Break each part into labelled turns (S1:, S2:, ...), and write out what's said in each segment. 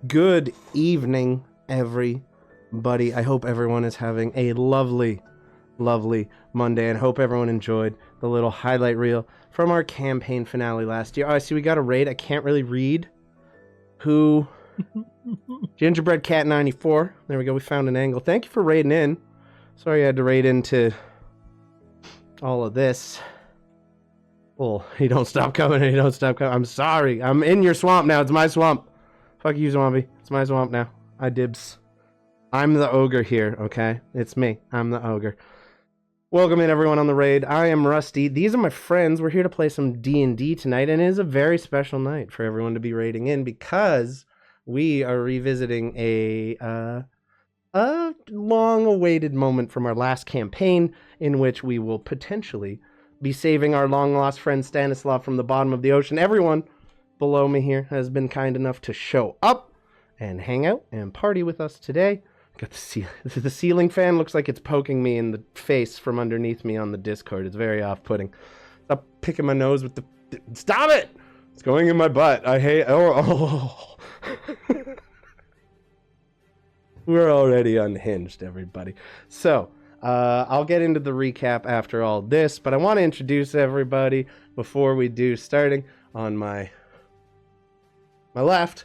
S1: Good evening, everybody. I hope everyone is having a lovely Monday, and hope everyone enjoyed the little highlight reel from our campaign finale last year. Oh, I see we got a raid. I can't really read who. Gingerbread Cat 94. There we go. We found an angle. Thank you for raiding in. Sorry I had to raid into all of this. Well, you don't stop coming. You don't stop coming. I'm sorry. I'm in your swamp now. It's my swamp. Fuck you, zombie. It's my swamp now. I dibs. I'm the ogre here, okay? It's me. I'm the ogre. Welcome in, everyone, on the raid. I am Rusty. These are my friends. We're here to play some D&D tonight, and it is a very special night for everyone to be raiding in because we are revisiting a long-awaited moment from our last campaign in which we will potentially be saving our long-lost friend Stanislav from the bottom of the ocean. Everyone below me here has been kind enough to show up and hang out and party with us today. Got the ceiling fan looks like it's poking me in the face from underneath me on the Discord. It's very off-putting. Stop picking my nose with the... Stop it! It's going in my butt. I hate... Oh. We're already unhinged, everybody. So, I'll get into the recap after all this, but I want to introduce everybody before we do, starting on my left,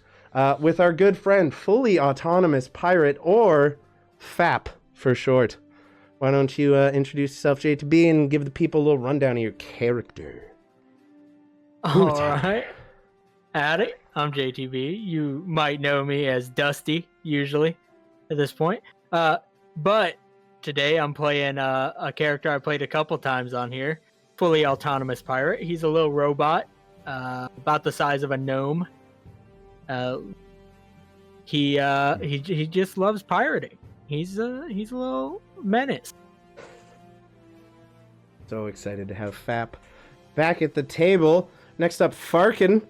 S1: with our good friend, fully autonomous pirate, or F.A.P for short. Why don't you introduce yourself, JTB, and give the people a little rundown of your character.
S2: All right. Howdy, I'm JTB. You might know me as Dusty, usually, at this point. But today I'm playing a character I played a couple times on here. Fully autonomous pirate. He's a little robot, about the size of a gnome. He just loves pirating. He's a little menace.
S1: So excited to have F.A.P back at the table. Next up, Farqen.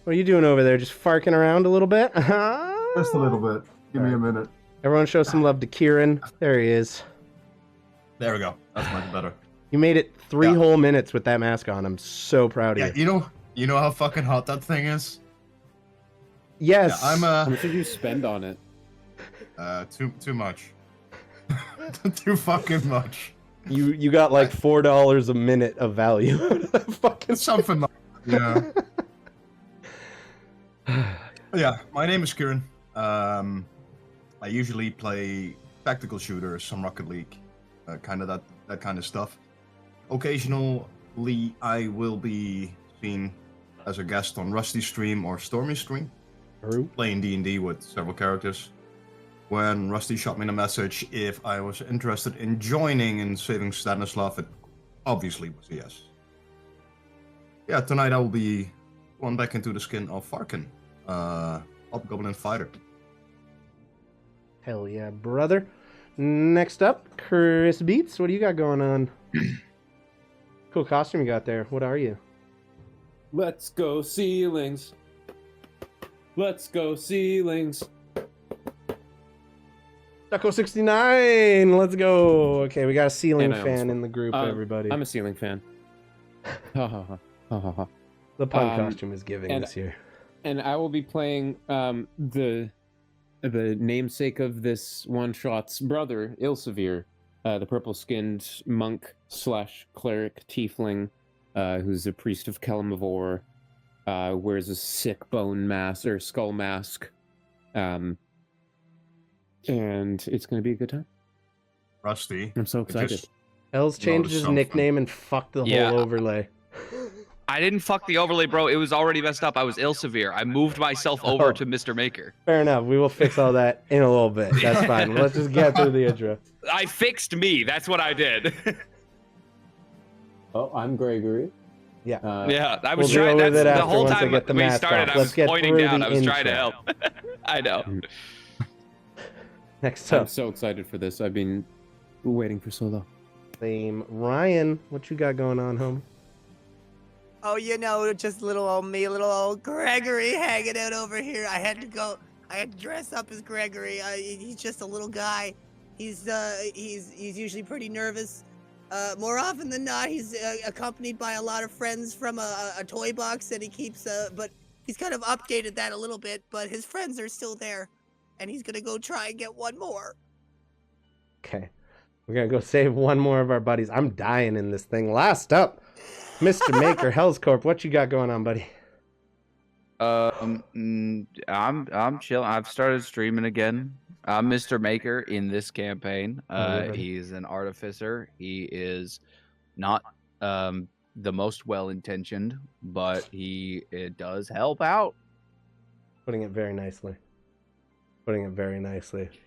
S1: What are you doing over there? Just farking around a little bit?
S3: Just a little bit. Give me a minute.
S1: Everyone show some love to Kieran. There he is.
S4: There we go. That's much better.
S1: You made it three whole minutes with that mask on. I'm so proud of you.
S4: You know how fucking hot that thing is?
S1: Yes.
S4: Yeah,
S5: How much did you spend on it?
S4: Too much. Too fucking much.
S1: You got like $4 a minute of value. Fucking
S4: something like that. Yeah. Yeah, my name is Kieran. I usually play tactical shooters, some Rocket League, kind of that kind of stuff. Occasionally, I will be seen as a guest on Rusty's stream or Stormy's stream, playing D&D with several characters. When Rusty shot me a message if I was interested in joining and saving Stanislav, it obviously was a yes. Yeah, tonight I will be going back into the skin of Farqen, Hobgoblin fighter.
S1: Hell yeah, brother. Next up, Chrisbeets. What do you got going on? Cool costume you got there. What are you?
S5: Let's go ceilings. Let's go ceilings.
S1: Ducko 69. Let's go. Okay, we got a ceiling fan in the group, everybody.
S5: I'm a ceiling fan. Ha ha ha ha ha ha.
S1: The pun costume is giving this year.
S5: And I will be playing the namesake of this one-shot's brother, Ilsavir, the purple-skinned monk / cleric tiefling, who's a priest of Kalimavor, wears a sick bone mask or skull mask, and it's going to be a good time.
S4: Rusty,
S5: I'm so excited.
S1: Els changed his nickname and fucked the whole overlay.
S6: I didn't fuck the overlay, bro. It was already messed up. I was Ilsavir. I moved myself over to Mr. Maker.
S1: Fair enough. We will fix all that in a little bit. That's fine. Let's just get through the intro.
S6: I fixed me. That's what I did.
S5: Oh, I'm Gregory.
S1: Yeah.
S6: Yeah, I was trying. That's the whole time we started. I was pointing down. I was trying to help. I know.
S1: Next up.
S5: I'm so excited for this. I've been waiting for so long.
S1: Same. Ryan, what you got going on, homie?
S7: Oh, you know, just little old me, little old Gregory hanging out over here. I had to dress up as Gregory. He's just a little guy. He's usually pretty nervous. More often than not, he's accompanied by a lot of friends from a toy box that he keeps. But He's kind of updated that a little bit, but his friends are still there, and he's gonna go try and get one more.
S1: Okay. We're going to go save one more of our buddies. I'm dying in this thing. Last up, Mr. Maker, Hell's Corp. What you got going on, buddy?
S6: I'm chill. I've started streaming again. I'm Mr. Maker in this campaign. He's an artificer. He is not the most well-intentioned, but it does help out.
S1: Putting it very nicely.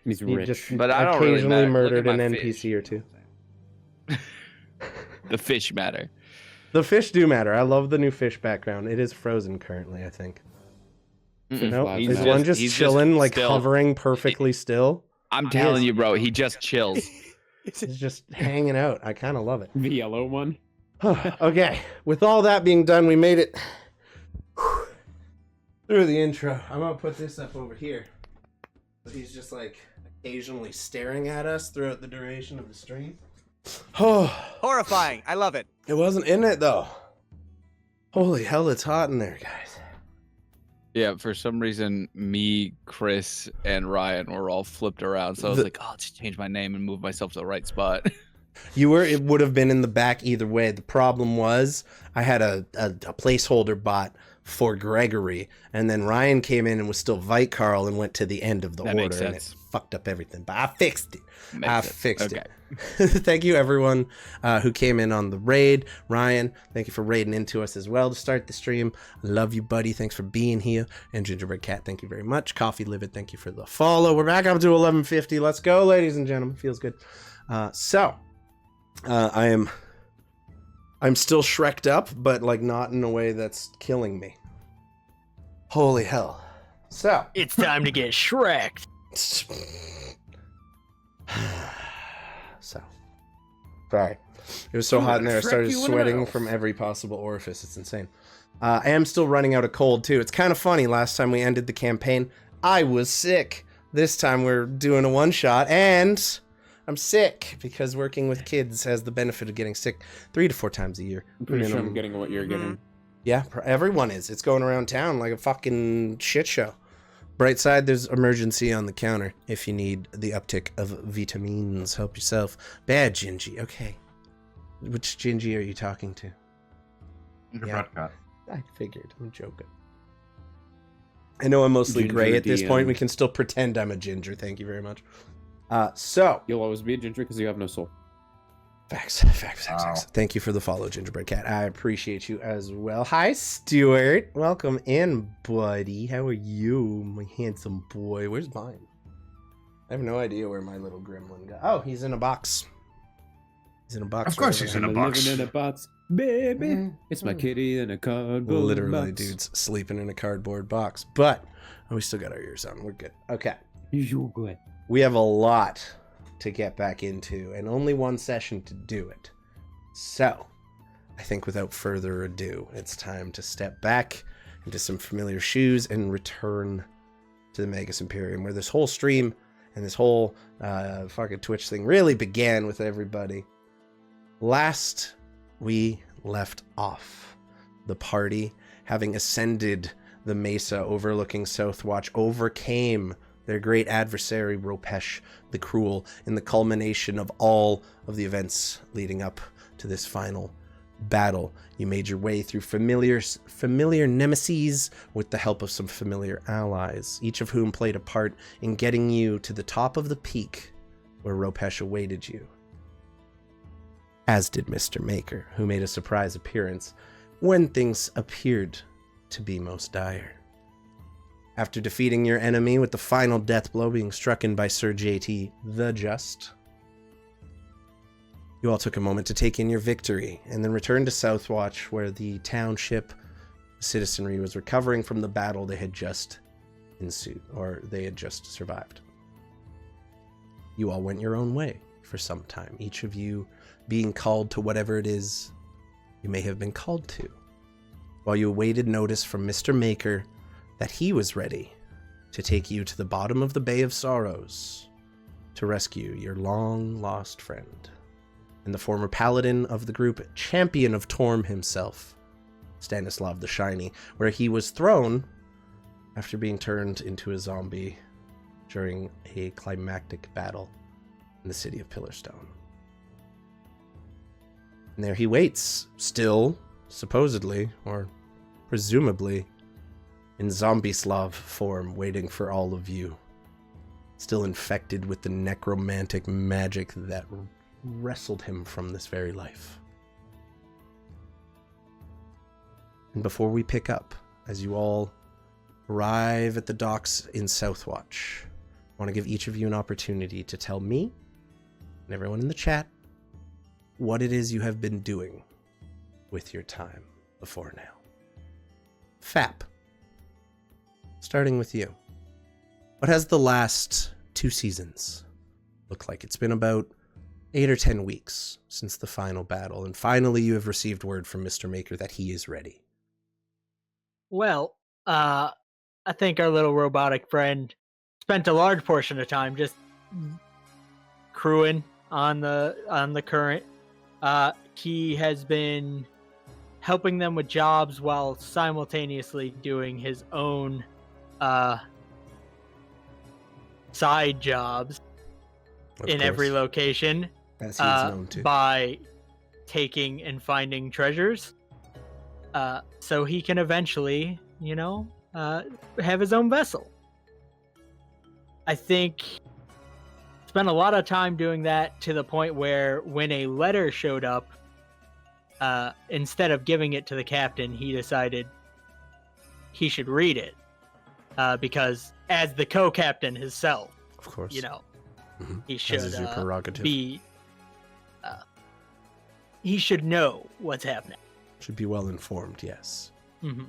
S5: He's
S1: He
S5: rich.
S1: just
S6: But I don't really
S1: occasionally
S6: matter. Look
S1: murdered
S6: at
S1: an
S6: my
S1: NPC
S6: fish.
S1: or two.
S6: The fish matter.
S1: The fish do matter. I love the new fish background. It is frozen currently, I think. Nope.
S5: He's
S1: Is
S5: just-
S1: one just
S6: he's
S1: chilling, like
S6: still.
S1: hovering perfectly still?
S6: I'm telling you, bro. He just chills.
S1: He's just hanging out. I kind of love it.
S5: The yellow one.
S1: Okay, with all that being done, we made it through the intro. I'm gonna put this up over here. But he's just like occasionally staring at us throughout the duration of the stream. Oh,
S7: Horrifying. I love it.
S1: it wasn't in it though. Holy hell, it's hot in there, guys.
S6: Yeah, for some reason, me, Chris, and Ryan were all flipped around. So I was like, oh, let's change my name and move myself to the right spot.
S1: It would have been in the back either way. The problem was I had a placeholder bot for Gregory, and then Ryan came in and was still Vite Carl and went to the end of the
S6: That
S1: order,
S6: makes
S1: and it
S6: sense.
S1: fucked up everything. But I fixed it.
S6: Makes sense.
S1: it. Thank you, everyone who came in on the raid. Ryan, thank you for raiding into us as well to start the stream. I love you, buddy. Thanks for being here. And Gingerbread Cat, thank you very much. Coffee Livid, thank you for the follow. We're back up to 1150. Let's go, ladies and gentlemen. Feels good. I'm still Shrek'd up, but like not in a way that's killing me. Holy hell. So.
S2: It's time to get Shrek'd.
S1: So. Sorry. It was so hot in there, I started
S5: Shrek you in
S1: sweating
S5: mouth.
S1: from every possible orifice. It's insane. I am still running out of cold, too. It's kind of funny. Last time we ended the campaign, I was sick. This time we're doing a one-shot, and I'm sick because working with kids has the benefit of getting sick 3 to 4 times a year.
S5: I'm pretty sure
S1: minimum.
S5: I'm getting what you're getting.
S1: Yeah, everyone is. It's going around town like a fucking shit show. Bright side, there's emergency on the counter if you need the uptick of vitamins. Help yourself. Bad Gingy. Okay. Which Gingy are you talking to?
S3: Intrepid cat.
S1: I figured. I'm joking. I know I'm mostly
S5: Ginger
S1: gray at this point.
S5: DM.
S1: We can still pretend I'm a ginger. Thank you very much. So,
S5: You'll always be a ginger because you have no soul.
S1: Facts.
S3: Wow.
S1: Thank you for the follow, Gingerbread Cat. I appreciate you as well. Hi, Stuart. Welcome in, buddy. How are you, my handsome boy? Where's mine? I have no idea where my little gremlin got. Oh, he's in a box. He's in a box.
S4: Of course
S1: right
S4: he's
S1: over
S4: in a
S1: there.
S4: box.
S5: Living in a box, baby.
S1: Mhm.
S5: It's my kitty in a cardboard
S1: Literally,
S5: box.
S1: dudes sleeping in a cardboard box. But we still got our ears on. We're good. Okay.
S5: You good.
S1: We have a lot to get back into and only one session to do it. So, I think without further ado, it's time to step back into some familiar shoes and return to the Magus Imperium, where this whole stream and this whole fucking Twitch thing really began with everybody. Last we left off, the party, having ascended the mesa overlooking Southwatch, overcame their great adversary Ropesh the Cruel in the culmination of all of the events leading up to this final battle. You made your way through familiar nemeses with the help of some familiar allies, each of whom played a part in getting you to the top of the peak where Ropesh awaited you. As did Mr. Maker, who made a surprise appearance when things appeared to be most dire. After defeating your enemy with the final death blow being struck in by Sir JT the Just, you all took a moment to take in your victory and then returned to Southwatch, where the township citizenry was recovering from the battle they had just ensued, or they had just survived. You all went your own way for some time, each of you being called to whatever it is you may have been called to, while you awaited notice from Mr. Maker that he was ready to take you to the bottom of the Bay of Sorrows to rescue your long-lost friend and the former paladin of the group, champion of Torm himself, Stanislav the Shiny, where he was thrown after being turned into a zombie during a climactic battle in the city of Pillarstone. And there he waits, still, supposedly, or presumably, in zombie-slav form, waiting for all of you. Still infected with the necromantic magic that wrestled him from this very life. And before we pick up, as you all arrive at the docks in Southwatch, I want to give each of you an opportunity to tell me, and everyone in the chat, what it is you have been doing with your time before now. F.A.P, starting with you. What has the last 2 seasons looked like? It's been about 8 or 10 weeks since the final battle, and finally you have received word from Mr. Maker that he is ready.
S2: Well, I think our little robotic friend spent a large portion of time just crewing on the current. He has been helping them with jobs while simultaneously doing his own side jobs in every location,
S1: as he is known to,
S2: by taking and finding treasures, so he can eventually, have his own vessel. I think spent a lot of time doing that, to the point where when a letter showed up, instead of giving it to the captain, he decided he should read it, because as the co-captain himself,
S1: of course,
S2: he should
S1: as is your prerogative.
S2: He should know what's happening.
S1: Should be well informed, yes.
S2: Mm-hmm.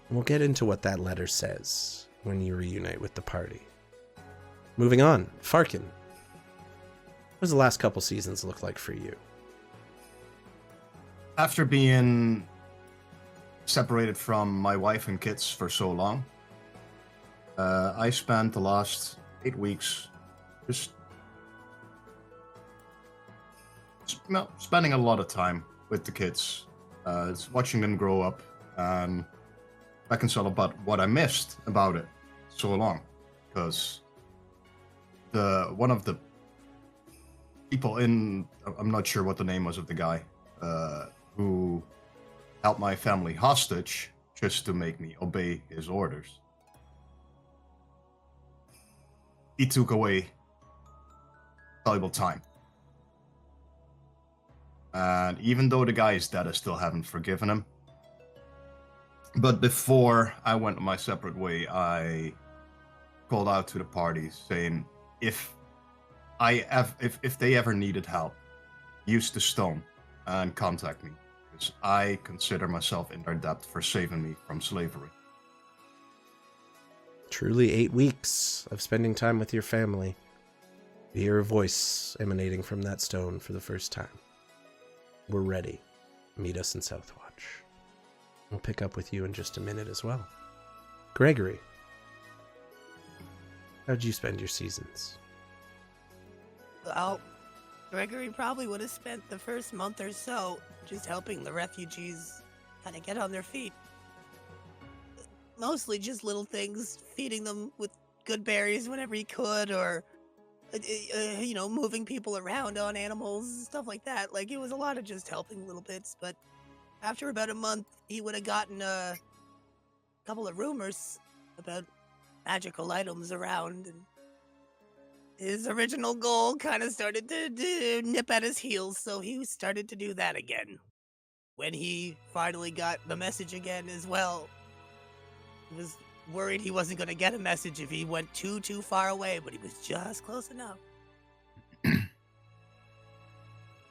S1: We'll get into what that letter says when you reunite with the party. Moving on, Farqen. What does the last couple seasons look like for you?
S4: After being separated from my wife and kids for so long, I spent the last 8 weeks just spending a lot of time with the kids, watching them grow up and reconcile about what I missed about it so long. Because one of the people I'm not sure what the name was of the guy, who held my family hostage just to make me obey his orders. He took away valuable time. And even though the guy is dead, I still haven't forgiven him. But before I went my separate way, I called out to the party saying, if they ever needed help, use the stone and contact me, because I consider myself in their debt for saving me from slavery.
S1: Truly 8 weeks of spending time with your family. You hear a voice emanating from that stone for the first time. We're ready. Meet us in Southwatch. We'll pick up with you in just a minute as well. Gregory, how'd you spend your seasons?
S7: Well, Gregory probably would have spent the first month or so just helping the refugees kind of get on their feet. Mostly just little things, feeding them with good berries whenever he could, or moving people around on animals, stuff like that. Like, it was a lot of just helping little bits. But after about a month, he would have gotten a couple of rumors about magical items around, and his original goal kind of started to nip at his heels, so he started to do that again. When he finally got the message again as well, he was worried he wasn't going to get a message if he went too far away, but he was just close enough.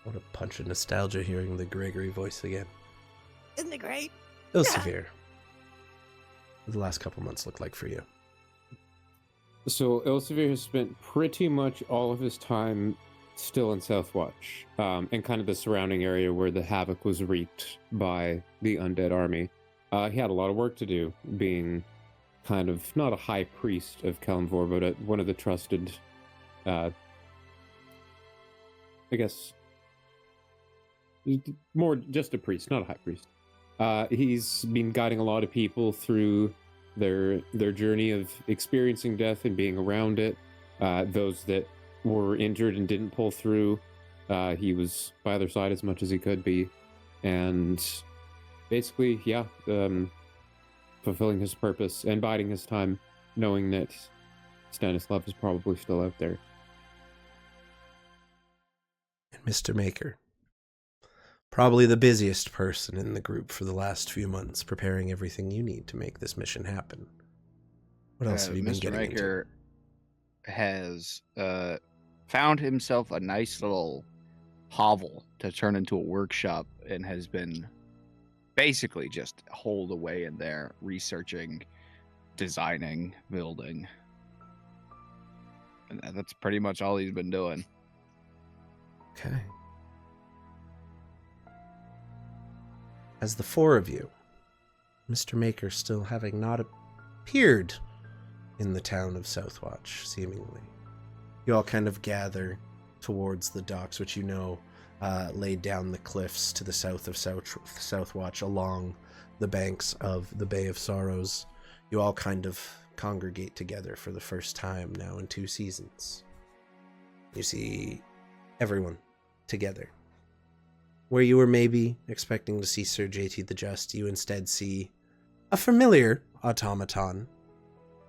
S1: What a punch of nostalgia hearing the Gregory voice again.
S7: Isn't it great?
S1: Ilsavir, what the last couple months look like for you?
S5: So Ilsavir has spent pretty much all of his time still in Southwatch, and kind of the surrounding area where the havoc was wreaked by the undead army. He had a lot of work to do, being kind of not a high priest of Kalimvor, but one of the trusted, I guess, more just a priest, not a high priest. He's been guiding a lot of people through their journey of experiencing death and being around it. Those that were injured and didn't pull through, he was by their side as much as he could be. And basically, fulfilling his purpose and biding his time, knowing that Stanislav is probably still out there.
S1: And Mr. Maker, probably the busiest person in the group for the last few months, preparing everything you need to make this mission happen. What else have you been
S6: Mr.
S1: getting
S6: Maker has found himself a nice little hovel to turn into a workshop and has been basically just holed away in there, researching, designing, building. And that's pretty much all he's been doing.
S1: Okay. As the four of you, Mr. Maker still having not appeared in the town of Southwatch, seemingly, you all kind of gather towards the docks, which you know laid down the cliffs to the south of Southwatch along the banks of the Bay of Sorrows. You all kind of congregate together for the first time now in 2 seasons. You see everyone together. Where you were maybe expecting to see Sir JT the Just, you instead see a familiar automaton,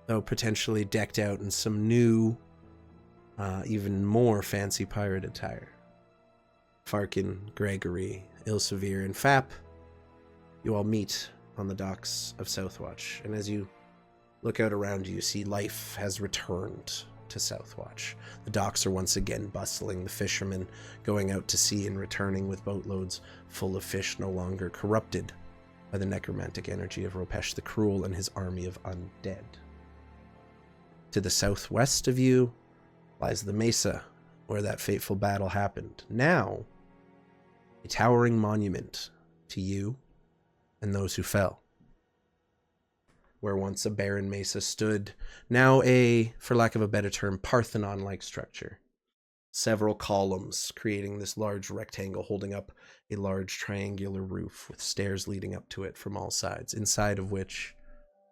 S1: though potentially decked out in some new, even more fancy pirate attire. Farqen, Gregory, Ilsavir, and F.A.P, you all meet on the docks of Southwatch, and as you look out around you, see life has returned to Southwatch. The docks are once again bustling, the fishermen going out to sea and returning with boatloads full of fish, no longer corrupted by the necromantic energy of Ropesh the Cruel and his army of undead. To the southwest of you lies the mesa where that fateful battle happened. Now, a towering monument to you and those who fell. Where once a barren mesa stood, now a, for lack of a better term, Parthenon-like structure. Several columns creating this large rectangle holding up a large triangular roof with stairs leading up to it from all sides, inside of which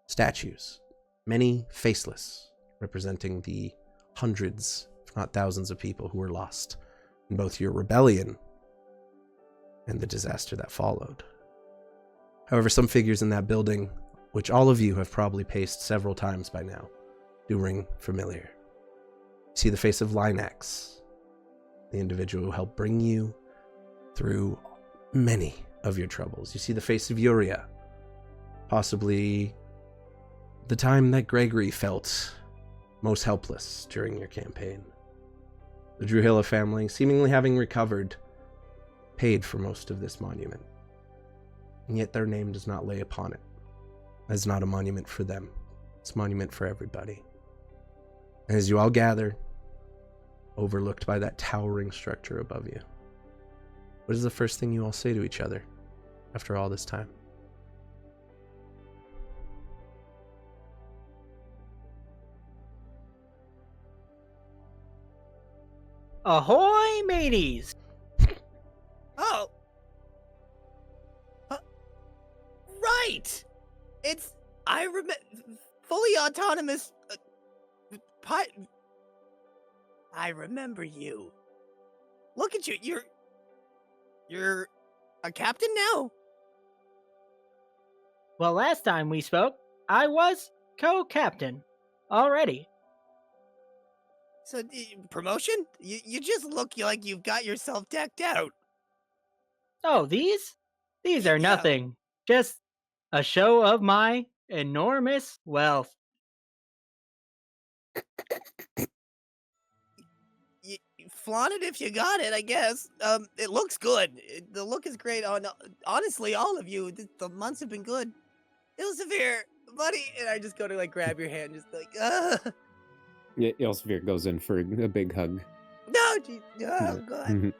S1: statues, many faceless, representing the hundreds, if not thousands of people who were lost in both your rebellion and the disaster that followed. However, some figures in that building, which all of you have probably paced several times by now, do ring familiar. You see the face of Linax, the individual who helped bring you through many of your troubles. You see the face of Yuria, possibly the time that Gregory felt most helpless during your campaign. The Druhilla family, seemingly having recovered, paid for most of this monument, and yet their name does not lay upon it. It's not a monument for them. It's a monument for everybody. And as you all gather, overlooked by that towering structure above you, what is the first thing you all say to each other after all this time?
S2: Ahoy, mateys!
S7: Oh! Right! I remember, fully autonomous, I remember you. Look at you, you're a captain now?
S2: Well, last time we spoke, I was co-captain already.
S7: So, promotion? You just look like you've got yourself decked out.
S2: Oh, these are nothing. Just a show of my enormous wealth.
S7: You flaunt it if you got it, I guess. It looks good. The look is great on, honestly, all of you. The months have been good. Ilsavir, buddy, and I just go to, like, grab your hand, just like,
S5: Yeah, Ilsavir goes in for a big hug.
S7: No, geez. Oh, God.
S5: Mhm.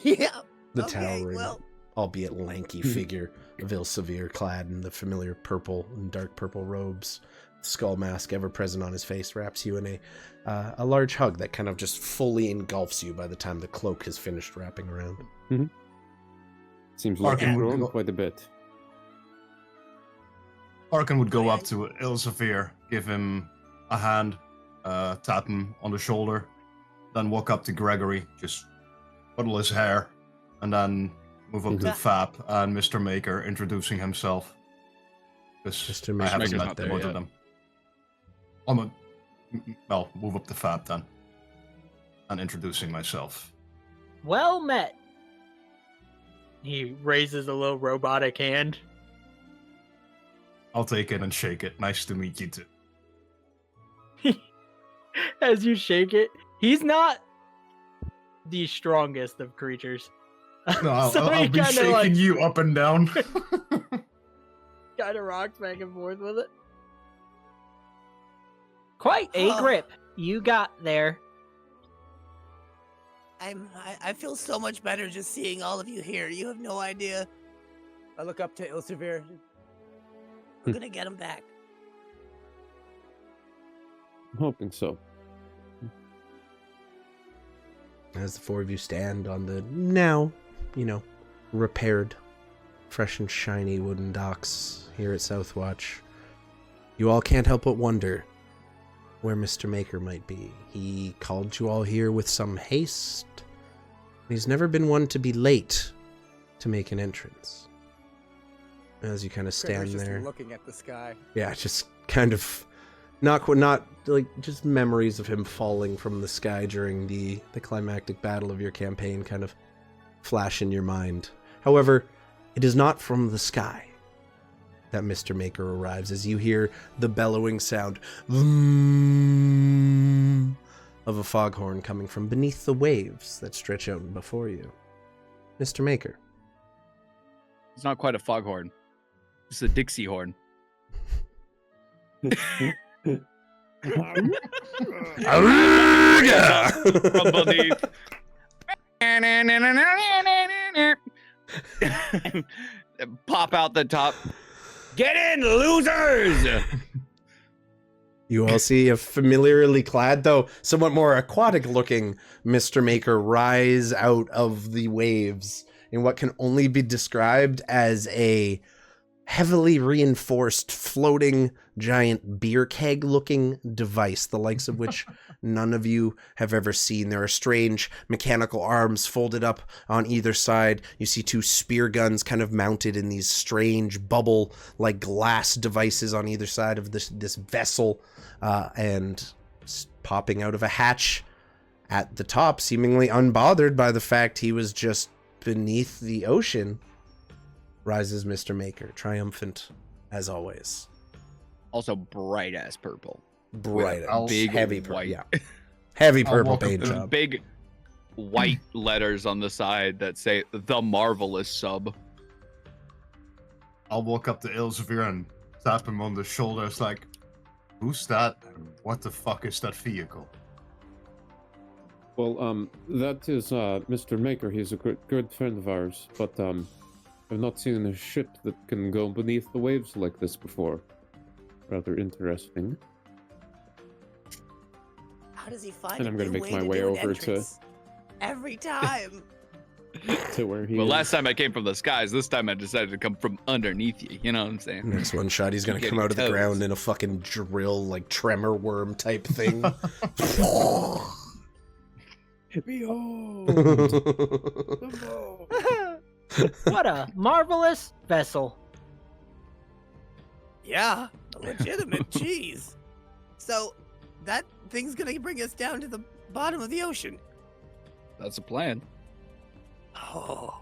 S7: Yeah.
S1: The
S7: Okay,
S1: towering,
S7: well.
S1: albeit lanky figure of Ilsavir, clad in the familiar purple and dark purple robes, skull mask ever present on his face, wraps you in a large hug that kind of just fully engulfs you by the time the cloak has finished wrapping around.
S5: Seems
S4: Farqen
S5: like it's
S4: would
S5: grown
S4: go-
S5: quite a bit.
S4: Farqen would go up to Ilsavir, give him a hand, tap him on the shoulder, then walk up to Gregory, just cuddle his hair, and then move up to F.A.P and Mr. Maker, introducing himself.
S1: Mr.
S4: I haven't
S6: Maker's
S4: met
S6: not there
S4: both of
S6: yet.
S4: them. Well, move up to F.A.P then, and introducing myself.
S2: Well met. He raises a little robotic hand.
S4: I'll take it and shake it. Nice to meet you too.
S2: As you shake it, he's not the strongest of creatures.
S4: No, I'll,
S2: So
S4: I'll
S2: he
S4: be
S2: kinda,
S4: shaking
S2: like-
S4: you up and down.
S2: Kind of rocks back and forth with it. Quite a
S7: Oh.
S2: grip you got there.
S7: I feel so much better just seeing all of you here. You have no idea. I look up to Ilsavir. We're gonna get him back.
S5: I'm hoping so.
S1: As the four of you stand on the now, repaired, fresh and shiny wooden docks here at Southwatch, you all can't help but wonder where Mr. Maker might be. He called you all here with some haste. He's never been one to be late to make an entrance. As you kind of stand
S7: Gregor's
S1: there.
S7: just looking at the sky.
S1: Yeah, just kind of not like just memories of him falling from the sky during the climactic battle of your campaign kind of flash in your mind. However, it is not from the sky that Mr. Maker arrives as you hear the bellowing sound of a foghorn coming from beneath the waves that stretch out before you. Mr. Maker.
S6: It's not quite a foghorn. It's a Dixie horn. From beneath. Pop out the top. Get in, losers!
S1: You all see a familiarly clad, though somewhat more aquatic-looking Mr. Maker rise out of the waves in what can only be described as a heavily reinforced, floating, giant beer keg-looking device, the likes of which none of you have ever seen. There are strange mechanical arms folded up on either side. You see two spear guns kind of mounted in these strange bubble-like glass devices on either side of this vessel, and popping out of a hatch at the top, seemingly unbothered by the fact he was just beneath the ocean, rises Mr. Maker, triumphant as always.
S6: Also bright ass purple.
S1: Bright,
S4: I'll-
S6: Big
S1: heavy,
S6: white.
S1: yeah, heavy
S4: I'll
S1: purple
S4: walk up
S1: paint
S4: to the
S1: job.
S6: Big white letters on the side that say the marvelous sub.
S4: I'll walk up to Ilsavir and tap him on the shoulder. It's like, who's that? And what the fuck is that vehicle?
S5: Well, that is Mr. Maker. He's a good friend of ours, but I've not seen a ship that can go beneath the waves like this before. Rather interesting.
S7: How does he find
S5: And
S7: a
S5: I'm gonna
S7: new
S5: make my
S7: to
S5: way
S7: do an
S5: over to-
S7: entrance? Every time.
S5: To where he
S6: Well,
S5: is.
S6: last time I came from the skies. This time I decided to come from underneath you. You know what I'm saying?
S1: Next one shot, he's gonna
S6: Getting
S1: come out of the
S6: toes.
S1: ground in a fucking drill, like tremor worm type thing.
S5: Behold!
S2: What a marvelous vessel.
S7: Yeah, a legitimate cheese. So, that thing's gonna bring us down to the bottom of the ocean.
S6: That's a plan.
S7: Oh,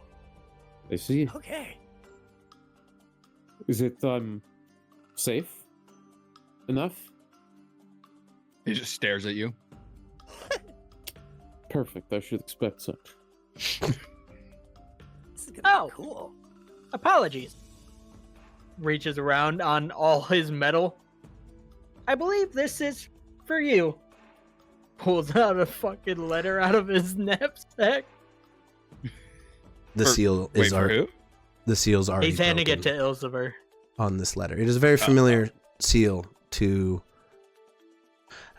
S5: I see.
S7: okay.
S5: Is it safe enough?
S6: He just stares at you.
S5: Perfect. I should expect such.
S7: This is gonna
S2: Oh.
S7: be cool.
S2: Apologies. Reaches around on all his metal. I believe this is for you. Pulls out a fucking letter out of his knapsack.
S1: The seal is
S6: who?
S1: the seal's already
S2: He's handing it
S1: broken
S2: to Ilsavir.
S1: on this letter. It is a very familiar seal to,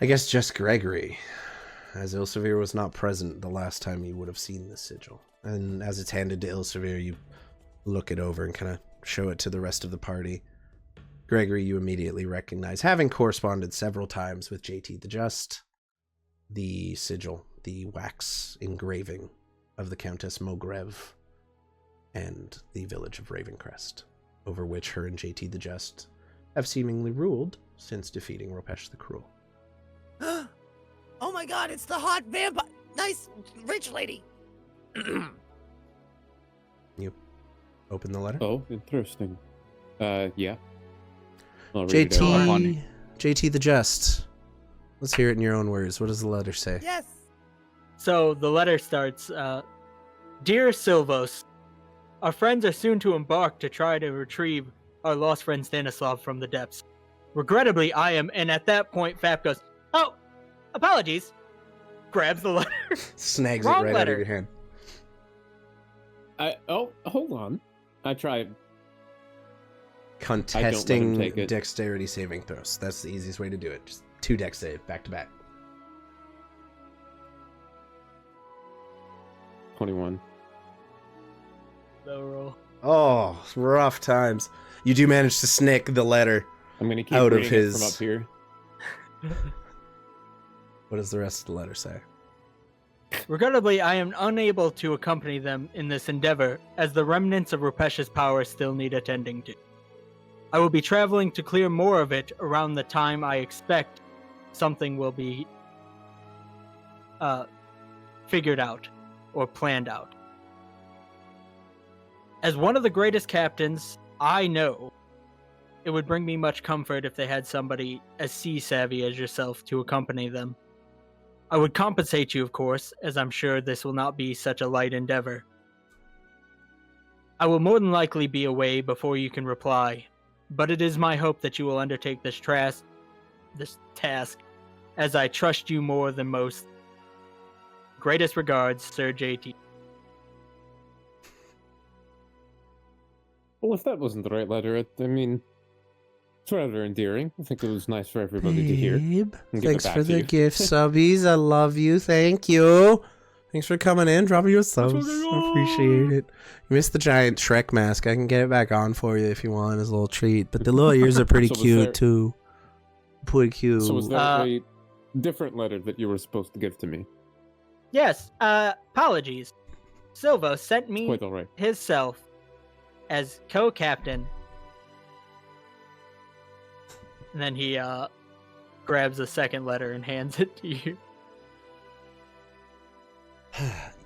S1: I guess, just Gregory, as Ilsavir was not present the last time you would have seen this sigil. And as it's handed to Ilsavir, you look it over and kind of show it to the rest of the party. Gregory, you immediately recognize, having corresponded several times with JT the Just, the sigil, the wax engraving of the Countess Mogrev and the village of Ravencrest, over which her and JT the Just have seemingly ruled since defeating Ropesh the Cruel.
S7: Oh my god, it's the hot vampire! Nice, rich lady!
S1: You open the letter?
S5: Oh, interesting. Yeah. I'll read it out.
S1: JT the Just. Let's hear it in your own words. What does the letter say?
S7: Yes!
S2: So the letter starts, Dear Silvos, our friends are soon to embark to try to retrieve our lost friend Stanislav from the depths. Regrettably, I am, and at that point, F.A.P goes, oh, apologies. Grabs the letter.
S1: Snags it
S2: Wrong
S1: right
S2: letter.
S1: out of your hand.
S5: Hold on. I tried.
S1: Contesting
S5: take it.
S1: dexterity saving throws. That's the easiest way to do it. Just 2 dex save, back to back.
S5: 21.
S2: Low roll.
S1: Oh, rough times. You do manage to snick the letter
S5: I'm gonna keep
S1: out of
S5: reading it
S1: his...
S5: from up here.
S1: What does the rest of the letter say?
S2: Regrettably, I am unable to accompany them in this endeavor, as the remnants of Rupesh's power still need attending to. I will be traveling to clear more of it around the time I expect something will be figured out or planned out. As one of the greatest captains I know, it would bring me much comfort if they had somebody as sea-savvy as yourself to accompany them. I would compensate you, of course, as I'm sure this will not be such a light endeavor. I will more than likely be away before you can reply, but it is my hope that you will undertake this task, as I trust you more than most. Greatest regards, Sir JT.
S5: Well, if that wasn't the right letter, I mean, it's rather endearing. I think it was nice for everybody to hear.
S1: Babe,
S5: And give it
S1: thanks
S5: back
S1: for
S5: to
S1: the
S5: you.
S1: gift, subbies. I love you. Thank you. Thanks for coming in, dropping your subs. I appreciate it. You missed the giant Shrek mask. I can get it back on for you if you want as a little treat. But the little ears are pretty
S5: So was
S1: cute,
S5: there-
S1: too. Pretty cute.
S5: So was there a different letter that you were supposed to give to me?
S2: Yes, apologies. Silva sent me
S5: Quite all right.
S2: himself as co-captain. And then he grabs a second letter and hands it to you.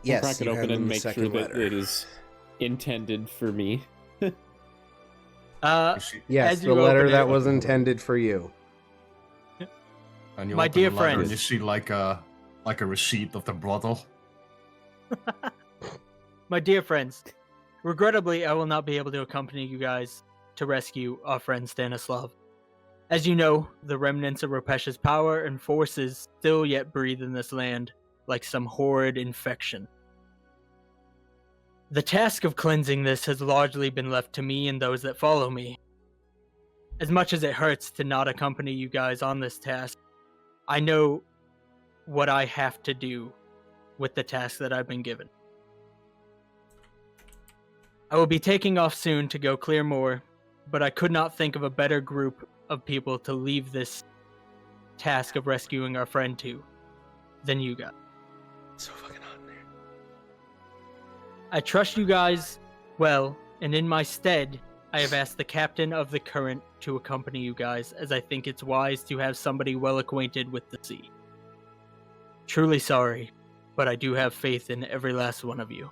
S1: Yes,
S5: I'll crack it
S1: you
S5: open
S1: hand them
S5: and
S1: the
S5: make sure
S1: second
S5: that
S1: letter.
S5: it is intended for me.
S1: Yes,
S2: as
S1: the
S2: you
S1: letter
S2: open
S1: that
S2: it-
S1: was intended for you.
S4: And you
S2: My
S4: open
S2: dear
S4: the letter and
S2: friends.
S4: you see like a receipt of the brothel.
S2: My dear friends, regrettably, I will not be able to accompany you guys to rescue our friend Stanislav. As you know, the remnants of Rupesh's power and forces still yet breathe in this land, like some horrid infection. The task of cleansing this has largely been left to me and those that follow me. As much as it hurts to not accompany you guys on this task, I know what I have to do with the task that I've been given. I will be taking off soon to go clear more, but I could not think of a better group of people to leave this task of rescuing our friend to than you guys.
S1: So fucking hot in there.
S2: I trust you guys well, and in my stead, I have asked the captain of the current to accompany you guys, as I think it's wise to have somebody well acquainted with the sea. Truly sorry, but I do have faith in every last one of you.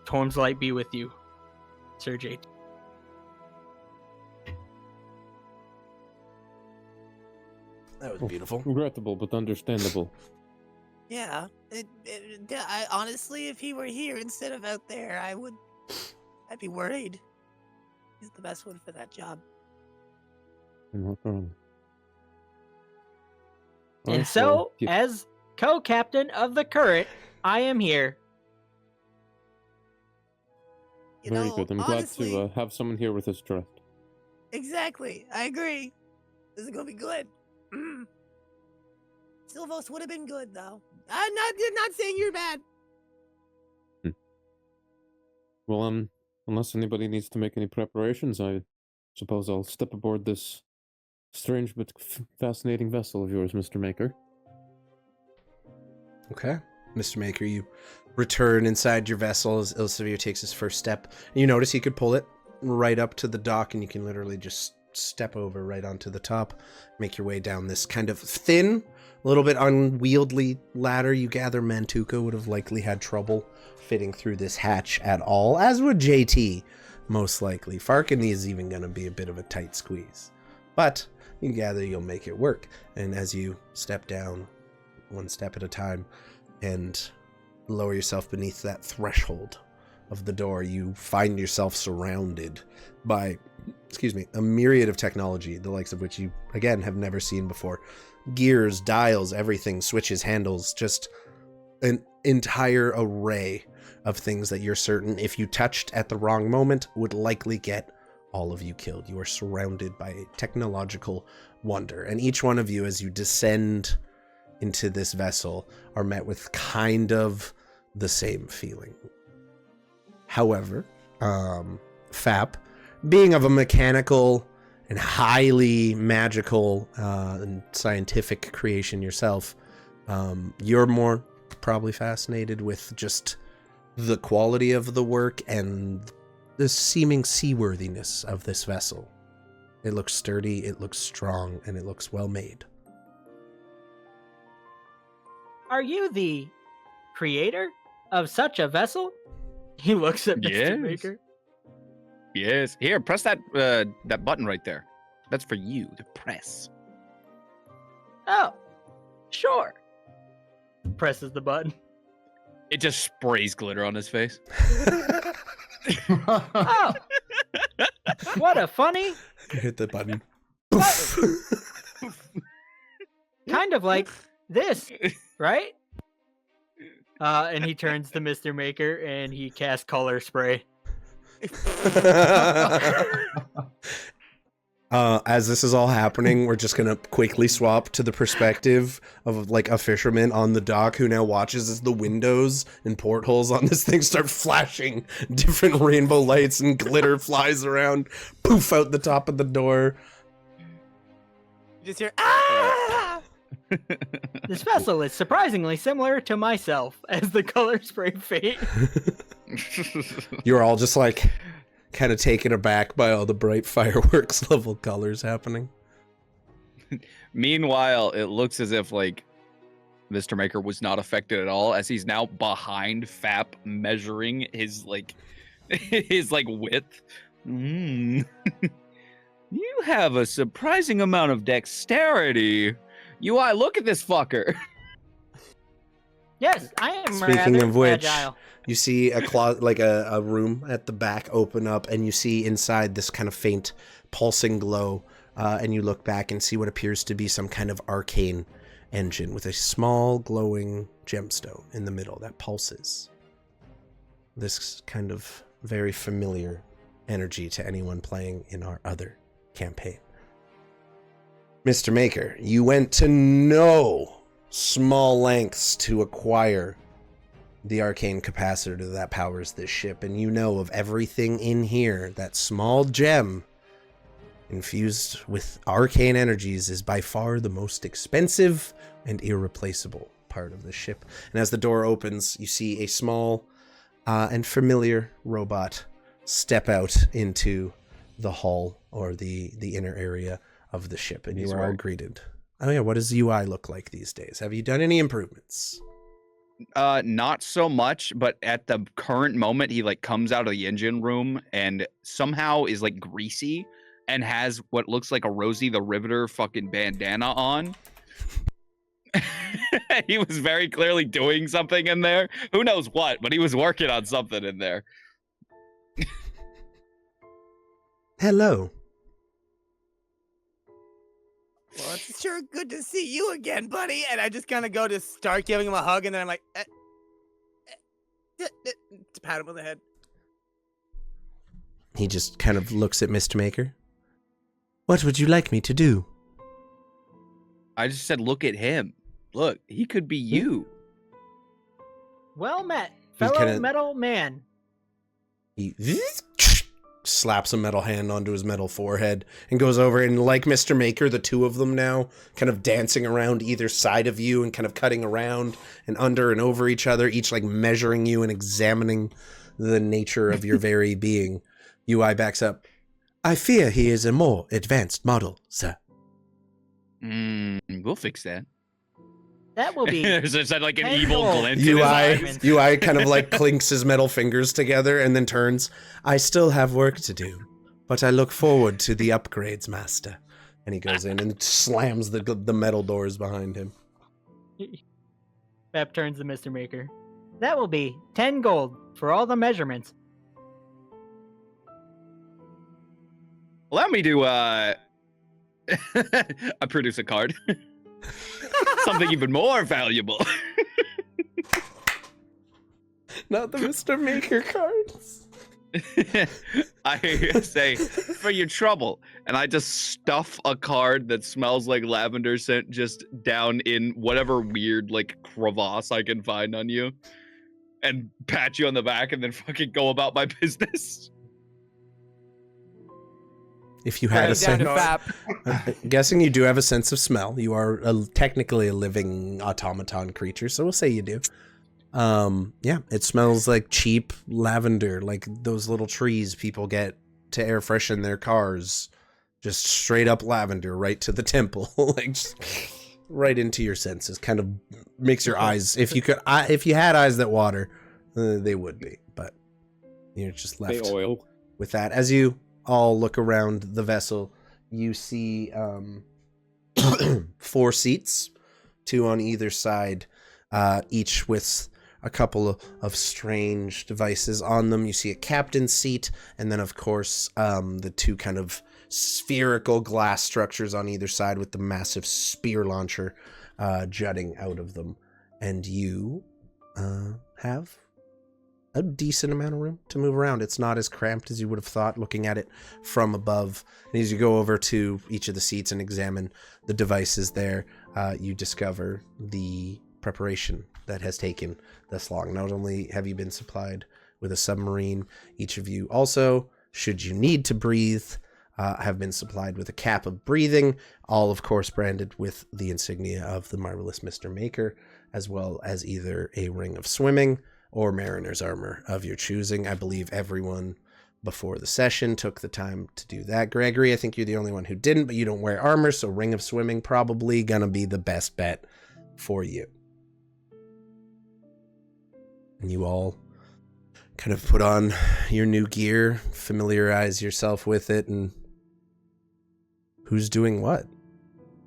S2: Torm's light be with you, Sir JT.
S1: That was beautiful.
S5: Regrettable, but understandable.
S7: Yeah, I honestly, if he were here instead of out there, I'd be worried. He's the best one for that job.
S5: No problem.
S2: And
S5: Alright,
S2: so,
S5: well,
S2: as co-captain of the current, I am here.
S7: You
S5: very
S7: know,
S5: good. I'm
S7: honestly,
S5: glad to have someone here with his trust.
S7: exactly. I agree. This is gonna be good. Silvos would have been good though. I'm not saying you're bad.
S5: Well, unless anybody needs to make any preparations, I Suppose I'll step aboard this strange but fascinating vessel of yours, Mr. Maker.
S1: Okay. Mr. Maker, you return inside your vessel as Ilsavir takes his first step. You notice he could pull it right up to the dock, and you can literally just step over right onto the top, make your way down this kind of thin, a little bit unwieldy ladder. You gather Mantuka would have likely had trouble fitting through this hatch at all, as would JT, most likely. Farqen is even going to be a bit of a tight squeeze. But you gather you'll make it work. And as you step down, one step at a time, and lower yourself beneath that threshold of the door, you find yourself surrounded by, a myriad of technology, the likes of which you, again, have never seen before. Gears, dials, everything, switches, handles, just an entire array of things that you're certain, if you touched at the wrong moment, would likely get all of you killed. You are surrounded by technological wonder. And each one of you, as you descend into this vessel, are met with kind of the same feeling. However, F.A.P, being of a mechanical and highly magical and scientific creation yourself, you're more probably fascinated with just the quality of the work and the seeming seaworthiness of this vessel. It looks sturdy, it looks strong, and it looks well made.
S2: Are you the creator of such a vessel? He looks at Mr. Maker.
S6: Yes. Here, press that button right there. That's for you to press.
S2: Oh, sure. Presses the button.
S6: It just sprays glitter on his face.
S2: Oh, what a funny.
S1: Hit the button.
S2: Kind of like this, right? And he turns to Mr. Maker and he casts color spray.
S1: As this is all happening, we're just gonna quickly swap to the perspective of like a fisherman on the dock who now watches as the windows and portholes on this thing start flashing different rainbow lights and glitter flies around, poof out the top of the door.
S7: You just hear ah!
S2: This vessel is surprisingly similar to myself as the color spray fade.
S1: You're all just like kind of taken aback by all the bright fireworks level colors happening.
S6: Meanwhile, it looks as if like Mr. Maker was not affected at all, as he's now behind F.A.P measuring his like width. You have a surprising amount of dexterity. UI, look at this fucker.
S2: Yes, I am.
S1: Speaking of which,
S2: agile.
S1: you see a closet, like a room at the back open up, and you see inside this kind of faint pulsing glow, and you look back and see what appears to be some kind of arcane engine with a small glowing gemstone in the middle that pulses. This kind of very familiar energy to anyone playing in our other campaign. Mr. Maker, you went to no small lengths to acquire the arcane capacitor that powers this ship, and you know of everything in here. That small gem infused with arcane energies is by far the most expensive and irreplaceable part of the ship. And as the door opens, you see a small and familiar robot step out into the hull or the inner area of the ship, and you are all greeted. Oh yeah, what does UI look like these days? Have you done any improvements?
S6: Not so much, but at the current moment, he like comes out of the engine room and somehow is like greasy and has what looks like a Rosie the Riveter fucking bandana on. He was very clearly doing something in there. Who knows what, but he was working on something in there.
S1: Hello.
S7: Well, it's sure good to see you again, buddy. And I just kind of go to start giving him a hug, and then I'm like, to pat him on the head.
S1: He just kind of looks at Mr. Maker. What would you like me to do?
S6: I just said, look at him. Look, he could be you.
S2: Well met, fellow metal man.
S1: He slaps a metal hand onto his metal forehead and goes over, and like Mr. Maker, the two of them now kind of dancing around either side of you and kind of cutting around and under and over each other, each like measuring you and examining the nature of your very being. UI backs up. I fear he is a more advanced model, sir.
S6: We'll fix that.
S2: That will be.
S6: Is that like an
S2: 10
S6: evil
S2: gold.
S6: glint in his eyes?
S1: UI kind of like clinks his metal fingers together and then turns. I still have work to do, but I look forward to the upgrades, master. And he goes in and slams the metal doors behind him.
S2: F.A.P turns to Mr. Maker. That will be 10 gold for all the measurements.
S6: Allow me to I produce a card. Something even more valuable.
S1: Not the Mr. Maker cards.
S6: I say, for your trouble. And I just stuff a card that smells like lavender scent just down in whatever weird, like, crevasse I can find on you. And pat you on the back and then fucking go about my business.
S1: If you had a sense,
S7: F.A.P.
S1: I'm guessing you do have a sense of smell. You are technically a living automaton creature, so we'll say you do. Yeah, it smells like cheap lavender, like those little trees people get to air freshen their cars. Just straight up lavender, right to the temple, like just right into your senses. Kind of makes your eyes. If you had eyes that water, they would be, but you're just left
S5: They oil.
S1: with that. As you all look around the vessel, you see 4 seats, 2 on either side, each with a couple of strange devices on them. You see a captain's seat, and then of course the 2 kind of spherical glass structures on either side with the massive spear launcher jutting out of them. And you have a decent amount of room to move around. It's not as cramped as you would have thought looking at it from above. And as you go over to each of the seats and examine the devices there, you discover the preparation that has taken this long. Not only have you been supplied with a submarine, each of you also, should you need to breathe, have been supplied with a cap of breathing, all of course branded with the insignia of the marvelous Mr. Maker, as well as either a ring of swimming or mariner's armor of your choosing. I believe everyone before the session took the time to do that. Gregory, I think you're the only one who didn't, but you don't wear armor, so ring of swimming probably gonna be the best bet for you. And you all kind of put on your new gear, familiarize yourself with it, and who's doing what?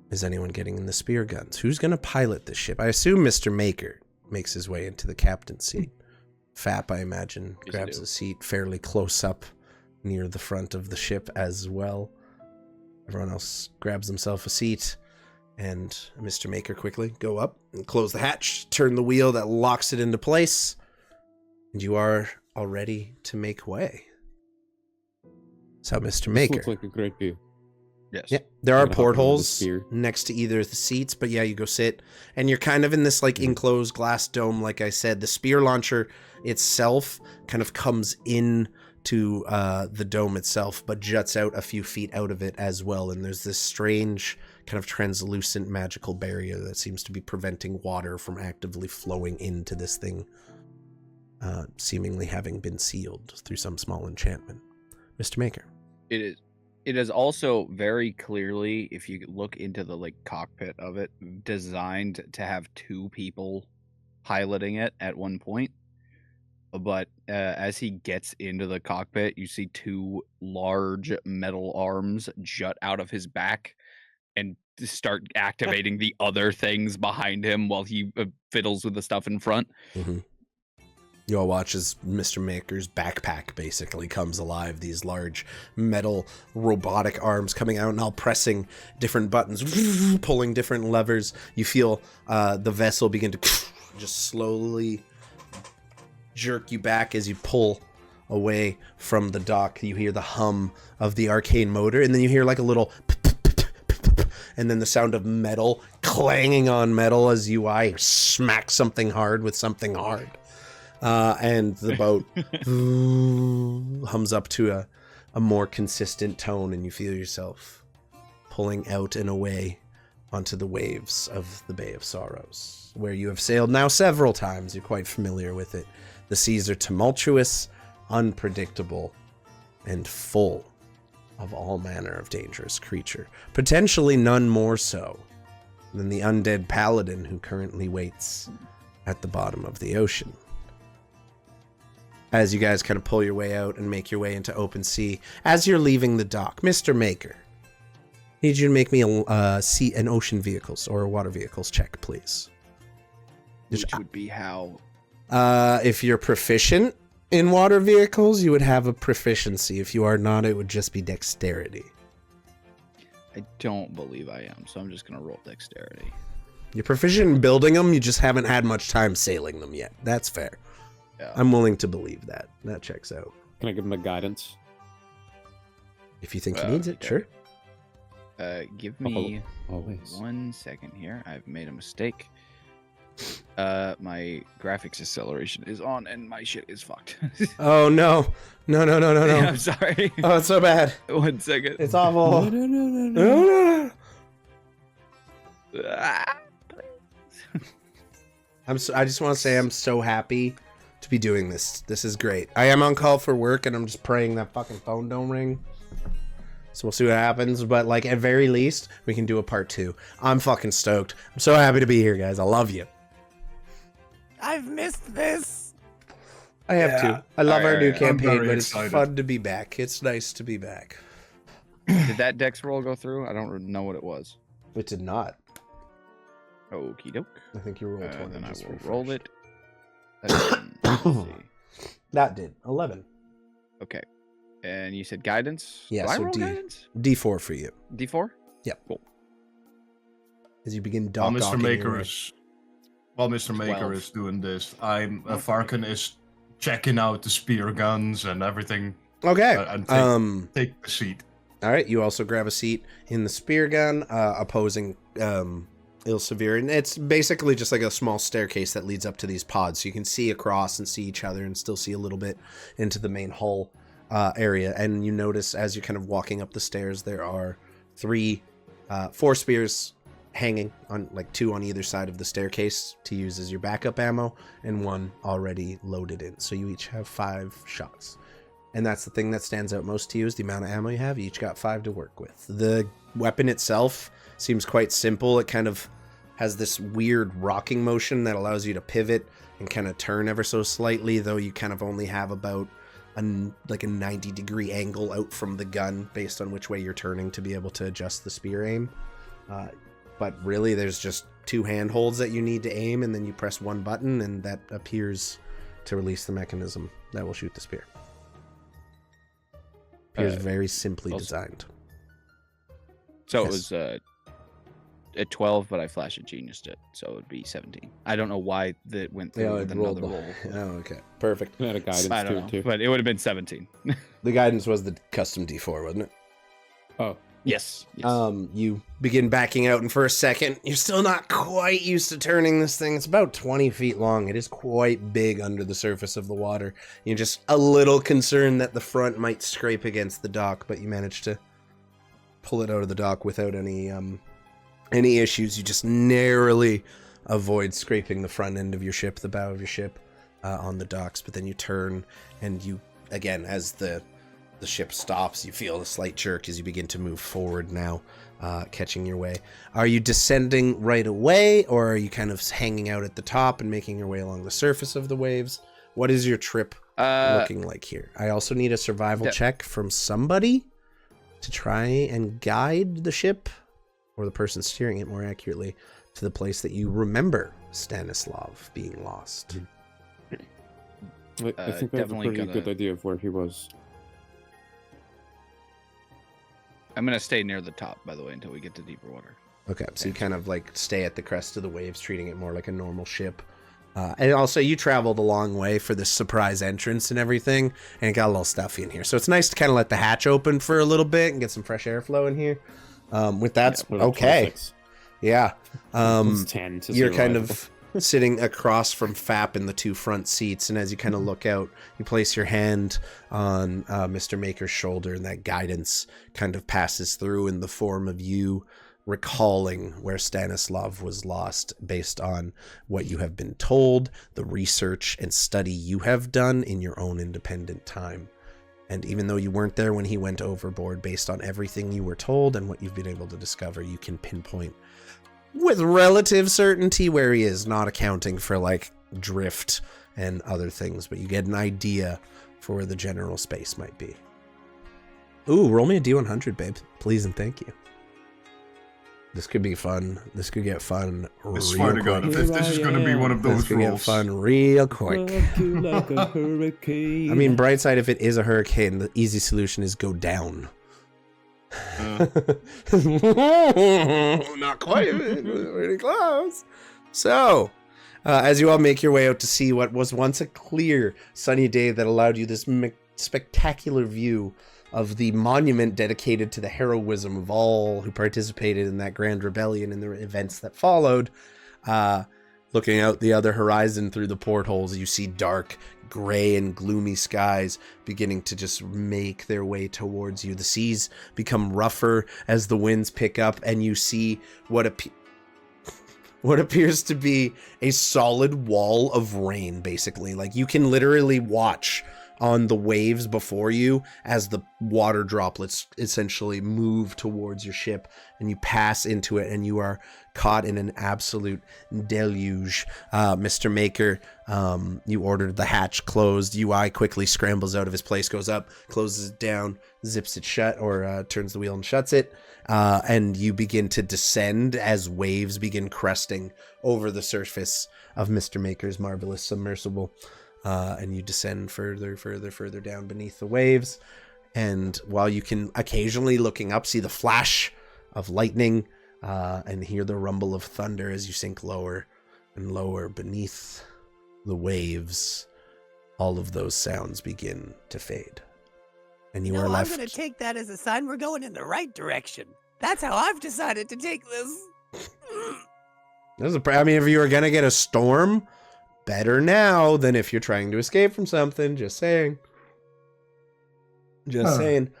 S1: Is anyone getting in the spear guns? Who's gonna pilot this ship? I assume Mr. Maker makes his way into the captain's seat. F.A.P, I imagine, grabs a seat fairly close up near the front of the ship as well. Everyone else grabs himself a seat, and Mr. Maker quickly go up and close the hatch, turn the wheel that locks it into place, and you are all ready to make way. So, Mr. Maker.
S5: This looks like a great view.
S6: Yes.
S1: Yeah, there are
S5: I'm gonna hop over the
S1: portholes
S5: spear.
S1: next to either of the seats, but yeah, you go sit, and you're kind of in this like enclosed glass dome. Like I said, the spear launcher itself kind of comes in to the dome itself, but juts out a few feet out of it as well. And there's this strange kind of translucent magical barrier that seems to be preventing water from actively flowing into this thing, seemingly having been sealed through some small enchantment. Mr. Maker.
S6: It is also very clearly, if you look into the like cockpit of it, designed to have 2 people piloting it at one point. But as he gets into the cockpit, you see 2 large metal arms jut out of his back and start activating the other things behind him while he fiddles with the stuff in front.
S1: Mm-hmm. You all watch as Mr. Maker's backpack basically comes alive. These large metal robotic arms coming out and all pressing different buttons, pulling different levers. You feel the vessel begin to just slowly jerk you back as you pull away from the dock. You hear the hum of the arcane motor, and then you hear like a little and then the sound of metal clanging on metal as UI smacks something hard with something hard. And the boat hums up to a more consistent tone, and you feel yourself pulling out and away onto the waves of the Bay of Sorrows, where you have sailed now several times. You're quite familiar with it. The seas are tumultuous, unpredictable, and full of all manner of dangerous creature. Potentially none more so than the undead paladin who currently waits at the bottom of the ocean. As you guys kind of pull your way out and make your way into open sea, as you're leaving the dock, Mr. Maker, I need you to make me an ocean vehicles or a water vehicles check, please.
S6: Which would be how?
S1: If you're proficient in water vehicles, you would have a proficiency. If you are not, it would just be dexterity.
S6: I don't believe I am, so I'm just going to roll dexterity.
S1: You're proficient in building them, you just haven't had much time sailing them yet. That's fair.
S6: Yeah.
S1: I'm willing to believe that. That checks out.
S5: Can I give him a guidance?
S1: If you think he needs it, sure.
S6: Give me
S5: always
S6: 1 second here. I've made a mistake. My graphics acceleration is on and my shit is fucked.
S1: Oh no. No.
S6: Yeah, I'm sorry.
S1: Oh, it's so bad.
S6: 1 second.
S1: It's awful.
S5: No.
S1: I just want to say I'm so happy to be doing this. This is great. I am on call for work and I'm just praying that fucking phone don't ring. So we'll see what happens, but like at very least we can do a part 2. I'm fucking stoked. I'm so happy to be here, guys. I love you.
S7: I've missed this.
S1: I have too. I love our new campaign, but it's
S4: excited.
S1: fun to be back. It's nice to be back.
S6: Did that dex roll go through? I don't know what it was.
S1: It did not.
S6: Okie doke.
S1: I think you rolled 20.
S6: Then I
S1: just
S6: will
S1: refresh.
S6: roll it. Let's see.
S1: That did 11.
S6: Okay. And you said guidance?
S1: Yeah,
S6: Do I
S1: so
S6: roll guidance?
S1: D4 for you.
S6: D4?
S1: Yep.
S6: Cool.
S1: As you begin
S4: While
S1: docking
S4: Mr.
S1: your
S4: Maker
S1: way.
S4: is Maker
S6: 12.
S4: is doing this, Farqen is checking out the spear guns and everything.
S1: Okay.
S4: And take the seat.
S1: All right. You also grab a seat in the spear gun, opposing Ilsavir, and it's basically just like a small staircase that leads up to these pods, so you can see across and see each other, and still see a little bit into the main hull area. And you notice as you're kind of walking up the stairs, there are 4 spears hanging on, like 2 on either side of the staircase to use as your backup ammo, and 1 already loaded in. So you each have 5 shots. And that's the thing that stands out most to you, is the amount of ammo you have. You each got 5 to work with. The weapon itself seems quite simple. It kind of has this weird rocking motion that allows you to pivot and kind of turn ever so slightly, though you kind of only have about a 90-degree angle out from the gun based on which way you're turning to be able to adjust the spear aim. But really, there's just 2 handholds that you need to aim, and then you press 1 button, and that appears to release the mechanism that will shoot the spear. Appears very simply designed.
S6: So
S1: Yes.
S6: it was at 12, but I flash geniused it, so it would be 17. I don't know why that went through with another roll.
S1: Oh, okay. Perfect.
S5: I had a guidance
S6: I
S5: to
S6: don't
S5: it
S6: know,
S5: too.
S6: but it would have been 17.
S1: The guidance was the custom D4, wasn't it?
S5: Oh,
S6: Yes.
S1: You begin backing out, and for a second, you're still not quite used to turning this thing. It's about 20 feet long. It is quite big under the surface of the water. You're just a little concerned that the front might scrape against the dock, but you managed to pull it out of the dock without any issues. You just narrowly avoid scraping the front end of your ship, the bow of your ship, on the docks. But then you turn, and you, again, as the ship stops, you feel a slight jerk as you begin to move forward now, catching your way. Are you descending right away, or are you kind of hanging out at the top and making your way along the surface of the waves? What is your trip looking like here? I also need a survival check from somebody to try and guide the ship, or the person steering it more accurately, to the place that you remember Stanislav being lost.
S5: I think I have a pretty good idea of where he was.
S6: I'm going to stay near the top, by the way, until we get to deeper water.
S1: Okay, so you kind of like stay at the crest of the waves, treating it more like a normal ship. And also, you traveled a long way for this surprise entrance and everything, and it got a little stuffy in here. So it's nice to kind of let the hatch open for a little bit and get some fresh airflow in here. With that, okay. Yeah.
S5: 10 to
S1: You're
S5: survival.
S1: kind of sitting across from F.A.P in the two front seats, and as you kind of look out, you place your hand on Mr. Maker's shoulder, and that guidance kind of passes through in the form of you recalling where Stanislav was lost based on what you have been told, the research and study you have done in your own independent time. And even though you weren't there when he went overboard, based on everything you were told and what you've been able to discover, you can pinpoint with relative certainty where he is, not accounting for like drift and other things, but you get an idea for where the general space might be. Ooh, roll me a D100, babe. Please and thank you. This could be fun. This could get fun
S4: I swear to God,
S1: quick.
S4: if this is going to be one of those
S1: This could get
S4: rules.
S1: fun real quick.
S5: Like a hurricane.
S1: I mean, bright side, if it is a hurricane, the easy solution is go down. Not quite. Pretty close. So, as you all make your way out to see what was once a clear, sunny day that allowed you this spectacular view of the monument dedicated to the heroism of all who participated in that grand rebellion and the events that followed, looking out the other horizon through the portholes, you see dark, gray and gloomy skies beginning to just make their way towards you. The seas become rougher as the winds pick up, and you see what appears to be a solid wall of rain, basically. Like, you can literally watch on the waves before you as the water droplets essentially move towards your ship, and you pass into it, and you are caught in an absolute deluge. Mr. Maker, you ordered the hatch closed. UI quickly scrambles out of his place, goes up, closes it down, zips it shut, or turns the wheel and shuts it, and you begin to descend as waves begin cresting over the surface of Mr. Maker's marvelous submersible. And you descend further down beneath the waves. And while you can occasionally, looking up, see the flash of lightning and hear the rumble of thunder as you sink lower and lower beneath the waves, all of those sounds begin to fade. And you are left...
S7: I'm going to take that as a sign we're going in the right direction. That's how I've decided to take this.
S1: I mean, if you were going to get a storm... better now than if you're trying to escape from something. Just saying. Saying.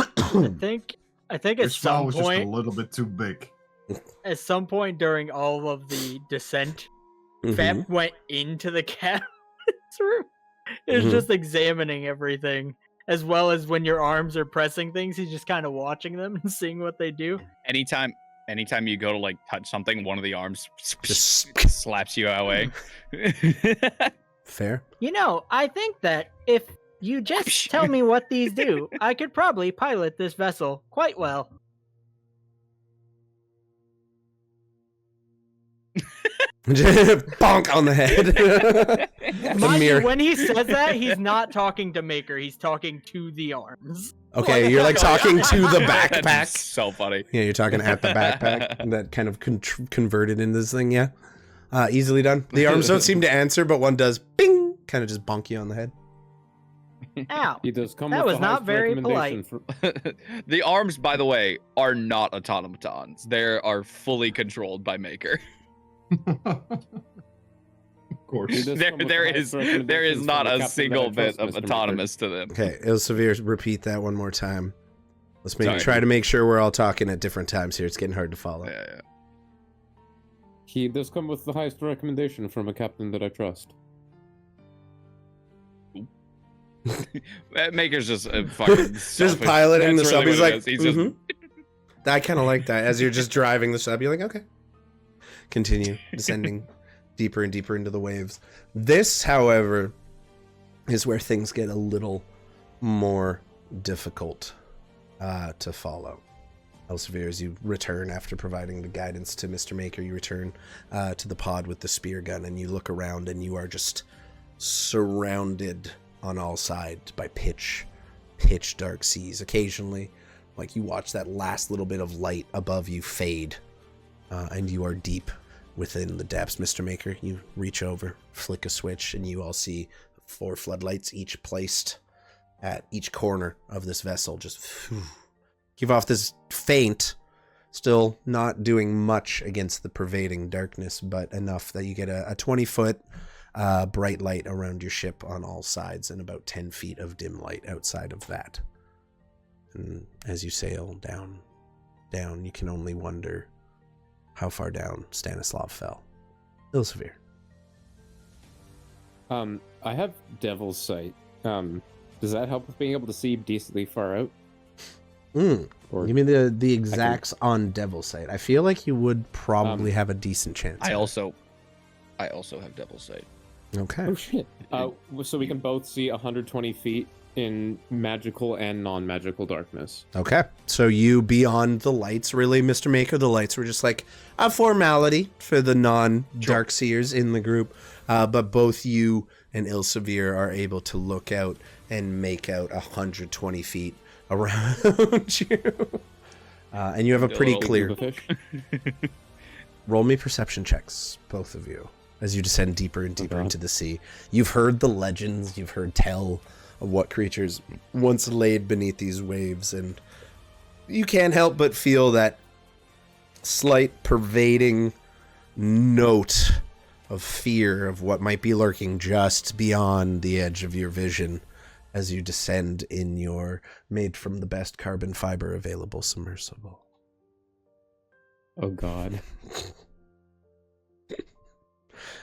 S2: I think at some
S4: was just a
S2: point,
S4: little bit too big.
S2: at some point during all of the descent, F.A.P went into the cabin's room. It's just examining everything, as well as when your arms are pressing things, he's just kind of watching them and seeing what they do.
S6: Anytime you go to like touch something, one of the arms
S1: Just
S6: slaps you away.
S1: Fair.
S2: You know, I think that if you just tell me what these do, I could probably pilot this vessel quite well.
S1: Bonk on the head.
S2: Mind you, when he says that, he's not talking to Maker, he's talking to the arms.
S1: Okay, you're like talking to the backpack.
S6: That's so funny.
S1: Yeah, you're talking at the backpack that kind of converted into this thing, yeah. Easily done. The arms don't seem to answer, but one does bing, kind of just bonk you on the head.
S2: Ow.
S5: He does come
S2: That
S5: with
S2: was
S5: the
S2: not
S5: highest
S2: very
S5: recommendation
S6: The arms, by the way, are not automatons. They are fully controlled by Maker.
S4: Of course.
S5: He does come with the
S6: There
S5: highest
S6: is
S5: recommendations
S6: not
S5: from the
S6: a
S5: captain
S6: single
S5: that I trust,
S6: bit of
S5: Mr. Maker.
S6: autonomous to them.
S1: Okay, Ilsavir, repeat that one more time. Let's
S6: Sorry.
S1: try to make sure we're all talking at different times here. It's getting hard to follow.
S6: Yeah.
S5: He does come with the highest recommendation from a captain that I trust.
S6: Maker's just a fucking
S1: Just piloting the
S6: That's
S1: sub.
S6: really
S1: He's
S6: what it
S1: like,
S6: is. He's just
S1: "Mhm." I kind of like that. As you're just driving the sub, you're like, okay. Continue descending deeper and deeper into the waves. This, however, is where things get a little more difficult to follow. Ilsavir, as you return after providing the guidance to Mr. Maker, you return to the pod with the spear gun, and you look around, and you are just surrounded on all sides by pitch dark seas. Occasionally, like, you watch that last little bit of light above you fade, and you are deep within the depths. Mr. Maker, you reach over, flick a switch, and you all see 4 floodlights, each placed at each corner of this vessel, just give off this faint Still not doing much against the pervading darkness, but enough that you get a 20-foot bright light around your ship on all sides and about 10 feet of dim light outside of that. And as you sail down, you can only wonder how far down Stanislav fell. Ilsavir.
S5: I have Devil's Sight. Does that help with being able to see decently far out?
S1: Or give me the exacts on Devil's Sight. I feel like you would probably have a decent chance.
S6: I also have Devil's Sight.
S1: Okay.
S5: Oh shit. So we can both see 120 feet in magical and non-magical darkness.
S1: Okay. So you beyond the lights, really, Mr. Maker, the lights were just like a formality for the non-dark seers in the group. But both you and Ilsavir are able to look out and make out 120 feet around you. And you have a pretty clear... Roll me perception checks, both of you, as you descend deeper and deeper into the sea. You've heard the legends, you've heard tell of what creatures once laid beneath these waves, and you can't help but feel that slight pervading note of fear of what might be lurking just beyond the edge of your vision as you descend in your made from the best carbon fiber available submersible.
S5: Oh god.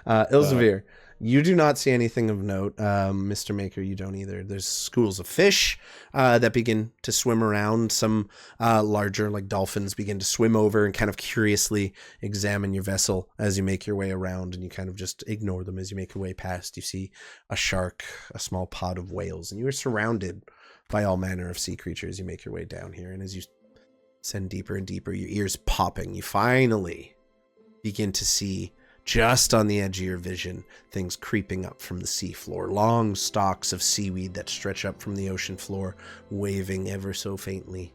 S1: Ilsavir, you do not see anything of note. Mr. Maker, you don't either. There's schools of fish that begin to swim around. Some larger, like dolphins, begin to swim over and kind of curiously examine your vessel as you make your way around, and you kind of just ignore them as you make your way past. You see a shark, a small pod of whales, and you are surrounded by all manner of sea creatures. You make your way down here, and as you descend deeper and deeper, your ears popping, you finally begin to see, just on the edge of your vision, things creeping up from the seafloor. Long stalks of seaweed that stretch up from the ocean floor, waving ever so faintly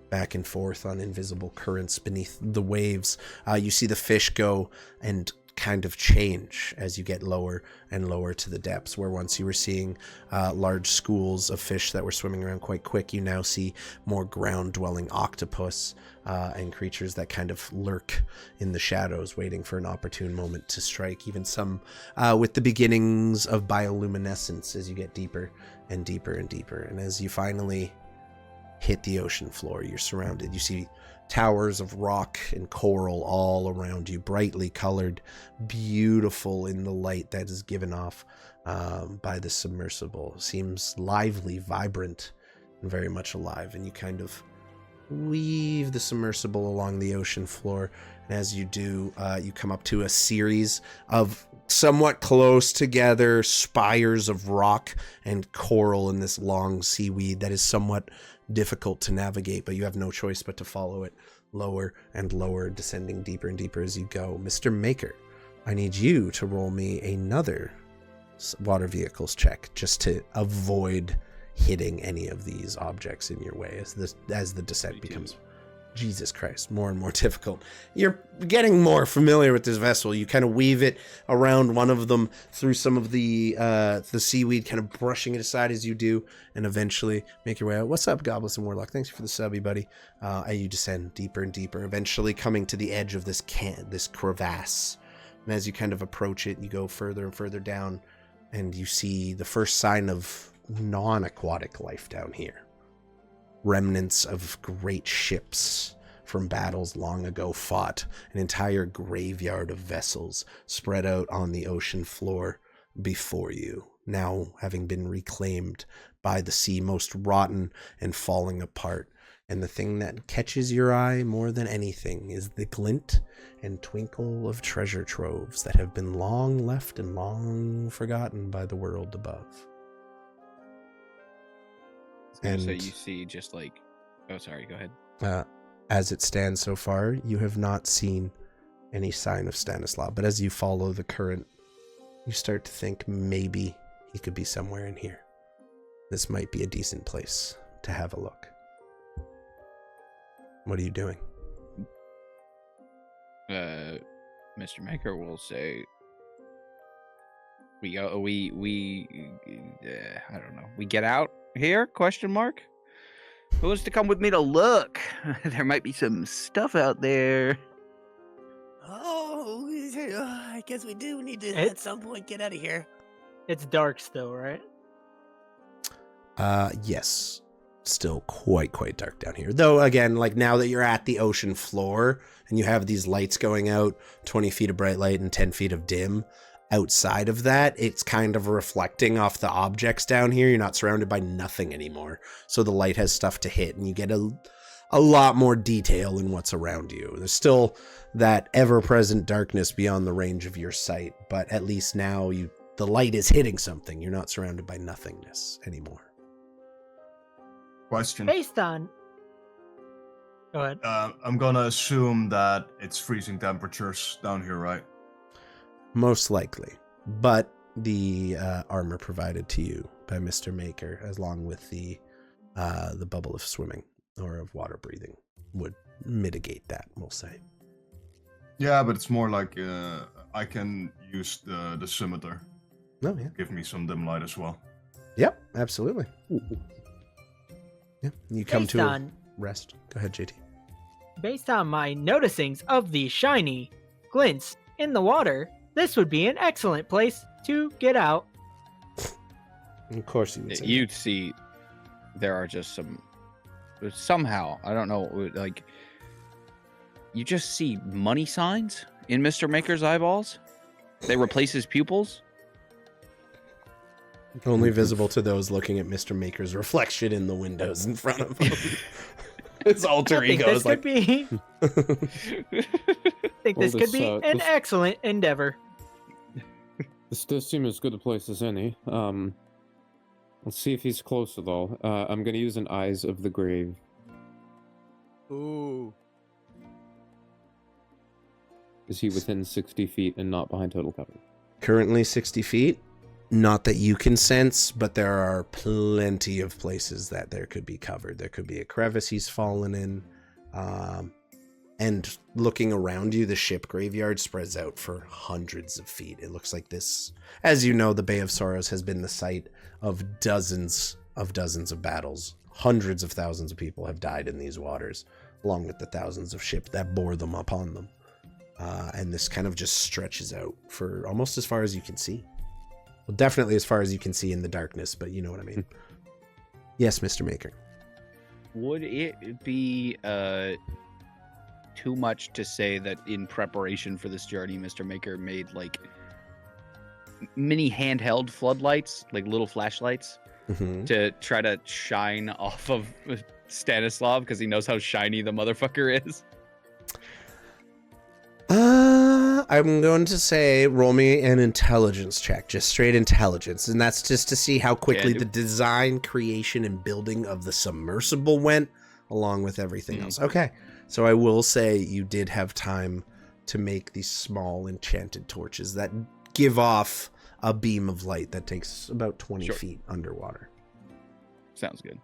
S1: back and forth on invisible currents beneath the waves. You see the fish go and kind of change as you get lower and lower to the depths, where once you were seeing large schools of fish that were swimming around quite quick, you now see more ground-dwelling octopus and creatures that kind of lurk in the shadows, waiting for an opportune moment to strike. Even some with the beginnings of bioluminescence as you get deeper and deeper and deeper. And as you finally hit the ocean floor, you're surrounded. You see towers of rock and coral all around you, brightly colored, beautiful in the light that is given off by the submersible. Seems lively, vibrant, and very much alive. And you kind of weave the submersible along the ocean floor. And as you do, you come up to a series of somewhat close together spires of rock and coral in this long seaweed that is somewhat difficult to navigate, but you have no choice but to follow it lower and lower, descending deeper and deeper as you go. Mr. Maker, I need you to roll me another water vehicles check just to avoid hitting any of these objects in your way as the descent becomes, Jesus Christ, more and more difficult. You're getting more familiar with this vessel. You kind of weave it around one of them through some of the seaweed, kind of brushing it aside as you do, and eventually make your way out. What's up, Goblins and Warlock? Thanks for the subby, buddy. You descend deeper and deeper, eventually coming to the edge of this crevasse. And as you kind of approach it, you go further and further down, and you see the first sign of non-aquatic life down here. Remnants of great ships from battles long ago fought, an entire graveyard of vessels spread out on the ocean floor before you, now having been reclaimed by the sea, most rotten and falling apart. And the thing that catches your eye more than anything is the glint and twinkle of treasure troves that have been long left and long forgotten by the world above.
S6: And so you see just like, oh, sorry, go ahead.
S1: As it stands so far, you have not seen any sign of Stanislav, but as you follow the current, you start to think maybe he could be somewhere in here. This might be a decent place to have a look. What are you doing?
S6: Mr. Maker will say, I don't know. We get out here? Question mark. Who wants to come with me to look? There might be some stuff out there.
S7: Oh, I guess we do need to at some point get out of here.
S2: It's dark still, right?
S1: Yes. Still quite dark down here. Though, again, like now that you're at the ocean floor and you have these lights going out, 20 feet of bright light and 10 feet of dim, outside of that, it's kind of reflecting off the objects down here. You're not surrounded by nothing anymore. So the light has stuff to hit and you get a lot more detail in what's around you. There's still that ever-present darkness beyond the range of your sight, but at least now the light is hitting something. You're not surrounded by nothingness anymore.
S4: Question.
S2: Based on... Go ahead.
S4: I'm gonna assume that it's freezing temperatures down here, right?
S1: Most likely. But the armor provided to you by Mr. Maker, along with the bubble of swimming or of water breathing, would mitigate that, we'll say.
S4: Yeah, but it's more like I can use the scimitar.
S1: Oh, yeah.
S4: Give me some dim light as well.
S1: Yep, absolutely. Yeah, you come
S2: Based
S1: to
S2: on-
S1: a rest. Go ahead, JT.
S2: Based on my noticings of the shiny glints in the water, this would be an excellent place to get out.
S1: Of course you would say.
S6: You'd see there are just somehow, I don't know, like, you just see money signs in Mr. Maker's eyeballs. They replace his pupils.
S1: Only visible to those looking at Mr. Maker's reflection in the windows in front of him. His alter ego is like...
S2: I think this could be an
S5: this-
S2: excellent endeavor.
S5: This does seem as good a place as any. Let's see if he's close at all. I'm gonna use an Eyes of the Grave.
S7: Ooh.
S5: Is he within 60 feet and not behind total cover?
S1: Currently 60 feet. Not that you can sense, but there are plenty of places that there could be covered. There could be a crevice he's fallen in. And looking around you, the ship graveyard spreads out for hundreds of feet. It looks like this, as you know, the Bay of Sorrows has been the site of dozens of battles. Hundreds of thousands of people have died in these waters, along with the thousands of ships that bore them upon them. And this kind of just stretches out for almost as far as you can see. Well, definitely as far as you can see in the darkness, but you know what I mean. Yes, Mr. Maker.
S6: Would it be too much to say that in preparation for this journey, Mr. Maker made like mini handheld floodlights, like little flashlights, to try to shine off of Stanislav because he knows how shiny the motherfucker is?
S1: I'm going to say roll me an intelligence check, just straight intelligence, and that's just to see how quickly the design, creation, and building of the submersible went, along with everything else. Okay, so I will say you did have time to make these small enchanted torches that give off a beam of light that takes about 20 feet underwater.
S6: Sounds good.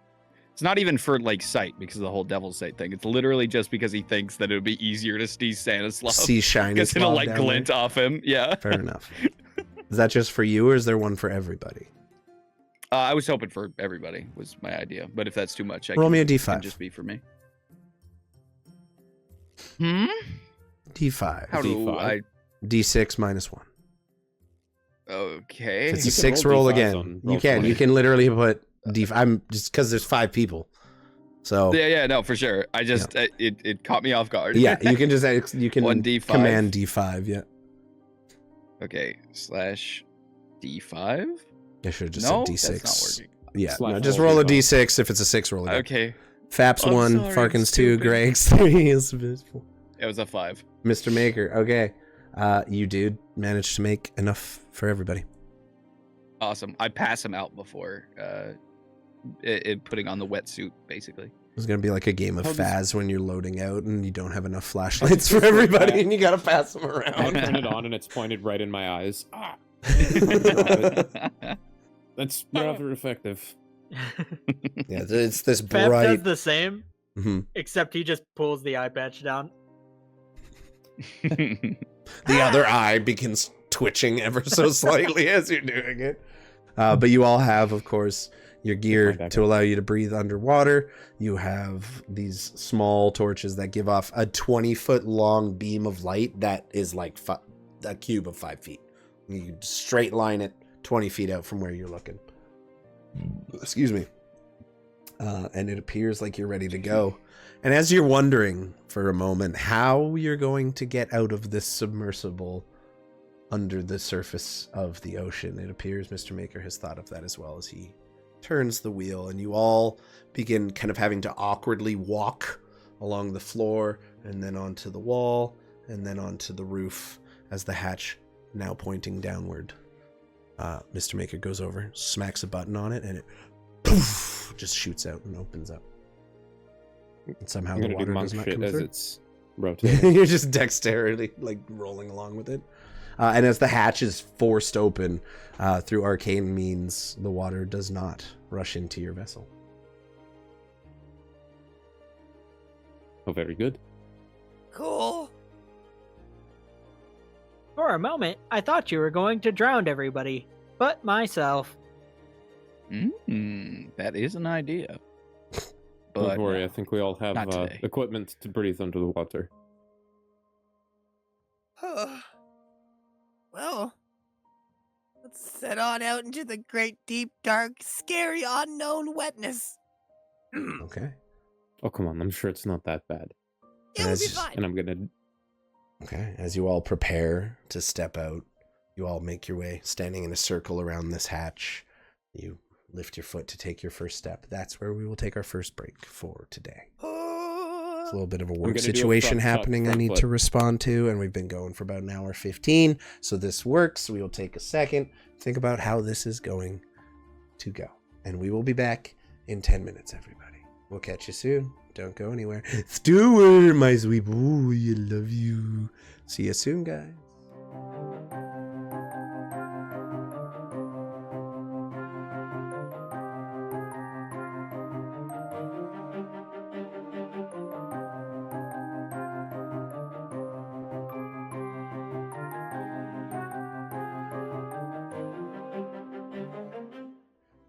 S6: It's not even for like sight because of the whole devil's sight thing. It's literally just because he thinks that it would be easier to see Stanislav.
S1: See shiny
S6: because it'll like glint off him. Yeah.
S1: Fair enough. Is that just for you, or is there one for everybody?
S6: I was hoping for everybody was my idea, but if that's too much,
S1: roll me a D5.
S6: It can just be for me.
S1: D5.
S6: How do I?
S1: D6 minus 1.
S6: Okay.
S1: If it's a 6, roll again. You can. You can literally put D5. I'm just because there's 5 people. So
S6: yeah, no, for sure. I just it caught me off guard.
S1: Yeah, you can just you can
S6: 1d5.
S1: command D5. Yeah.
S6: Okay. /D5.
S1: I should have just
S6: No,
S1: said D6.
S6: that's not working.
S1: Yeah.
S5: Slash
S1: No, just
S5: roll
S1: roll a
S5: D5.
S1: D6. If it's a 6, roll again.
S6: Okay.
S1: F.A.P's
S6: I'm
S1: 1,
S6: sorry, I'm
S1: Farqen's 2,
S6: stupid.
S1: Greg's 3, Ilsavir 4.
S6: It was a 5.
S1: Mr. Maker. Okay. You did manage to make enough for everybody.
S6: Awesome. I pass him out before putting on the wetsuit, basically.
S1: It's gonna be like a game of
S5: How does-
S1: Faz when you're loading out and you don't have enough flashlights for everybody and you gotta pass them
S5: I
S1: around.
S5: turn it on and it's pointed right in my eyes. Ah, that's rather effective.
S1: Yeah, it's this
S2: F.A.P does
S1: bright.
S2: the same,
S1: Mhm.
S2: except he just pulls the eye patch down.
S1: The other eye begins twitching ever so slightly as you're doing it. But you all have, of course, your gear to allow you to breathe underwater. You have these small torches that give off a 20-foot long beam of light that is like a cube of 5 feet. You straight line it 20 feet out from where you're looking. Excuse me. And it appears like you're ready to go. And as you're wondering for a moment how you're going to get out of this submersible under the surface of the ocean, it appears Mr. Maker has thought of that as well as he turns the wheel, and you all begin kind of having to awkwardly walk along the floor and then onto the wall and then onto the roof as the hatch, now pointing downward. Mr. Maker goes over, smacks a button on it, and it poof, just shoots out and opens up. And somehow the water does not come
S5: as
S1: through.
S5: It's rotating.
S1: You're just dexterity, like rolling along with it. And as the hatch is forced open through arcane means, the water does not rush into your vessel.
S5: Oh, very good.
S7: Cool.
S2: For a moment, I thought you were going to drown everybody, but myself.
S6: That is an idea.
S5: Don't
S6: But
S5: worry, I think we all have
S6: not today.
S5: equipment to breathe under the water.
S7: Well, let's set on out into the great, deep, dark, scary, unknown wetness.
S1: Okay.
S5: Oh, come on, I'm sure it's not that bad.
S7: It will be
S1: As-
S7: fine.
S5: And I'm gonna...
S1: Okay. As you all prepare to step out, you all make your way, standing in a circle around this hatch. You lift your foot to take your first step. That's where we will take our first break for today. It's a little bit of a work
S5: gonna do a
S1: situation
S5: front shot,
S1: happening I
S5: front
S1: need
S5: flip.
S1: to respond to, and we've been going for about an hour 15, so this works. We will take a second, think about how this is going to go, and we will be back in 10 minutes, everybody. We'll catch you soon. Don't go anywhere. Stewart, my sweet boy, I love you. See you soon, guys.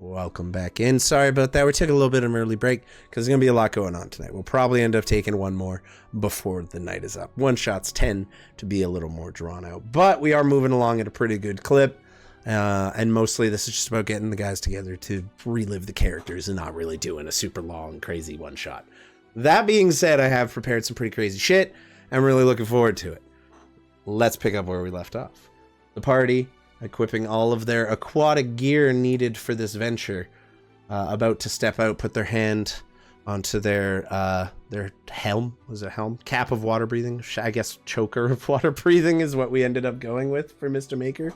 S1: Welcome back in. Sorry about that. We're taking a little bit of an early break because there's going to be a lot going on tonight. We'll probably end up taking one more before the night is up. One shots tend to be a little more drawn out, but we are moving along at a pretty good clip. And mostly this is just about getting the guys together to relive the characters and not really doing a super long, crazy one shot. That being said, I have prepared some pretty crazy shit. I'm really looking forward to it. Let's pick up where we left off. The party, equipping all of their aquatic gear needed for this venture, about to step out, put their hand onto their helm. Was it a helm? Cap of water breathing. I guess choker of water breathing is what we ended up going with for Mr. Maker.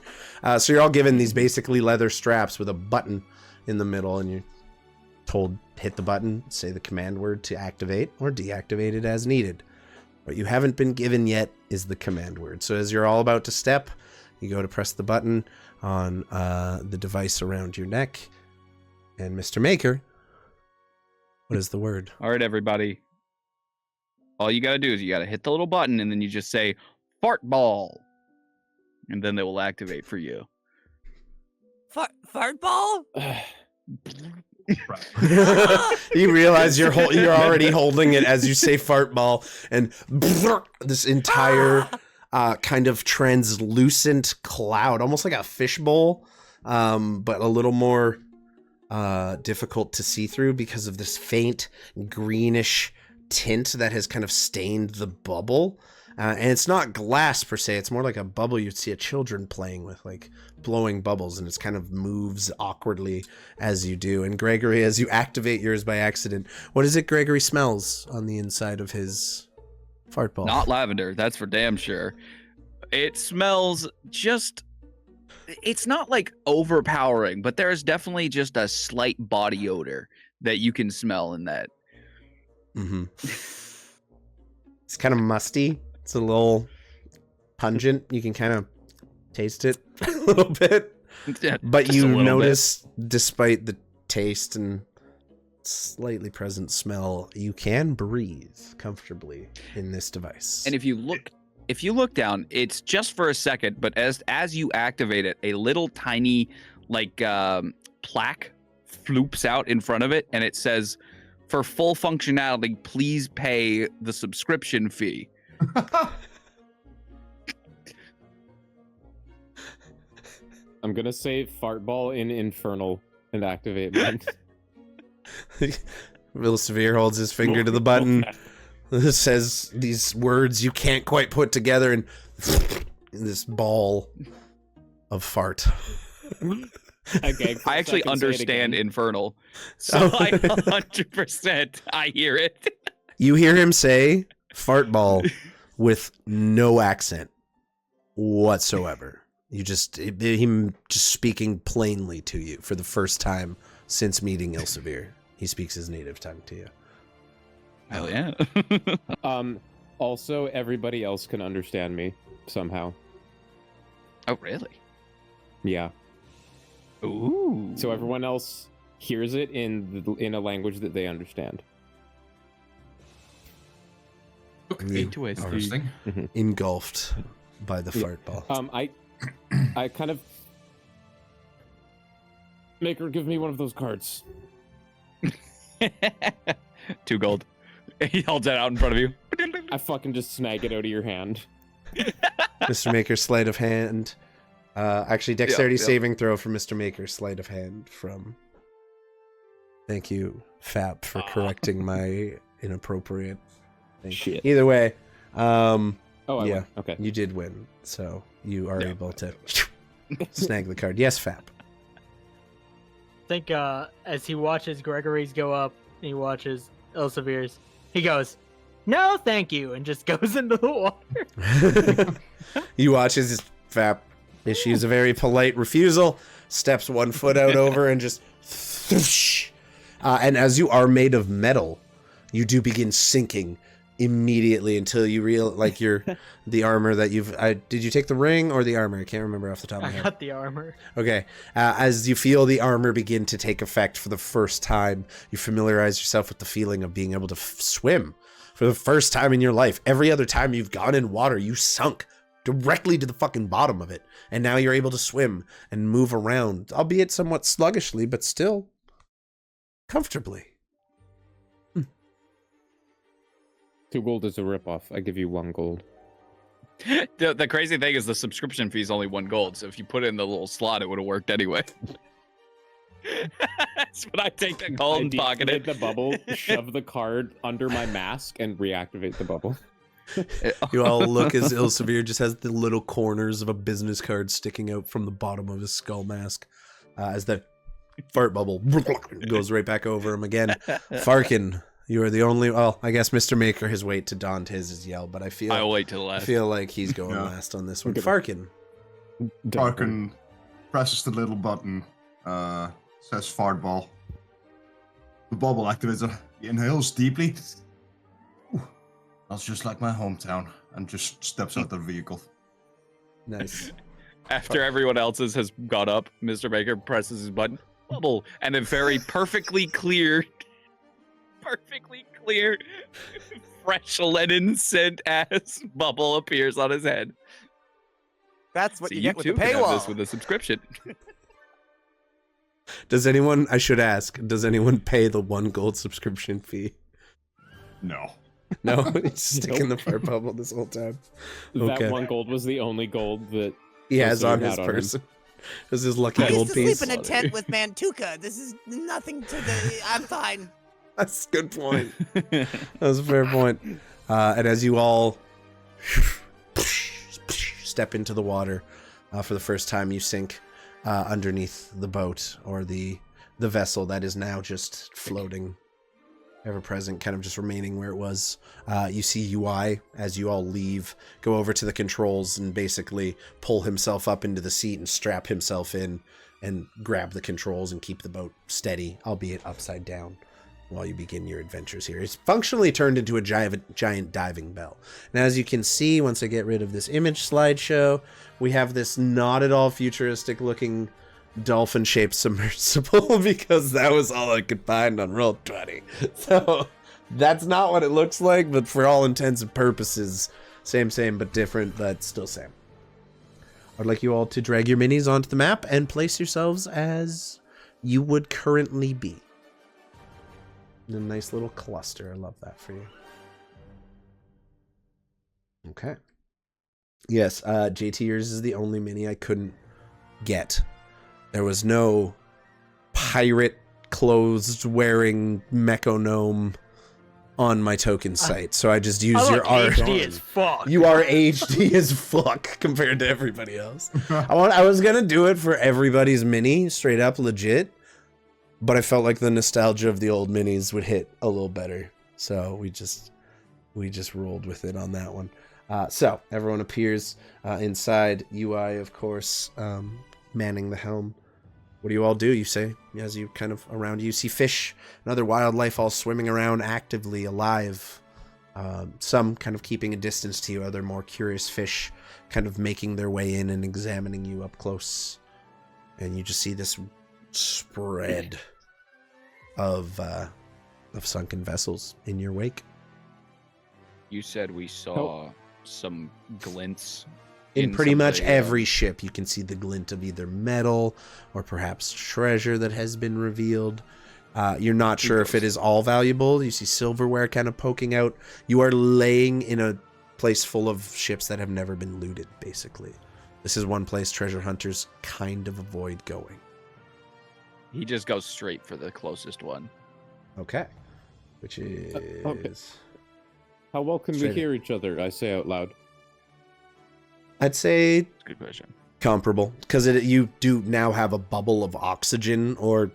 S1: So you're all given these basically leather straps with a button in the middle, and you're told hit the button, say the command word to activate or deactivate it as needed. What you haven't been given yet is the command word. So as you're all about to step, you go to press the button on the device around your neck. And Mr. Maker, what is the word?
S6: All right, everybody. All you gotta do is you gotta hit the little button, and then you just say "fart ball," and then they will activate for you.
S7: Fart ball?
S1: You realize you're already holding it as you say fart ball, and this entire kind of translucent cloud, almost like a fishbowl, but a little more difficult to see through because of this faint greenish tint that has kind of stained the bubble. And it's not glass per se, it's more like a bubble you'd see a children playing with, like blowing bubbles, and it kind of moves awkwardly as you do. And Gregory, as you activate yours by accident, what is it Gregory smells on the inside of his fart ball?
S6: Not lavender, that's for damn sure. It smells just... It's not like overpowering, but there's definitely just a slight body odor that you can smell in that.
S1: Mm-hmm. It's kind of musty. It's a little pungent. You can kind of taste it a little bit.
S6: Yeah,
S1: But
S6: just a
S1: you
S6: little
S1: notice, despite the taste and slightly present smell, you can breathe comfortably in this device.
S6: And if you look down, it's just for a second, but as you activate it, a little tiny like plaque floops out in front of it, and it says, "For full functionality, please pay the subscription fee."
S5: I'm gonna say fart ball in infernal and activate mine.
S1: Ilsavir holds his finger to the button. Says these words you can't quite put together, and this ball of fart.
S5: Okay,
S6: I actually understand infernal, so I 100% I hear it.
S1: You hear him say fart ball with no accent whatsoever. You just him just speaking plainly to you for the first time since meeting Ilsavir. He speaks his native tongue to you.
S6: Hell yeah.
S5: Also, everybody else can understand me somehow.
S6: Oh, really?
S5: Yeah.
S6: Ooh.
S5: So everyone else hears it in a language that they understand.
S4: Okay,
S6: Interesting.
S1: Engulfed by the fart ball.
S5: I kind of make her give me one of those cards.
S6: 2 gold. He holds that out in front of you.
S5: I fucking just snag it out of your hand.
S1: Mr. Maker, sleight of hand. Actually, dexterity saving throw for Mr. Maker, sleight of hand from. Thank you, F.A.P, for correcting my inappropriate thing.
S5: Shit.
S1: Either way,
S5: I
S1: yeah,
S5: won. Okay.
S1: you did win, so you are able to snag the card. Yes, F.A.P.
S2: I think as he watches Gregory's go up, and he watches Ilsavir's, he goes, "No, thank you," and just goes into the water.
S1: You watch as F.A.P issues a very polite refusal, steps 1 foot out over, and just and as you are made of metal, you do begin sinking immediately until you like the armor that you've did you take the ring or the armor? I can't remember off the top of my head.
S2: I got the armor.
S1: Okay. As you feel the armor begin to take effect for the first time, you familiarize yourself with the feeling of being able to swim for the first time in your life. Every other time you've gone in water, you sunk directly to the fucking bottom of it, and now you're able to swim and move around, albeit somewhat sluggishly, but still comfortably.
S5: 2 gold is a ripoff. I give you 1 gold.
S6: The crazy thing is the subscription fee is only 1 gold, so if you put it in the little slot, it would have worked anyway. That's when I take the gold and pocket it.
S5: The bubble, shove the card under my mask, and reactivate the bubble.
S1: You all look as Ilsavir just has the little corners of a business card sticking out from the bottom of his skull mask as the fart bubble goes right back over him again. Farqen, you are the only. Well, I guess Mr. Maker has wait to daunt his yell, but
S6: I'll wait till last.
S1: I feel like he's going last on this one. Farqen.
S4: Farqen presses the little button, says fart ball. The bubble activates. He inhales deeply. That's just like my hometown, and just steps out the vehicle.
S1: Nice.
S6: After everyone else's has got up, Mr. Baker presses his button, bubble, and a very perfectly clear, fresh linen scent ass bubble appears on his head.
S7: That's what
S6: So
S7: you get with the
S6: too can have
S7: paywall.
S6: this with a subscription.
S1: Does anyone? I should ask. Does anyone pay the 1 gold subscription fee?
S4: No.
S1: No, it's sticking the fart bubble this whole time. Okay.
S5: That 1 gold was the only gold that
S1: He has
S5: Ilsavir
S1: on
S5: had
S1: his
S5: him.
S1: person. This is his lucky
S7: I
S1: gold
S7: used to
S1: piece.
S7: sleep in a tent with Mantuka. This is nothing to the. I'm fine.
S1: That's a good point. That's a fair point. And as you all step into the water for the first time, you sink underneath the boat or the vessel that is now just floating, ever present, kind of just remaining where it was. You see UI as you all leave, go over to the controls and basically pull himself up into the seat and strap himself in and grab the controls and keep the boat steady, albeit upside down, while you begin your adventures here. It's functionally turned into a giant diving bell. And as you can see, once I get rid of this image slideshow, we have this not at all futuristic looking dolphin-shaped submersible because that was all I could find on Roll20. So that's not what it looks like, but for all intents and purposes, same but different, but still same. I'd like you all to drag your minis onto the map and place yourselves as you would currently be. A nice little cluster. I love that for you. Okay. Yes, JT, yours is the only mini I couldn't get. There was no pirate clothes wearing mecho-gnome on my token site, so I just used your art.
S2: HD as fuck.
S1: You are HD as fuck compared to everybody else. I was gonna do it for everybody's mini, straight up legit, but I felt like the nostalgia of the old minis would hit a little better, so we just rolled with it on that one. So everyone appears inside. UI, of course, manning the helm. What do you all do? You say, as you kind of around you see fish and other wildlife all swimming around actively, alive. Some kind of keeping a distance to you, other more curious fish kind of making their way in and examining you up close. And you just see this spread of sunken vessels in your wake.
S6: You said we saw some glints.
S1: In pretty much every ship, you can see the glint of either metal or perhaps treasure that has been revealed. You're not sure if it is all valuable. You see silverware kind of poking out. You are laying in a place full of ships that have never been looted, basically. This is one place treasure hunters kind of avoid going.
S6: He just goes straight for the closest one.
S1: Okay. Which is...
S5: Okay. How well can we hear each other? I say out loud.
S1: I'd say
S6: Good question.
S1: comparable, because you do now have a bubble of oxygen, or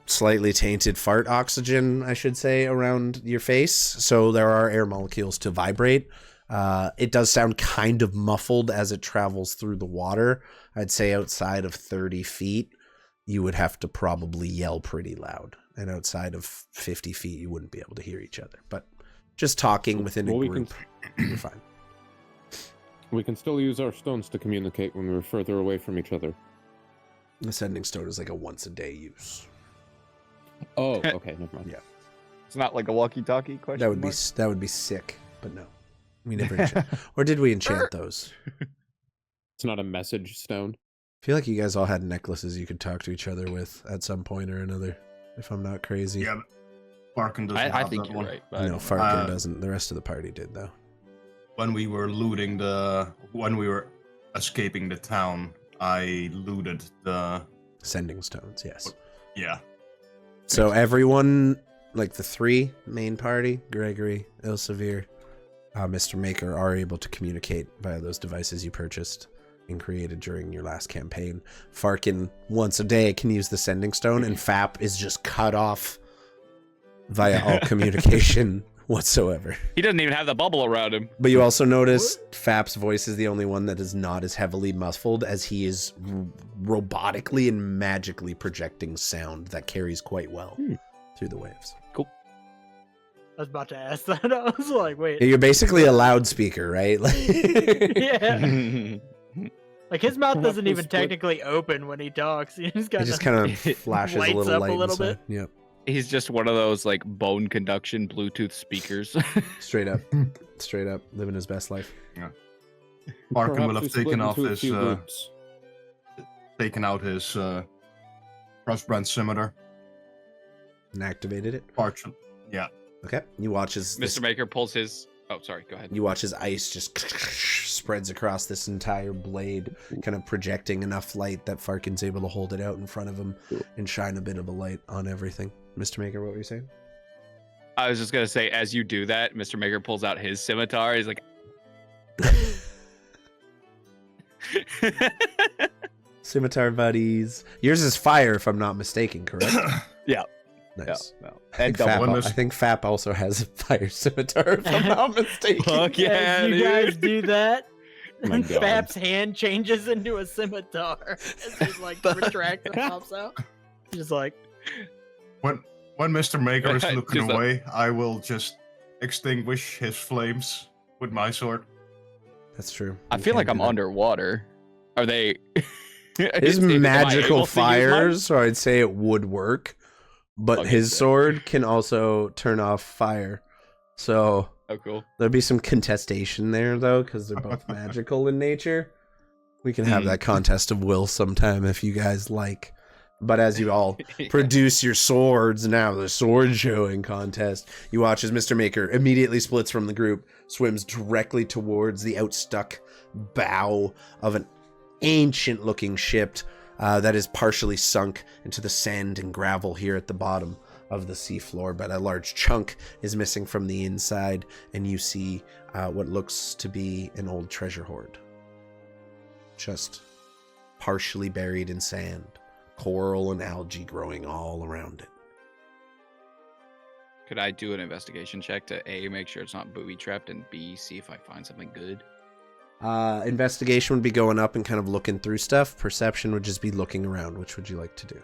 S1: slightly tainted fart oxygen, I should say, around your face. So there are air molecules to vibrate. It does sound kind of muffled as it travels through the water. I'd say outside of 30 feet, you would have to probably yell pretty loud. And outside of 50 feet, you wouldn't be able to hear each other. But just talking within a group, you're fine.
S5: We can still use our stones to communicate when we're further away from each other.
S1: The sending stone is like a once-a-day use.
S5: Oh, okay, never mind.
S1: Yeah.
S6: It's not like a walkie-talkie question.
S1: That would be sick, but no. We never enchant. Or did we enchant those?
S5: It's not a message stone.
S1: I feel like you guys all had necklaces you could talk to each other with at some point or another, if I'm not crazy.
S4: Yeah, but Farqen doesn't
S6: I
S4: have
S6: think
S4: that
S6: you're
S4: one.
S6: right.
S1: No, Farqen doesn't. The rest of the party did, though.
S4: When we were when we were escaping the town, I looted the
S1: Sending stones, yes.
S4: Yeah.
S1: So everyone, like the three main party, Gregory, Ilsavir, Mr. Maker, are able to communicate via those devices you purchased and created during your last campaign. Farqen, once a day, can use the sending stone, and F.A.P is just cut off via all communication whatsoever.
S6: He doesn't even have the bubble around him.
S1: But you also notice F.A.P's voice is the only one that is not as heavily muffled, as he is robotically and magically projecting sound that carries quite well through the waves.
S6: Cool.
S2: I was about to ask that. I was like, wait.
S1: You're basically a loudspeaker, right?
S2: Yeah. Like his mouth doesn't even technically open when he talks. He just
S1: kind of flashes a
S2: lights
S1: little
S2: up
S1: light
S2: a little
S1: inside.
S2: bit.
S1: Yep.
S6: He's just one of those like bone conduction Bluetooth speakers.
S1: Straight up, living his best life.
S4: Yeah. Farqen will have taken out his crossbrand scimitar
S1: And activated it.
S4: Partial. Yeah.
S1: Okay. You watch as
S6: Mr. Maker pulls his. Oh, sorry. Go ahead.
S1: You watch as ice just spreads across this entire blade, kind of projecting enough light that Farqen's able to hold it out in front of him and shine a bit of a light on everything. Mr. Maker, what were you saying?
S6: I was just gonna say, as you do that, Mr. Maker pulls out his scimitar. He's like,
S1: Scimitar buddies. Yours is fire, if I'm not mistaken, correct?
S6: Yeah.
S1: Nice.
S6: Yeah, no.
S1: I think F.A.P also has a fire scimitar, if I'm not mistaken.
S6: Fuck yeah,
S2: As you guys do that,
S5: My God.
S2: F.A.P's hand changes into a scimitar as he like retracts and pops out. Just like
S4: When Mr. Maker is looking
S6: Just
S4: away, I will just extinguish his flames with my sword.
S1: That's true.
S6: I
S1: You
S6: feel
S1: can
S6: like
S1: do
S6: I'm
S1: that.
S6: underwater. Are they?
S1: His
S6: Am I able
S1: magical
S6: to use mine?
S1: fires, so I'd say it would work. But
S6: Okay,
S1: his
S6: sick.
S1: sword can also turn off fire. So
S6: Oh, cool.
S1: there'd be some contestation there, though, because they're both magical in nature. We can have that contest of will sometime if you guys like. But as you all produce your swords, now the sword showing contest, you watch as Mr. Maker immediately splits from the group, swims directly towards the outstuck bow of an ancient-looking ship that is partially sunk into the sand and gravel here at the bottom of the seafloor, but a large chunk is missing from the inside, and you see what looks to be an old treasure hoard. Just partially buried in sand. Coral and algae growing all around it.
S6: Could I do an investigation check to A, make sure it's not booby trapped, and B, see if I find something good?
S1: Investigation would be going up and kind of looking through stuff. Perception would just be looking around. Which would you like to do?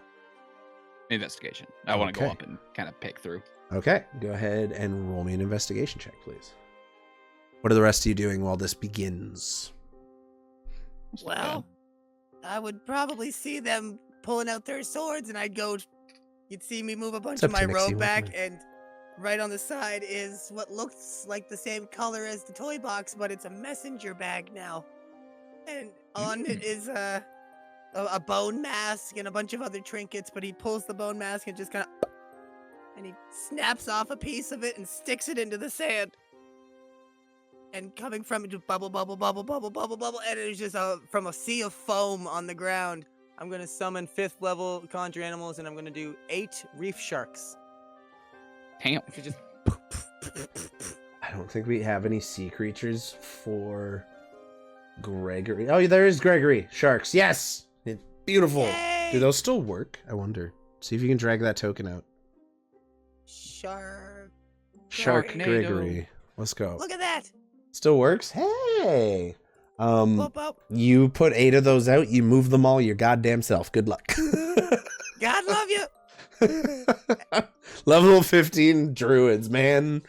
S6: Investigation. I want to go up and kind of pick through.
S1: Okay, go ahead and roll me an investigation check, please. What are the rest of you doing while this begins?
S7: Well, I would probably see them pulling out their swords, and you'd see me move a bunch of my robe back, and right on the side is what looks like the same color as the toy box, but it's a messenger bag now. And on it is a bone mask and a bunch of other trinkets, but he pulls the bone mask and just kind of, and he snaps off a piece of it and sticks it into the sand. And coming from it, just bubble, bubble, bubble, bubble, bubble, bubble, and it's just from a sea of foam on the ground. I'm going to summon 5th level conjure animals, and I'm going to do 8 reef sharks.
S6: Damn.
S7: If you just...
S1: I don't think we have any sea creatures for Gregory. Oh, there is Gregory. Sharks. Yes! Beautiful.
S7: Yay!
S1: Do those still work? I wonder. See if you can drag that token out.
S7: Shark
S1: Gregory. Let's go.
S7: Look at that!
S1: Still works? Hey!
S7: Whoop, whoop.
S1: You put 8 of those out, you move them all your goddamn self. Good luck.
S7: God love you!
S1: Level 15 druids, man.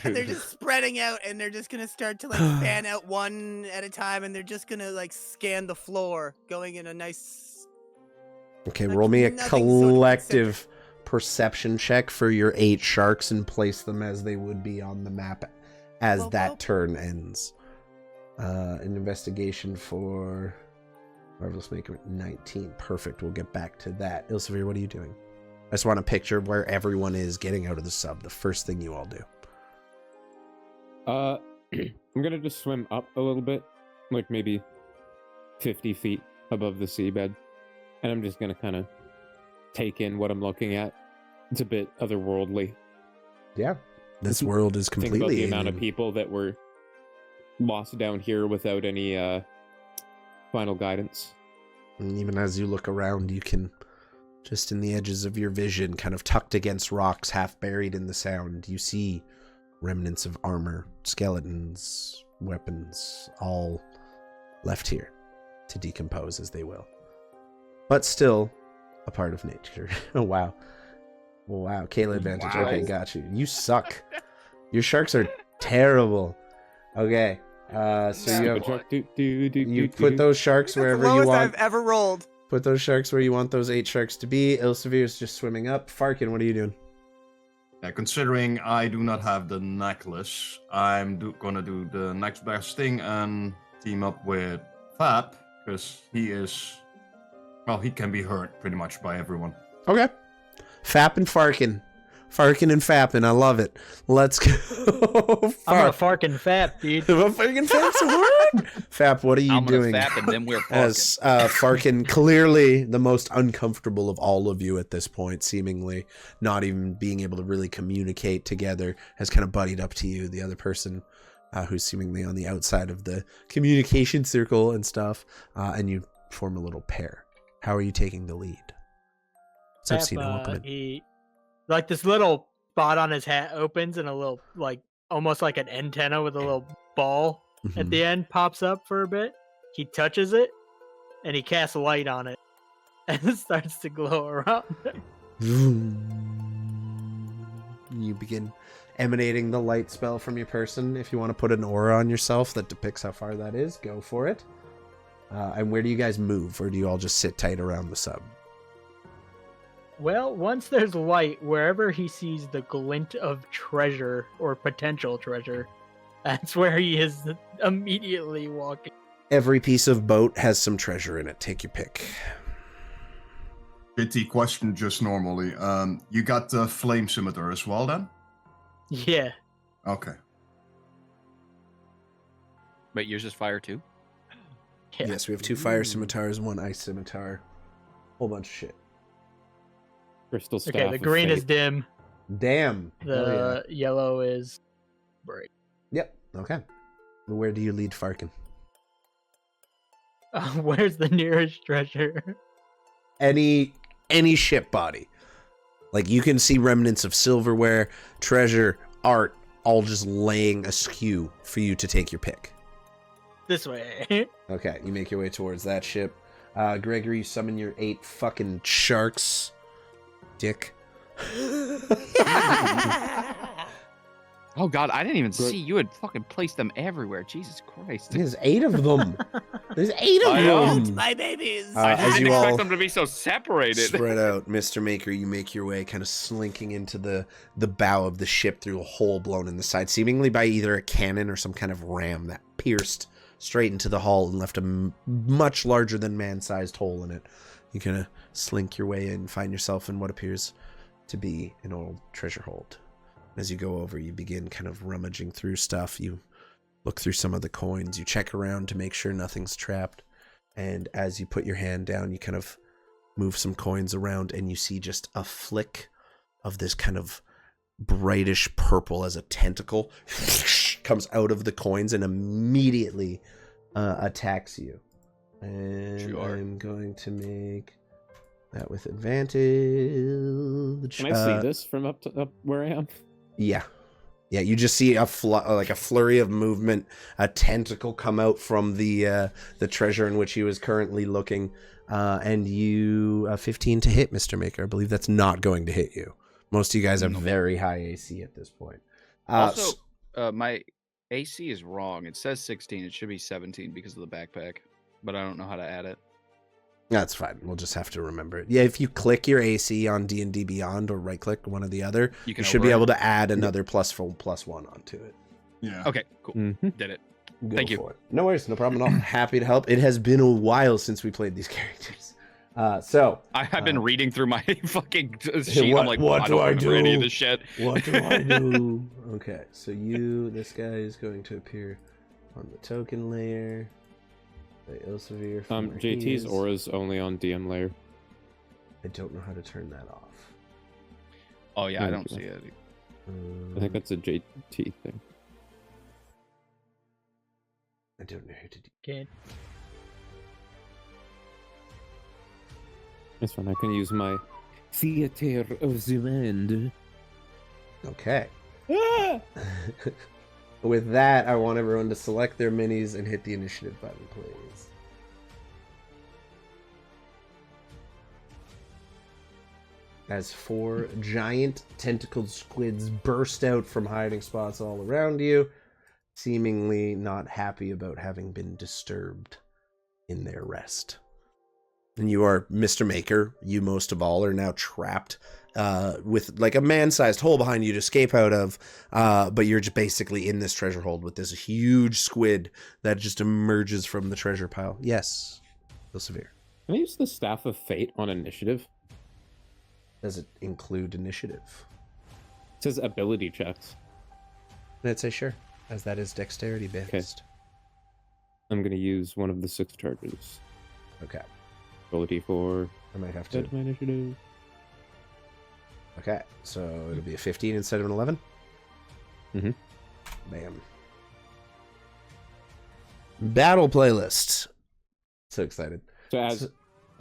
S7: And they're just spreading out, and they're just gonna start to fan out one at a time, and they're just gonna scan the floor, going in a nice...
S1: Okay, roll me a collective perception check for your 8 sharks and place them as they would be on the map as that turn ends. An investigation for Marvelous Maker 19. Perfect. We'll get back to that. Ilsavir, what are you doing? I just want to picture where everyone is getting out of the sub. The first thing you all do.
S5: I'm gonna just swim up a little bit, like maybe 50 feet above the seabed, and I'm just gonna kind of take in what I'm looking at. It's a bit otherworldly.
S1: Yeah, this world is completely
S5: Think about the
S1: alien.
S5: amount of people that were lost down here without any final guidance.
S1: And even as you look around, you can, just in the edges of your vision, kind of tucked against rocks, half buried in the sound, you see remnants of armor, skeletons, weapons, all left here to decompose as they will. But still a part of nature. Oh, wow. Wow, Kayla advantage.
S6: Wow.
S1: Okay, got you. You suck. Your sharks are terrible. Okay. So you put those sharks wherever you
S7: lowest
S1: want.
S7: I've ever rolled.
S1: Put those sharks where you want those 8 sharks to be. Ilsavir is just swimming up. Farqen, what are you doing?
S4: Considering I do not have the necklace, I'm gonna do the next best thing and team up with F.A.P, because he can be hurt pretty much by everyone.
S1: Okay. F.A.P and Farqen. Farqen and F.A.P, I love it. Let's go.
S2: I'm a Farqen F.A.P, dude.
S1: Farqen F.A.P's a word. F.A.P, what are you doing?
S6: I'm gonna F.A.P and then we're
S1: As Farqen, clearly the most uncomfortable of all of you at this point, seemingly not even being able to really communicate together, has kind of buddied up to you, the other person who's seemingly on the outside of the communication circle and stuff, and you form a little pair. How are you taking the lead? What's up, Cena? Welcome in.
S2: Like this little spot on his hat opens and a little, almost like an antenna with a little ball at the end pops up for a bit. He touches it and he casts light on it and it starts to glow around.
S1: You begin emanating the light spell from your person. If you want to put an aura on yourself that depicts how far that is, go for it. And where do you guys move, or do you all just sit tight around the sub?
S2: Well, once there's light, wherever he sees the glint of treasure or potential treasure, that's where he is immediately walking.
S1: Every piece of boat has some treasure in it. Take your pick.
S4: JT, question just normally. You got the flame scimitar as well then?
S2: Yeah.
S4: Okay.
S6: But yours is fire too?
S2: Yeah.
S1: Yes, we have 2 fire scimitars, 1 ice scimitar. Whole bunch of shit.
S5: Crystal staff.
S2: Okay, the
S5: of
S2: green is
S5: fate.
S2: dim.
S1: Damn. Hell yeah.
S2: The yellow is bright.
S1: Yep. Okay. Where do you lead Farqen?
S2: Where's the nearest treasure?
S1: Any ship body. Like, you can see remnants of silverware, treasure, art, all just laying askew for you to take your pick.
S2: This way.
S1: Okay, you make your way towards that ship. Gregory, you summon your 8 fucking sharks. Dick.
S6: Oh god, I didn't even see you had fucking placed them everywhere. Jesus Christ.
S1: There's 8 of them. There's 8 of
S6: I know.
S1: them.
S7: My babies.
S6: I
S1: as
S6: didn't
S1: you
S6: expect
S1: all
S6: them to be so separated.
S1: spread out, Mr. Maker, you make your way kind of slinking into the bow of the ship through a hole blown in the side, seemingly by either a cannon or some kind of ram that pierced straight into the hull and left a much larger than man-sized hole in it. You kind of slink your way in, find yourself in what appears to be an old treasure hold. As you go over, you begin kind of rummaging through stuff. You look through some of the coins. You check around to make sure nothing's trapped. And as you put your hand down, you kind of move some coins around, and you see just a flick of this kind of brightish purple as a tentacle comes out of the coins and immediately attacks you. And
S6: Sure.
S1: I'm going to make that with advantage.
S5: Can I see this from up where I am?
S1: Yeah. Yeah, you just see a flurry of movement, a tentacle come out from the treasure in which he was currently looking, and you 15 to hit, Mr. Maker. I believe that's not going to hit you. Most of you guys have very high AC at this point.
S6: Also, my AC is wrong. It says 16. It should be 17 because of the backpack, but I don't know how to add it.
S1: That's fine. We'll just have to remember it. Yeah, if you click your AC on D&D Beyond or right-click one or the other, you should be able to add another +1 onto it.
S4: Yeah.
S6: Okay, cool.
S5: Mm-hmm.
S6: Did it.
S1: Go
S6: Thank you.
S1: for it. No worries. No problem at all. Happy to help. It has been a while since we played these characters. So
S6: I've been reading through my fucking sheet. I'm like,
S1: what
S6: I
S1: do
S6: don't
S1: I
S6: remember any
S1: do?
S6: of this shit.
S1: What do I do? Okay, so this guy is going to appear on the token layer. The Ilsavir.
S5: JT's aura's only on DM layer.
S1: I don't know how to turn that off.
S6: Oh yeah, I don't see it.
S5: I think that's a JT thing.
S1: I don't know how to do.
S2: Okay.
S5: That's fine. I can use my theater of the mind.
S1: Okay. With that, I want everyone to select their minis and hit the initiative button, please. As 4 giant tentacled squids burst out from hiding spots all around you, seemingly not happy about having been disturbed in their rest. And you are Mr. Maker, you most of all are now trapped with like a man-sized hole behind you to escape out of, but you're just basically in this treasure hold with this huge squid that just emerges from the treasure pile. Yes, Ilsavir.
S5: Can I use the Staff of Fate on initiative?
S1: Does it include initiative?
S5: It says ability checks.
S1: I'd say sure, as that is dexterity based.
S5: I'm going to use one of the 6 charges.
S1: Okay.
S5: Ability for
S1: I might have to.
S5: my initiative.
S1: Okay, so it'll be a 15 instead of an 11?
S5: Mm-hmm.
S1: Bam. Battle playlist. So excited.
S5: So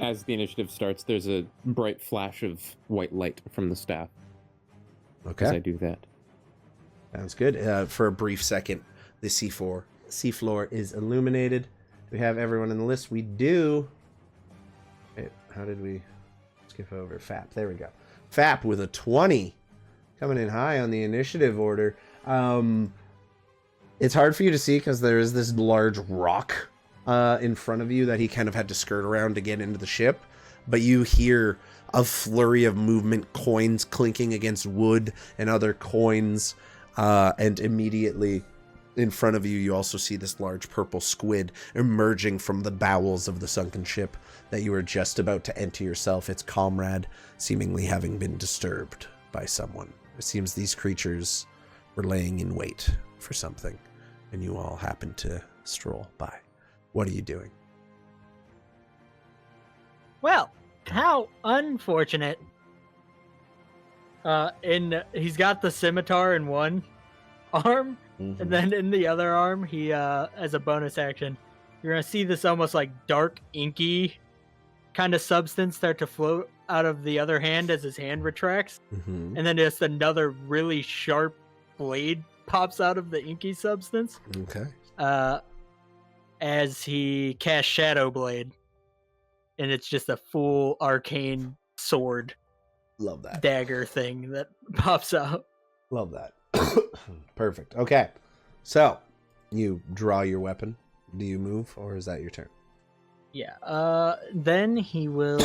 S5: as the initiative starts, there's a bright flash of white light from the staff.
S1: Okay.
S5: As I do that.
S1: Sounds good. For a brief second, the seafloor is illuminated. We have everyone in the list. We do. Wait, how did we skip over F.A.P? There we go. F.A.P with a 20, coming in high on the initiative order. It's hard for you to see because there is this large rock in front of you that he kind of had to skirt around to get into the ship. But you hear a flurry of movement, coins clinking against wood and other coins, and immediately In front of you, you also see this large purple squid emerging from the bowels of the sunken ship that you were just about to enter yourself, its comrade seemingly having been disturbed by someone. It seems these creatures were laying in wait for something, and you all happened to stroll by. What are you doing?
S2: Well, how unfortunate. He's got the scimitar in one arm,
S1: Mm-hmm.
S2: and then in the other arm, he as a bonus action, you're gonna see this almost like dark inky kind of substance start to float out of the other hand as his hand retracts,
S1: Mm-hmm.
S2: and then just another really sharp blade pops out of the inky substance.
S1: Okay.
S2: As he casts Shadow Blade, and it's just a full arcane sword
S1: Love that.
S2: dagger thing that pops out.
S1: Love that. Perfect. Okay. So, you draw your weapon. Do you move, or is that your turn?
S2: Yeah. Then he will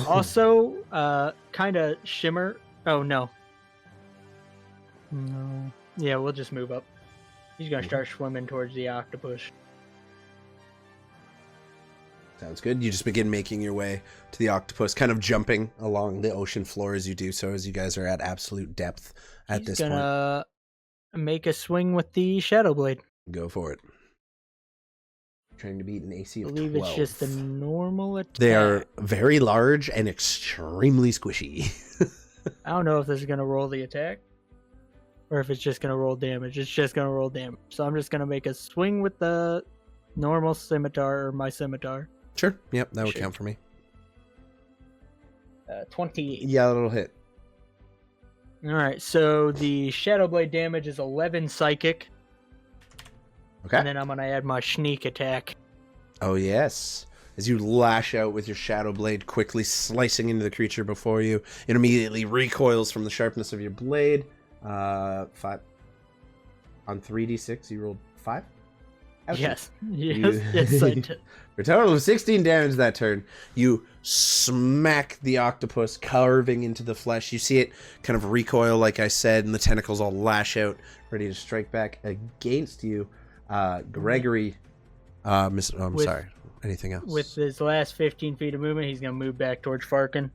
S2: also kind of shimmer. Oh no. No. Yeah, we'll just move up. He's gonna start swimming towards the octopus.
S1: Sounds good. You just begin making your way to the octopus, kind of jumping along the ocean floor as you do so, as you guys are at absolute depth at this
S2: He's
S1: point.
S2: gonna make a swing with the Shadow Blade.
S1: Go for it. Trying to beat an AC
S2: I
S1: of
S2: believe
S1: 12.
S2: it's just a normal attack.
S1: They are very large and extremely squishy.
S2: I don't know if this is gonna roll the attack, or if it's just gonna roll damage. It's just gonna roll damage. So I'm just gonna make a swing with the normal scimitar, or my scimitar.
S1: Sure. Yep, that would
S2: Shoot.
S1: count for me.
S2: 28.
S1: Yeah, that'll hit.
S2: All right, so the Shadow Blade damage is 11 psychic,
S1: Okay.
S2: and then I'm gonna add my sneak attack.
S1: Oh, yes. As you lash out with your shadow blade, quickly slicing into the creature before you, it immediately recoils from the sharpness of your blade. 5. On 3d6, you rolled 5? Ouchie.
S2: Yes,
S1: You-
S2: yes, I did.
S1: For a total of 16 damage that turn, you smack the octopus, carving into the flesh. You see it kind of recoil, like I said, and the tentacles all lash out, ready to strike back against you. Gregory, I'm sorry. Anything else?
S2: With his last 15 feet of movement, he's gonna move back towards Farqen.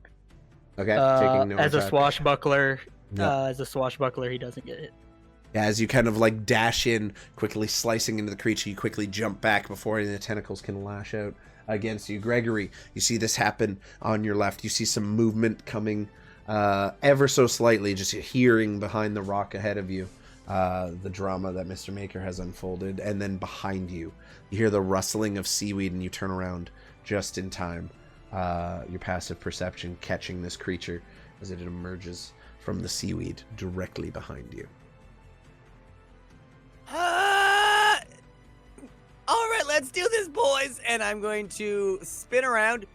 S1: Okay, taking no
S2: as a
S1: attack.
S2: swashbuckler,
S1: Yeah.
S2: he doesn't get hit.
S1: Yeah, as you kind of like dash in, quickly slicing into the creature, you quickly jump back before any of the tentacles can lash out against you. Gregory, you see this happen on your left. You see some movement coming ever so slightly, just hearing behind the rock ahead of you the drama that Mr. Maker has unfolded. And then behind you, you hear the rustling of seaweed, and you turn around just in time. Your passive perception catching this creature as it emerges from the seaweed directly behind you.
S7: All right, let's do this, boys. And I'm going to spin around.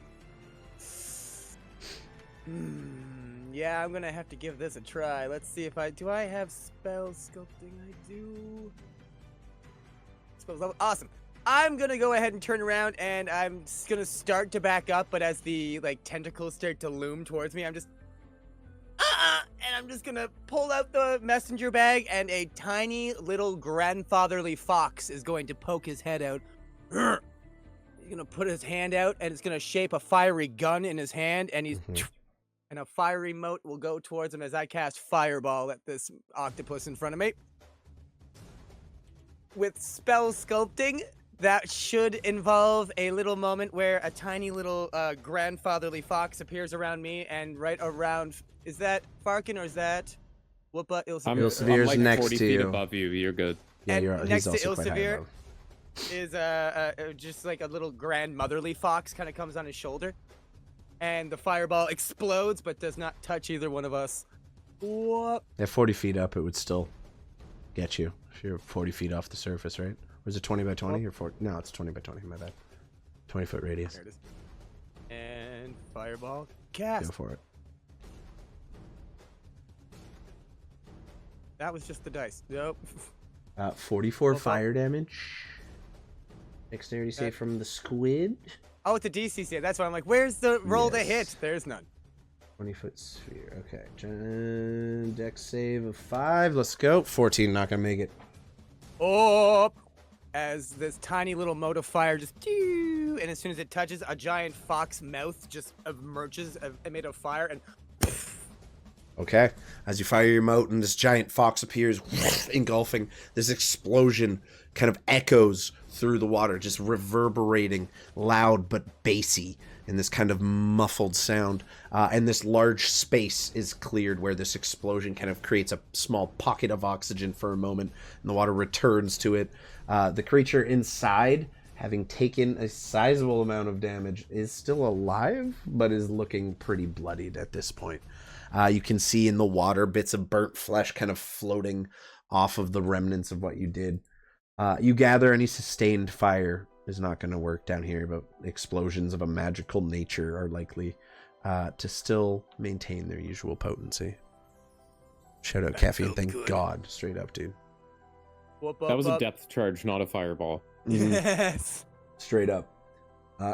S7: Yeah, I'm gonna have to give this a try. Let's see if do I have spell sculpting? I do. Spells level. Awesome. I'm gonna go ahead and turn around, and I'm just gonna start to back up. But as the tentacles start to loom towards me, I'm just and I'm just gonna pull out the messenger bag, and a tiny little grandfatherly fox is going to poke his head out. He's gonna put his hand out, and it's gonna shape a fiery gun in his hand, and and a fiery mote will go towards him as I cast Fireball at this octopus in front of me. With spell sculpting, that should involve a little moment where a tiny little grandfatherly fox appears around me, and right around... Is that Farqen, or is that Whoopa Ilsavir?
S1: Ilsavir's
S5: I'm like
S1: next
S5: 40
S1: to
S5: feet
S1: you.
S5: above you. You're good.
S1: Yeah,
S7: And
S1: you're
S7: next
S1: he's
S7: to
S1: also quite high
S7: Ilsavir
S1: above.
S7: is just like a little grandmotherly fox kind of comes on his shoulder. And the fireball explodes, but does not touch either one of us. Whoop.
S1: At 40 feet up, it would still get you. If you're 40 feet off the surface, right? Or is it 20 by 20 or 40? No, it's 20 by 20, my bad. 20-foot radius.
S7: There it is. And fireball cast.
S1: Go for it.
S7: That was just the dice. Nope.
S1: 44
S7: Well,
S1: fire damage. Dexterity save from the squid.
S7: Oh, it's a DC save. That's why I'm like, where's the roll to hit? There's none.
S1: 20-foot sphere. Okay. Dex save of 5. Let's go. 14, not going to make it.
S7: up as this tiny little mote of fire just, and as soon as it touches, a giant fox mouth just emerges made of fire, and
S1: Okay. As you fire your mote and this giant fox appears, engulfing, this explosion kind of echoes through the water, just reverberating loud but bassy in this kind of muffled sound. And this large space is cleared where this explosion kind of creates a small pocket of oxygen for a moment, and the water returns to it. The creature inside, having taken a sizable amount of damage, is still alive, but is looking pretty bloodied at this point. You can see in the water bits of burnt flesh kind of floating off of the remnants of what you did. You gather any sustained fire is not going to work down here, but explosions of a magical nature are likely to still maintain their usual potency. Shout out caffeine, thank God. Straight up, dude.
S5: That was a depth charge, not a fireball.
S7: Yes.
S1: Straight up.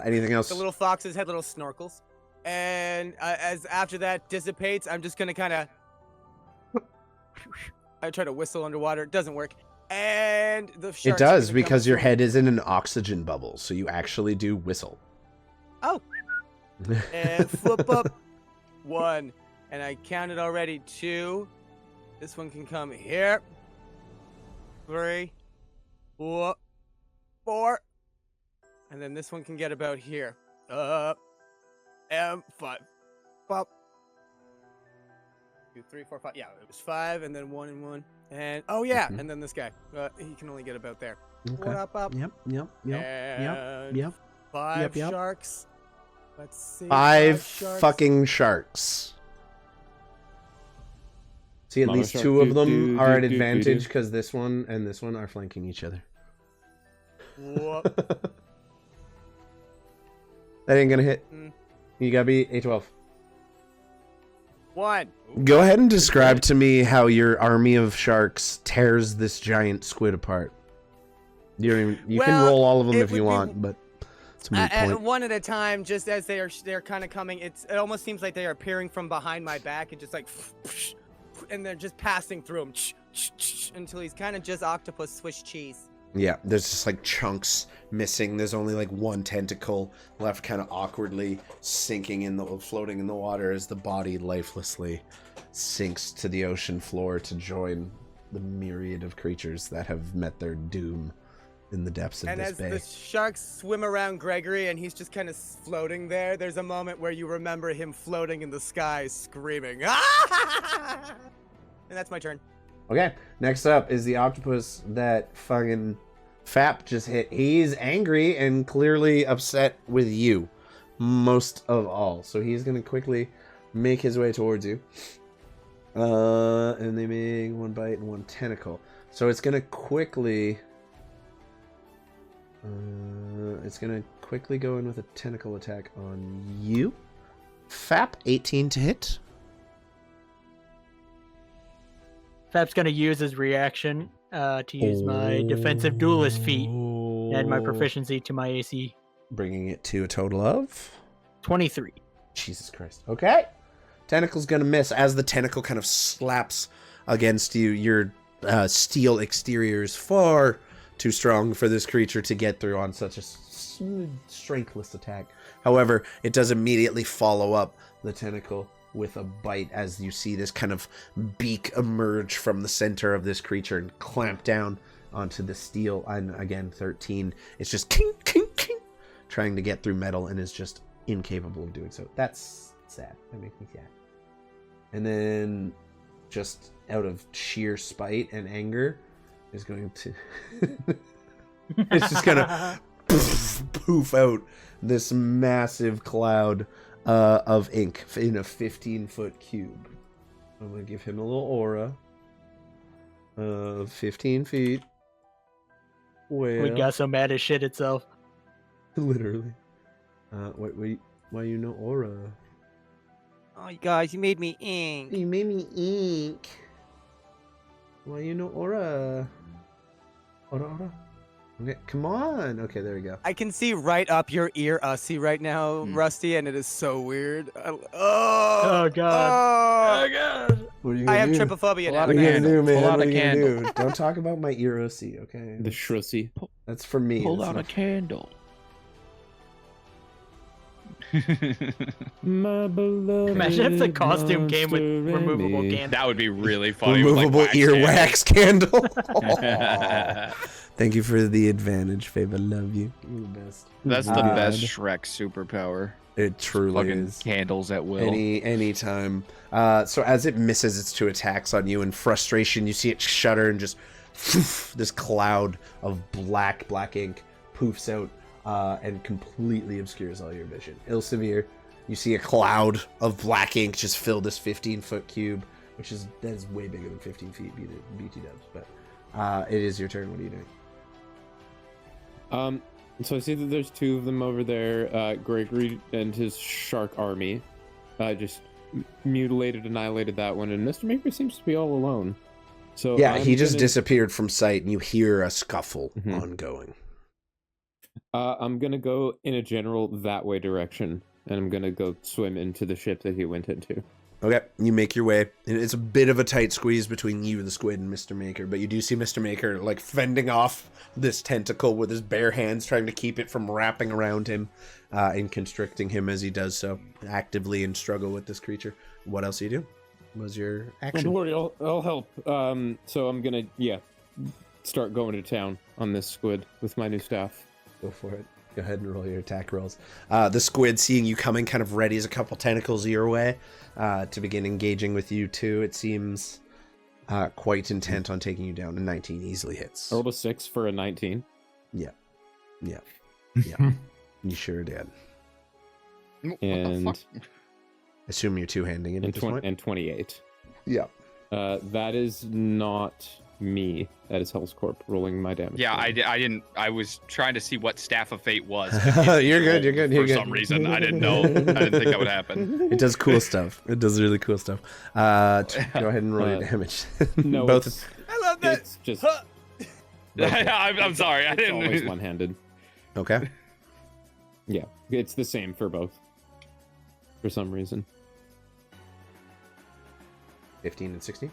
S1: Anything else?
S7: The little foxes had little snorkels. And as after that dissipates, I'm just going to kind of... I try to whistle underwater. It doesn't work. And the sharks...
S1: It does, because your head is in an oxygen bubble, so you actually do whistle.
S7: Oh. And flip up. 1. And I counted already. 2. This one can come here. 3. 4. And then this one can get about here. And 5. Pop. 2, 3, 4, 5. Yeah, it was 5, and then 1 and 1. And oh yeah, and then this guy. He can only get about there.
S1: Okay.
S7: Up.
S1: Yep.
S7: And 5 sharks. Let's see.
S1: 5
S7: sharks.
S1: fucking sharks. See, at
S5: Mama
S1: least
S5: shark,
S1: 2 of them
S5: do,
S1: are at
S5: do, do,
S1: advantage
S5: do.
S1: because this one and this one are flanking each other.
S7: Whoop.
S1: That ain't gonna hit.
S7: Mm.
S1: You gotta be A12.
S7: 1.
S1: Go ahead and describe to me how your army of sharks tears this giant squid apart. You can roll all of them if you want, but it's a moot point.
S7: One at a time, just as they're kind of coming. It almost seems like they are appearing from behind my back and just like, and they're just passing through him until he's kind of just octopus Swiss cheese.
S1: Yeah, there's just like chunks missing. There's only like one tentacle left, kind of awkwardly floating in the water as the body lifelessly sinks to the ocean floor to join the myriad of creatures that have met their doom in the depths of this bay.
S7: And as the sharks swim around Gregory and he's just kind of floating there, there's a moment where you remember him floating in the sky screaming. And that's my turn.
S1: Okay, next up is the octopus that fucking F.A.P just hit. He's angry and clearly upset with you, most of all. So he's going to quickly make his way towards you. And they make 1 bite and 1 tentacle. So it's going to quickly... go in with a tentacle attack on you. F.A.P, 18 to hit.
S2: F.A.P's gonna use his reaction to use my defensive duelist feat, add my proficiency to my AC.
S1: Bringing it to a total of
S2: 23.
S1: Jesus Christ. Okay. Tentacle's gonna miss as the tentacle kind of slaps against you. Your steel exterior is far too strong for this creature to get through on such a strengthless attack. However, it does immediately follow up the tentacle with a bite as you see this kind of beak emerge from the center of this creature and clamp down onto the steel. And again, 13. It's just king, king, king, trying to get through metal and is just incapable of doing so. That's sad. That makes me sad. And then, just out of sheer spite and anger, is going to... it's just gonna poof out this massive cloud of ink in a 15-foot cube. I'm gonna give him a little aura of 15 feet. Well,
S2: We got so mad as shit itself.
S1: literally. Wait, why you no aura?
S7: Oh, you guys, you made me ink.
S1: You made me ink. Why you no aura? Aura. Okay, come on. Okay, there we go.
S7: I can see right up your ear, Ussie, right now, Rusty, and it is so weird.
S2: Oh, God.
S7: Oh,
S2: God.
S1: What are you
S7: I
S1: gonna
S7: have
S1: do?
S7: trypophobia
S6: Pull out
S7: now.
S1: What are you gonna do, man?
S6: Pull out
S1: What
S6: a
S1: are you gonna
S6: candle.
S1: do? Don't talk about my erosi, okay?
S5: The shrussy.
S1: That's for me.
S6: Pull
S1: That's
S6: out a
S1: not-
S6: candle.
S5: My beloved
S2: Imagine if the costume came with
S5: monster
S2: removable
S5: Remy.
S2: candles.
S6: That would be really funny. with,
S1: Removable
S6: like,
S1: earwax candle.
S6: candles.
S1: Thank you for the advantage, Fabe. I love you. You're the best.
S6: That's the
S1: Uh,
S6: best Shrek superpower.
S1: It truly
S6: Fucking
S1: is.
S6: candles at will.
S1: Anytime. So as it misses its 2 attacks on you in frustration, you see it shudder and just this cloud of black ink poofs out and completely obscures all your vision. Ilsavir, you see a cloud of black ink just fill this 15-foot cube, that is way bigger than 15 feet BT dubs. But it is your turn. What are you doing?
S5: So I see that there's 2 of them over there. Gregory and his shark army just annihilated that one, and Mr. Maker seems to be all alone. So
S1: Yeah,
S5: I'm
S1: he just
S5: gonna-
S1: disappeared from sight, and you hear a scuffle
S5: Mhm.
S1: ongoing.
S5: I'm gonna go in a general that way direction, and I'm gonna go swim into the ship that he went into.
S1: Okay, you make your way. And it's a bit of a tight squeeze between you, the squid, and Mr. Maker, but you do see Mr. Maker, like, fending off this tentacle with his bare hands, trying to keep it from wrapping around him and constricting him as he does so, actively in struggle with this creature. What else do you do? What was your
S5: Don't
S1: action?
S5: worry, I'll help. So I'm gonna, start going to town on this squid with my new staff.
S1: Go for it. Go ahead and roll your attack rolls. The squid, seeing you coming, kind of readies a couple tentacles your way to begin engaging with you too. It seems quite intent on taking you down. A 19 easily hits.
S5: I rolled a 6 for a 19.
S1: Yeah. You sure did.
S6: What the
S5: And
S6: fuck?
S1: Assume you're two-handing it at
S5: and,
S1: this
S5: 20,
S1: point.
S5: and 28.
S1: Yeah.
S5: That is not me. That is Hell's Corp rolling my damage.
S6: Yeah,
S5: roll.
S6: I didn't. I was trying to see what Staff of Fate was.
S1: You're good, you're good, you're
S6: For
S1: good.
S6: some reason, I didn't know. I didn't think that would happen.
S1: It does cool stuff. It does really cool stuff. Go ahead and roll your damage.
S5: No,
S1: Both.
S5: it's,
S7: I love that.
S5: it's just
S6: I'm sorry. I
S5: it's always
S6: didn't.
S5: one-handed.
S1: Okay.
S5: Yeah, it's the same for both. For some reason.
S1: 15 and 16.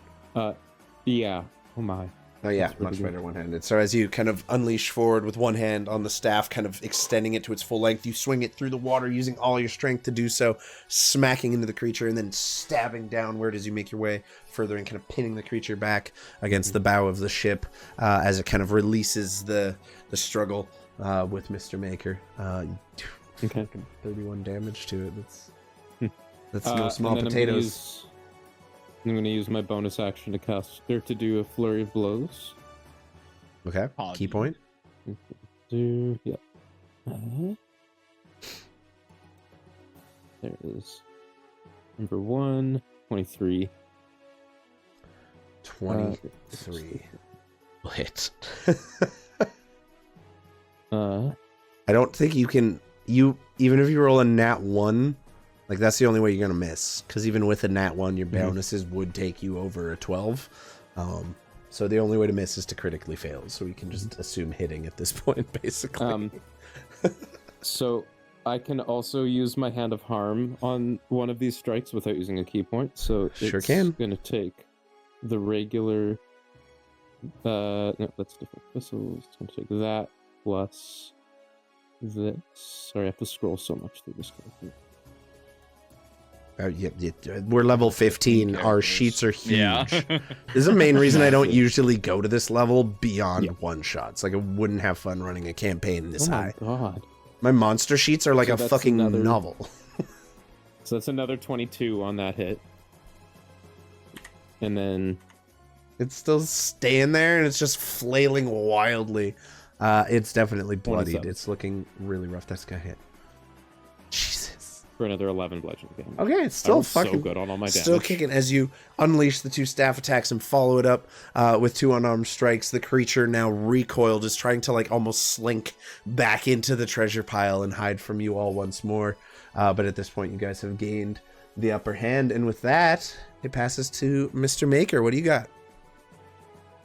S5: Yeah. Oh my.
S1: Oh yeah,
S5: That's really
S1: much
S5: good.
S1: better one-handed. So as you kind of unleash forward with one hand on the staff, kind of extending it to its full length, you swing it through the water using all your strength to do so, smacking into the creature and then stabbing downward as you make your way further and kind of pinning the creature back against the bow of the ship as it kind of releases the struggle with Mr. Maker.
S5: Okay.
S1: 31 damage to it. That's
S5: And
S1: no small
S5: then
S1: potatoes.
S5: I'm going to use my bonus action to cast or to do a flurry of blows.
S1: Okay.
S6: Oh,
S1: Key
S6: dude.
S1: point.
S5: Yep. There is number 1, 23.
S1: 23. Hit.
S5: Uh,
S1: I don't think you can. Even if you roll a nat 1, like that's the only way you're gonna miss. Because even with a nat 1, your bonuses would take you over a 12. So the only way to miss is to critically fail. So we can just assume hitting at this point, basically.
S5: So I can also use my Hand of Harm on one of these strikes without using a key point. So
S1: Sure
S5: it's
S1: can.
S5: going to take the regular. No, that's different. So it's going to take that plus this. Sorry, I have to scroll so much through this.
S1: We're level 15. Our
S6: characters.
S1: sheets are huge.
S6: Yeah.
S1: This is the main reason I don't usually go to this level beyond one shots. Like I wouldn't have fun running a campaign this
S5: Oh my
S1: high.
S5: god.
S1: My monster sheets are like
S5: So
S1: a
S5: that's
S1: fucking
S5: another-
S1: novel.
S5: So that's another 22 on that hit. And then
S1: It's still staying there and it's just flailing wildly. It's definitely bloodied.
S5: 27.
S1: It's looking really rough. That's gonna hit. Jesus.
S5: for another 11 bludgeoning damage.
S1: Okay, it's
S5: I
S1: still
S5: rolled
S1: fucking
S5: so good on all my damage.
S1: still kicking as you unleash the 2 staff attacks and follow it up with 2 unarmed strikes. The creature, now recoiled, is trying to like almost slink back into the treasure pile and hide from you all once more. But at this point, you guys have gained the upper hand, and with that, it passes to Mr. Maker. What do you got?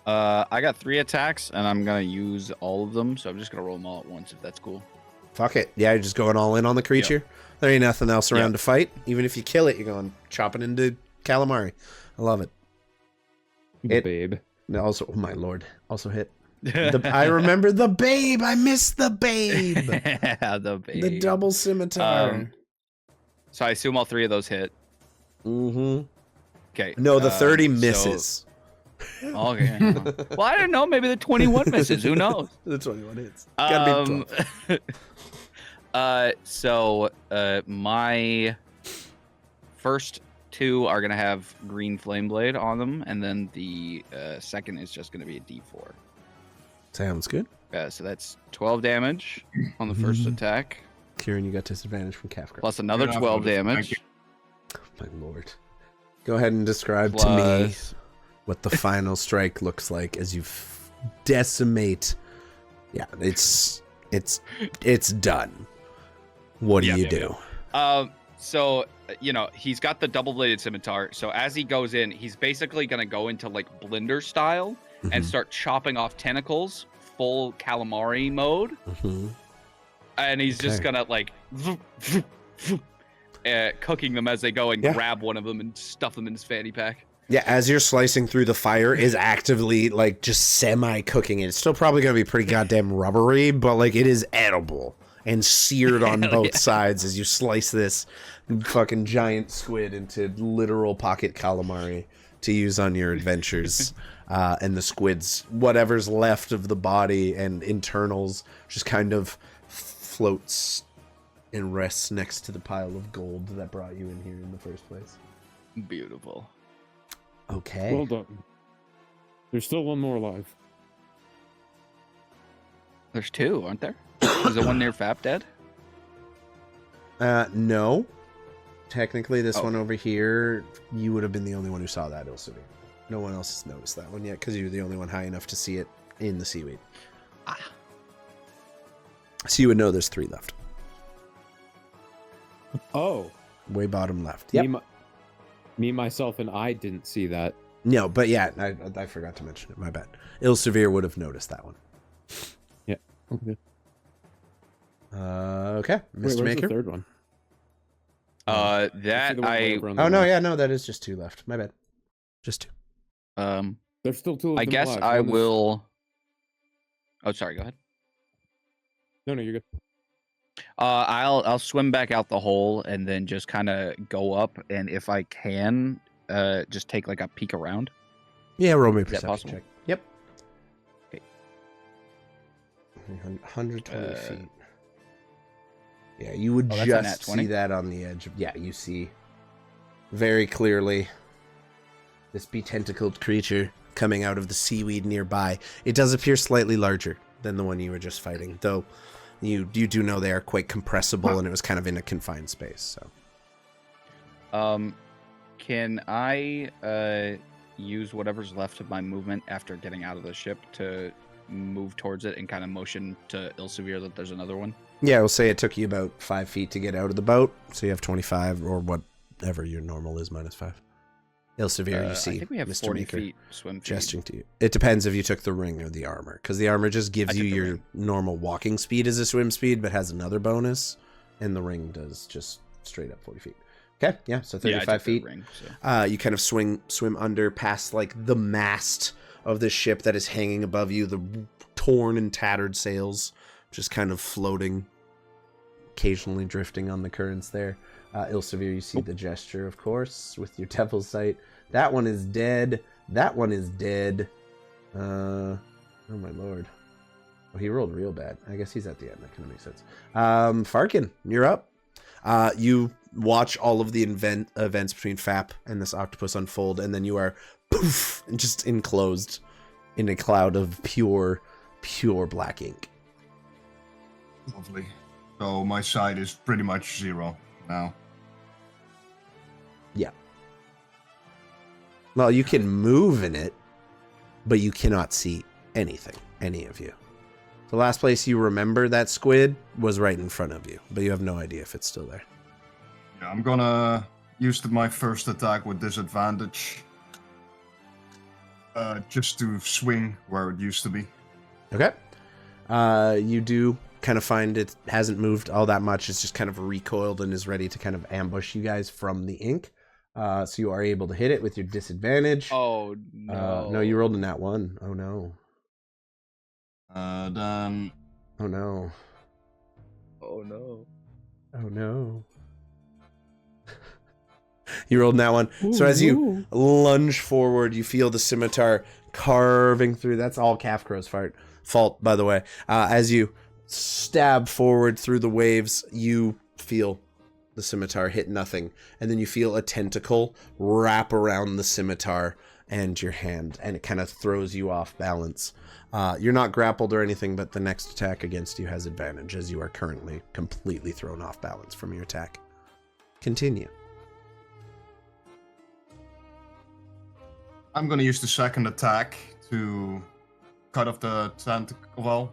S6: I got 3 attacks, and I'm gonna use all of them. So I'm just gonna roll them all at once, if that's cool.
S1: Fuck it. Yeah, you're just going all in on the creature. There ain't nothing else around
S6: Yep.
S1: to fight. Even if you kill it, you're going chopping into calamari. I love it.
S5: The babe.
S1: Also, oh my lord, also hit. I remember the babe. I missed the babe.
S6: The babe.
S1: The double scimitar.
S6: So I assume all 3 of those hit.
S1: Mm-hmm.
S6: Okay.
S1: No, the 30 misses.
S6: Okay. Well, I don't know. Maybe the 21 misses. Who knows?
S1: The 21 hits. Gotta be 12.
S6: So my first 2 are gonna have green flame blade on them, and then the second is just gonna be a D4.
S1: Sounds good.
S6: So that's 12 damage on the first attack.
S1: Kieran, you got disadvantage from Kafka.
S6: Plus another 12 damage.
S1: Oh, my lord. Go ahead and describe to me what the final strike looks like as you decimate. Yeah, it's done. What do you do?
S6: So, he's got the double-bladed scimitar. So as he goes in, he's basically going to go into like blender style and start chopping off tentacles, full calamari mode. And he's just going to like cooking them as they go and grab one of them and stuff them in his fanny pack.
S1: Yeah, as you're slicing through, the fire is actively like just semi-cooking it. It's still probably going to be pretty goddamn rubbery, but like it is edible and seared on both sides as you slice this fucking giant squid into literal pocket calamari to use on your adventures. And the squid's whatever's left of the body and internals just kind of floats and rests next to the pile of gold that brought you in here in the first place.
S6: Beautiful.
S1: Okay.
S5: Well done. There's still one more alive.
S6: There's 2, aren't there? Is the one near F.A.P dead?
S1: No. Technically, this one over here, you would have been the only one who saw that, Ilsavir. No one else has noticed that one yet, because you're the only one high enough to see it in the seaweed. So you would know there's 3 left.
S5: Oh.
S1: Way bottom left. Yep.
S5: Me, myself, and I didn't see that.
S1: No, but yeah, I forgot to mention it. My bad. Ilsavir would have noticed that one.
S5: Yeah. Okay.
S1: Okay. Mr.
S5: Where's
S1: Maker.
S5: the third one?
S1: No, that is just 2 left. My bad. Just 2.
S5: There's still 2 of them
S6: I guess
S5: alive.
S6: I will... Oh, sorry, go ahead.
S5: No, you're good.
S6: I'll swim back out the hole and then just kind of go up, and if I can, just take like a peek around.
S1: Yeah, roll me a
S6: Is that
S1: perception
S6: possible?
S1: check. Yep.
S6: Okay.
S1: 120 feet. Yeah, you would
S6: that's a nat
S1: just
S6: 20?
S1: see that on the edge. Yeah, you see very clearly this betentacled creature coming out of the seaweed nearby. It does appear slightly larger than the one you were just fighting, though you do know they are quite compressible, and it was kind of in a confined space. So,
S6: can I use whatever's left of my movement after getting out of the ship to move towards it and kind of motion to Ilsavir that there's another one?
S1: yeah, we'll say it took you about 5 feet to get out of the boat, so you have 25 or whatever your normal is minus 5. Ilsavir, you see
S6: I think we have
S1: Mr.
S6: 40
S1: Maker
S6: feet swim feet.
S1: gesturing to you. It depends if you took the ring or the armor, because the armor just gives you your normal walking speed as a swim speed, but has another bonus, and the ring does just straight up 40 feet. Okay, yeah, so 35 feet.
S6: Ring, so.
S1: You kind of swim under past like the mast of the ship that is hanging above you, the torn and tattered sails just kind of floating, occasionally drifting on the currents there. Ilsavir, you see the gesture, of course, with your devil's sight. That one is dead. That one is dead. Oh my lord. Oh, he rolled real bad. I guess he's at the end. That kind of makes sense. Farqen, you're up. You watch all of the events between F.A.P and this octopus unfold, and then you are poof, just enclosed in a cloud of pure black ink.
S4: Lovely. So my side is pretty much 0 now.
S1: Yeah. Well, you can move in it, but you cannot see anything, any of you. The last place you remember that squid was right in front of you, but you have no idea if it's still there.
S4: Yeah, I'm gonna use my first attack with disadvantage. Just to swing where it used to be.
S1: Okay. You do kind of find it hasn't moved all that much. It's just kind of recoiled and is ready to kind of ambush you guys from the ink. So you are able to hit it with your disadvantage.
S6: Oh no!
S1: No, you rolled a nat 1. Oh no.
S4: Then.
S1: Oh no.
S6: Oh no!
S1: Oh no. You rolled that one. So as you lunge forward, you feel the scimitar carving through. That's all Calf Crow's fault, by the way. As you stab forward through the waves, you feel the scimitar hit nothing. And then you feel a tentacle wrap around the scimitar and your hand, and it kind of throws you off balance. You're not grappled or anything, but the next attack against you has advantage, as you are currently completely thrown off balance from your attack. Continue.
S4: I'm gonna use the second attack to cut off the tentacle. Well,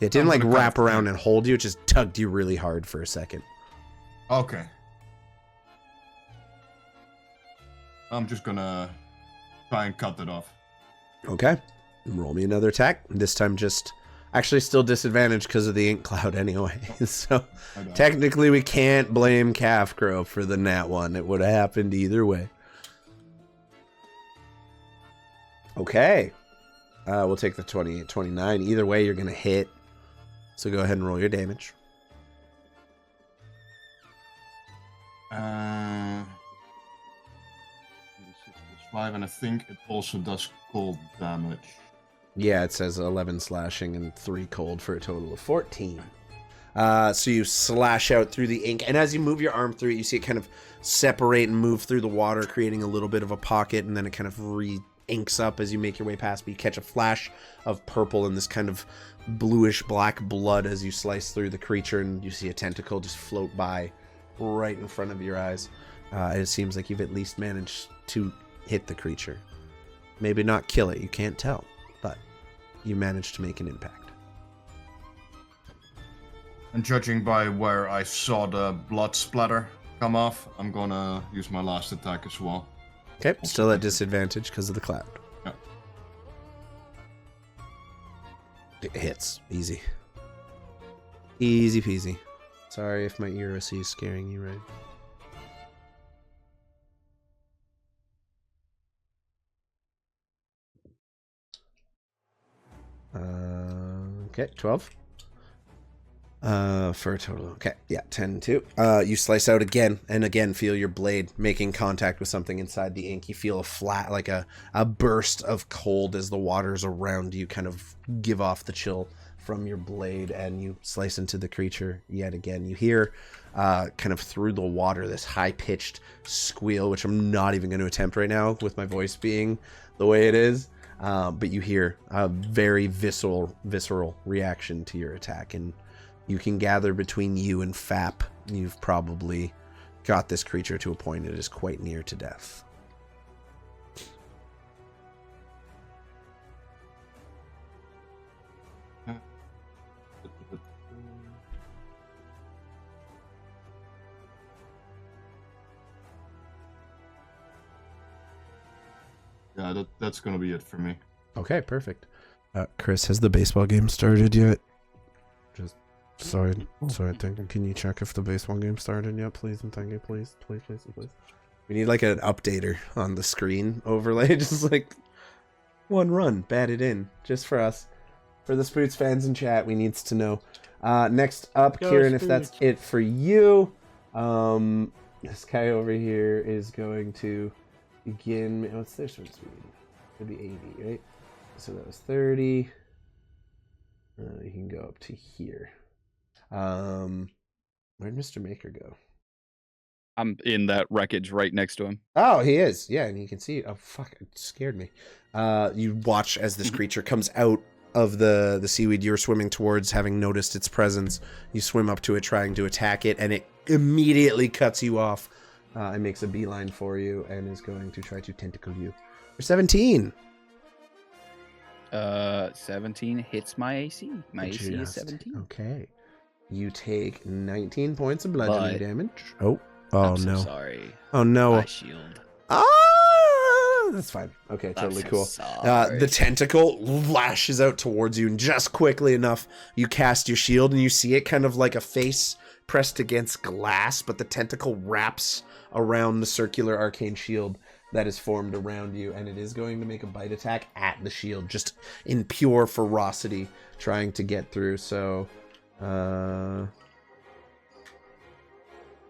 S1: It didn't like wrap around and hold you, it just tugged you really hard for a second.
S4: okay. I'm just gonna try and cut it off.
S1: Okay. Roll me another attack. This time just actually still disadvantaged because of the ink cloud anyway. So technically we can't blame Calf Crow for the nat 1. It would have happened either way. Okay. We'll take the 28, 29. Either way, you're going to hit. So go ahead and roll your damage.
S4: 5, and I think it also does cold damage.
S1: Yeah, it says 11 slashing and 3 cold for a total of 14. So you slash out through the ink, and as you move your arm through it, you see it kind of separate and move through the water, creating a little bit of a pocket, and then it kind of re-inks up as you make your way past. But you catch a flash of purple and this kind of bluish black blood as you slice through the creature, and you see a tentacle just float by right in front of your eyes. It seems like you've at least managed to hit the creature. Maybe not kill it, you can't tell, but you managed to make an impact.
S4: And judging by where I saw the blood splatter come off, I'm gonna use my last attack as well.
S1: Okay, still at disadvantage because of the cloud.
S4: Yeah.
S1: It hits. Easy. Easy peasy. Sorry if my ERC is scaring you, right? Okay, 12. For a total. Okay, yeah, 10 2. You slice out again and again, feel your blade making contact with something inside the ink. You feel a flat, like a burst of cold as the waters around you kind of give off the chill from your blade, and you slice into the creature yet again. You hear kind of through the water this high-pitched squeal, which I'm not even going to attempt right now with my voice being the way it is. But you hear a very visceral reaction to your attack, and you can gather between you and F.A.P. You've probably got this creature to a point it is quite near to death.
S4: Yeah, that's gonna be it for me.
S1: Okay, perfect. Chris, has the baseball game started yet? Just sorry, thinking. Can you check if the baseball game started yet, please and thank you, please. We need like an updater on the screen overlay, just like one run, batted in, just for us, for the Spoots fans in chat. We needs to know. Next up,
S2: Go
S1: Kieran,
S2: Spoots.
S1: if that's it for you, this guy over here is going to begin. What's their swim speed? Could be 80, right? So that was 30. You can go up to here. Where'd Mr. Maker go?
S6: I'm in that wreckage right next to him.
S1: Oh, he is. Yeah, and you can see. Oh, fuck! It scared me. You watch as this creature comes out of the seaweed you're swimming towards, having noticed its presence. You swim up to it, trying to attack it, and it immediately cuts you off. And makes a beeline for you and is going to try to tentacle you. For 17.
S6: 17 hits my AC. My AC is
S1: Just.
S6: 17.
S1: Okay. You take 19 points of bludgeoning
S6: But-
S1: damage. Oh
S6: I'm
S1: no.
S6: so sorry.
S1: Oh no.
S6: My shield.
S1: Ah, that's fine. Okay,
S6: I'm
S1: totally
S6: so
S1: cool.
S6: sorry.
S1: The tentacle lashes out towards you, and just quickly enough, you cast your shield, and you see it kind of like a face pressed against glass, but the tentacle wraps around the circular arcane shield that is formed around you, and it is going to make a bite attack at the shield, just in pure ferocity, trying to get through. So that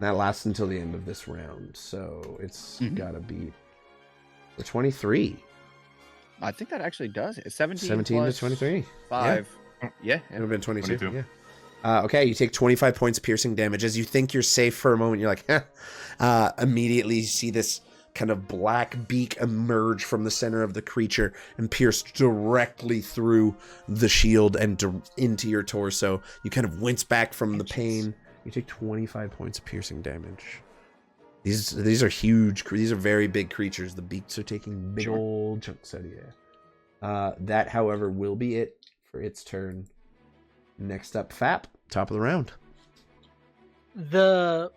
S1: lasts until the end of this round, so it's gotta be the 23.
S6: I think that actually does it. 17
S1: to 23.
S6: 5. Yeah.
S1: It would have been 22.
S3: 22.
S1: Yeah. Okay, you take 25 points of piercing damage. As you think you're safe for a moment, you're like, huh. Immediately you see this kind of black beak emerge from the center of the creature and pierce directly through the shield and into your torso. You kind of wince back from the pain. You take 25 points of piercing damage. These are huge. These are very big creatures. The beaks are taking big old chunks out of you. That, however, will be it for its turn. Next up, F.A.P. Top of the round.
S2: The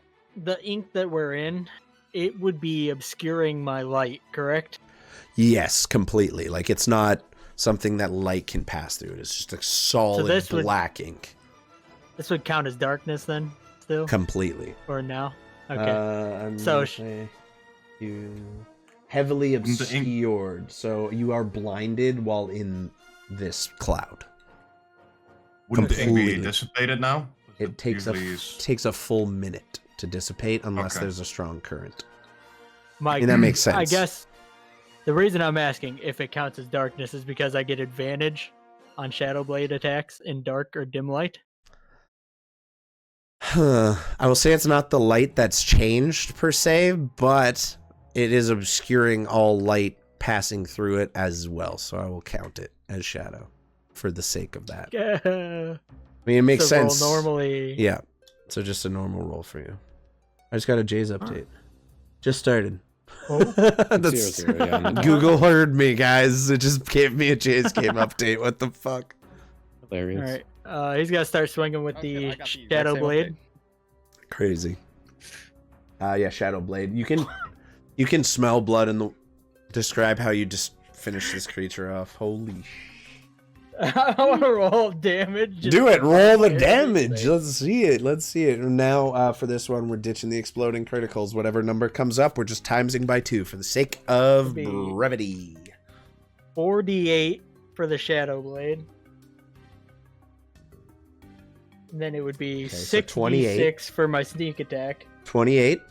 S2: ink that we're in, it would be obscuring my light, correct?
S1: Yes, completely. Like, it's not something that light can pass through. It's just a solid black ink.
S2: This would count as darkness then, still?
S1: Completely.
S2: Or now? Okay. So
S1: you heavily obscured, so you are blinded while in this cloud.
S4: Wouldn't the ink be dissipated now?
S1: It takes a full minute to dissipate unless there's a strong current. And that makes sense.
S2: I guess the reason I'm asking if it counts as darkness is because I get advantage on Shadow Blade attacks in dark or dim light.
S1: I will say it's not the light that's changed per se, but it is obscuring all light passing through it as well. So I will count it as shadow for the sake of that. I mean, it makes sense.
S2: Normally,
S1: yeah. So just a normal roll for you. I just got a J's update. Just started.
S2: Oh.
S1: That's,
S5: 0, yeah.
S1: Google heard me, guys. It just gave me a J's game update. What the fuck?
S5: Hilarious.
S2: All right. He's got to start swinging with the Shadow Blade.
S1: Crazy. Yeah, Shadow Blade. You can smell blood in the. Describe how you just finish this creature off. Holy
S2: I want to roll damage.
S1: Do it. Roll the damage. Let's see it. Now, for this one, we're ditching the exploding criticals. Whatever number comes up, we're just timesing by 2 for the sake of brevity.
S2: 4d8 for the Shadow Blade. And then it would be 6d6 for my sneak attack.
S1: 28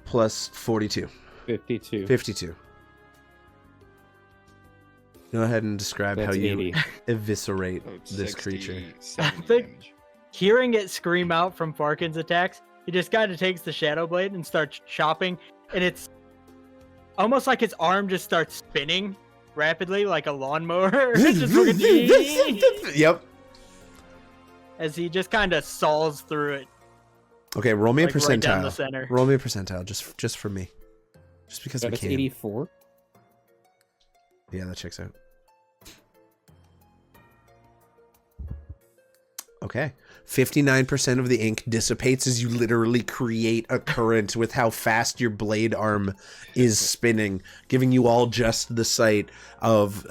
S1: plus 42. 52. Go ahead and describe how you eviscerate this creature.
S2: I think hearing it scream out from Farqen's attacks, he just kind of takes the Shadow Blade and starts chopping, and it's almost like his arm just starts spinning rapidly like a lawnmower.
S1: Yep.
S2: As he just kind of saws through it.
S1: Okay, roll me a percentile.
S2: Right down the center.
S1: Roll me a percentile, just for me. Just because we can.
S5: 84?
S1: Yeah, that checks out. Okay. 59% of the ink dissipates as you literally create a current with how fast your blade arm is spinning, giving you all just the sight of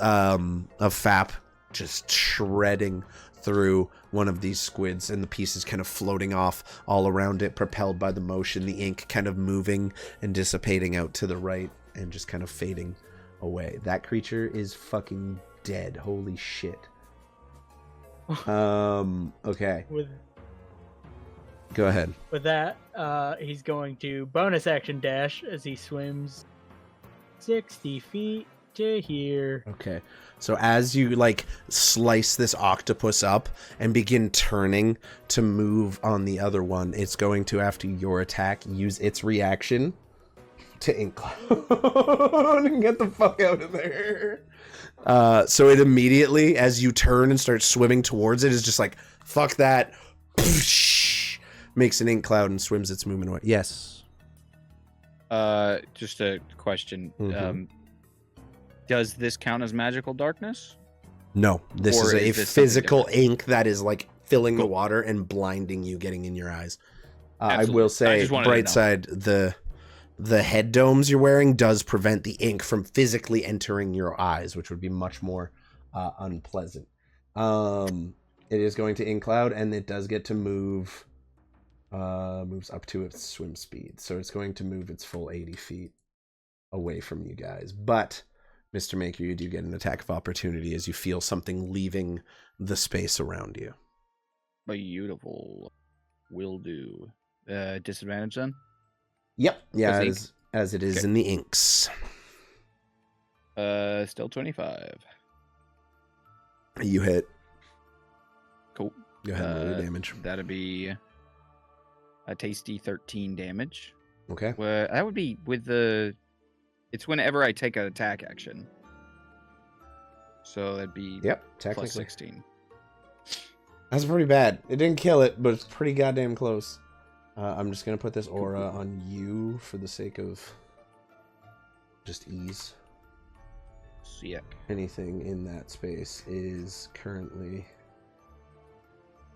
S1: F.A.P just shredding through one of these squids, and the pieces kind of floating off all around it, propelled by the motion, the ink kind of moving and dissipating out to the right and just kind of fading away. That creature is fucking dead. Holy shit. Okay. Go ahead.
S2: With that, he's going to bonus action dash as he swims 60 feet to here.
S1: Okay. So as you like slice this octopus up and begin turning to move on the other one, it's going to, after your attack, use its reaction to include and get the fuck out of there. So it immediately, as you turn and start swimming towards it, is just like, fuck that. Makes an ink cloud and swims its movement away. Yes.
S6: Just a question.
S1: Mm-hmm.
S6: Does this count as magical darkness?
S1: No, this is a physical ink that is like filling the water and blinding you, getting in your eyes. I will say, bright side, the head domes you're wearing does prevent the ink from physically entering your eyes, which would be much more unpleasant. It is going to incloud, and it does get to move. Moves up to its swim speed, so it's going to move its full 80 feet away from you guys. But, Mr. Maker, you do get an attack of opportunity as you feel something leaving the space around you.
S6: Beautiful. Will do. Disadvantage then?
S1: Yep. Yeah,
S6: As
S1: as it is in the inks.
S6: Still 25.
S1: You hit.
S6: Cool.
S1: Go ahead and roll your damage.
S6: That'd be a tasty 13 damage.
S1: Okay.
S6: Well, that would be with the... It's whenever I take an attack action. So that'd be
S1: technically.
S6: plus 16.
S1: That's pretty bad. It didn't kill it, but it's pretty goddamn close. I'm just going to put this aura on you for the sake of just ease.
S6: Sick.
S1: Anything in that space is currently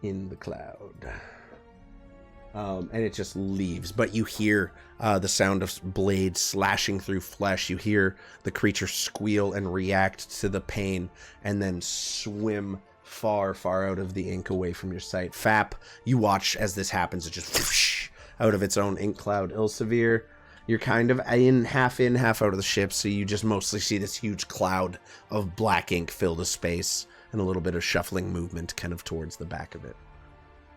S1: in the cloud. And it just leaves. But you hear the sound of blades slashing through flesh. You hear the creature squeal and react to the pain and then swim far, far out of the ink away from your sight. F.A.P, you watch as this happens. It just whoosh, out of its own ink cloud. Ilsavir, you're kind of half in, half out of the ship, so you just mostly see this huge cloud of black ink fill the space and a little bit of shuffling movement kind of towards the back of it.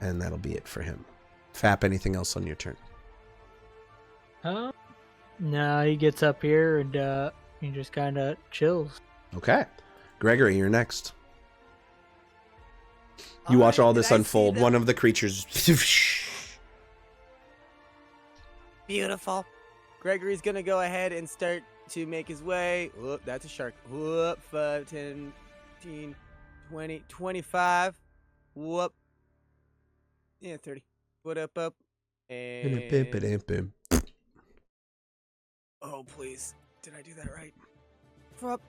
S1: And that'll be it for him. F.A.P, anything else on your turn?
S2: No, he gets up here and he just kind of chills.
S1: Okay. Gregory, you're next. You watch all this unfold. One of the creatures...
S7: Beautiful. Gregory's gonna go ahead and start to make his way. Whoop, that's a shark. Whoop, 5, 10, 15, 20, 25. Whoop. Yeah, 30. What up? And... Oh, please. Did I do that right? Whoop.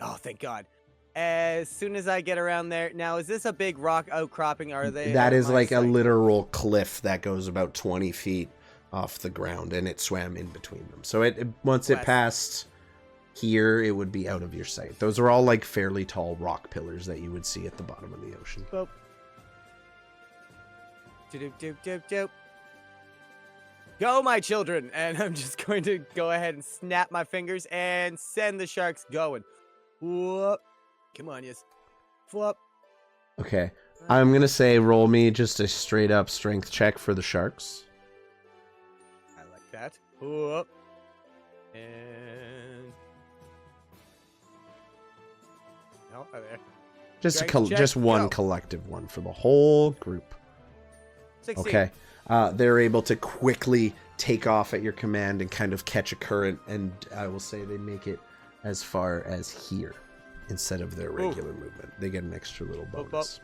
S7: Oh, thank God. As soon as I get around there. Now, is this a big rock outcropping? Are they?
S1: That is like a literal cliff that goes about 20 feet off the ground, and it swam in between them. So once it passed here, it would be out of your sight. Those are all like fairly tall rock pillars that you would see at the bottom of the ocean.
S7: Boop. Doop. Go, my children! And I'm just going to go ahead and snap my fingers and send the sharks going. Whoop. Come on, yes. Flop.
S1: Okay. I'm going to say roll me just a straight up strength check for the sharks.
S7: I like that. Whoop. And... No, oh, there.
S1: Just one collective one for the whole group.
S7: 16.
S1: Okay. They're able to quickly take off at your command and kind of catch a current, and I will say they make it as far as here instead of their regular movement. They get an extra little bonus.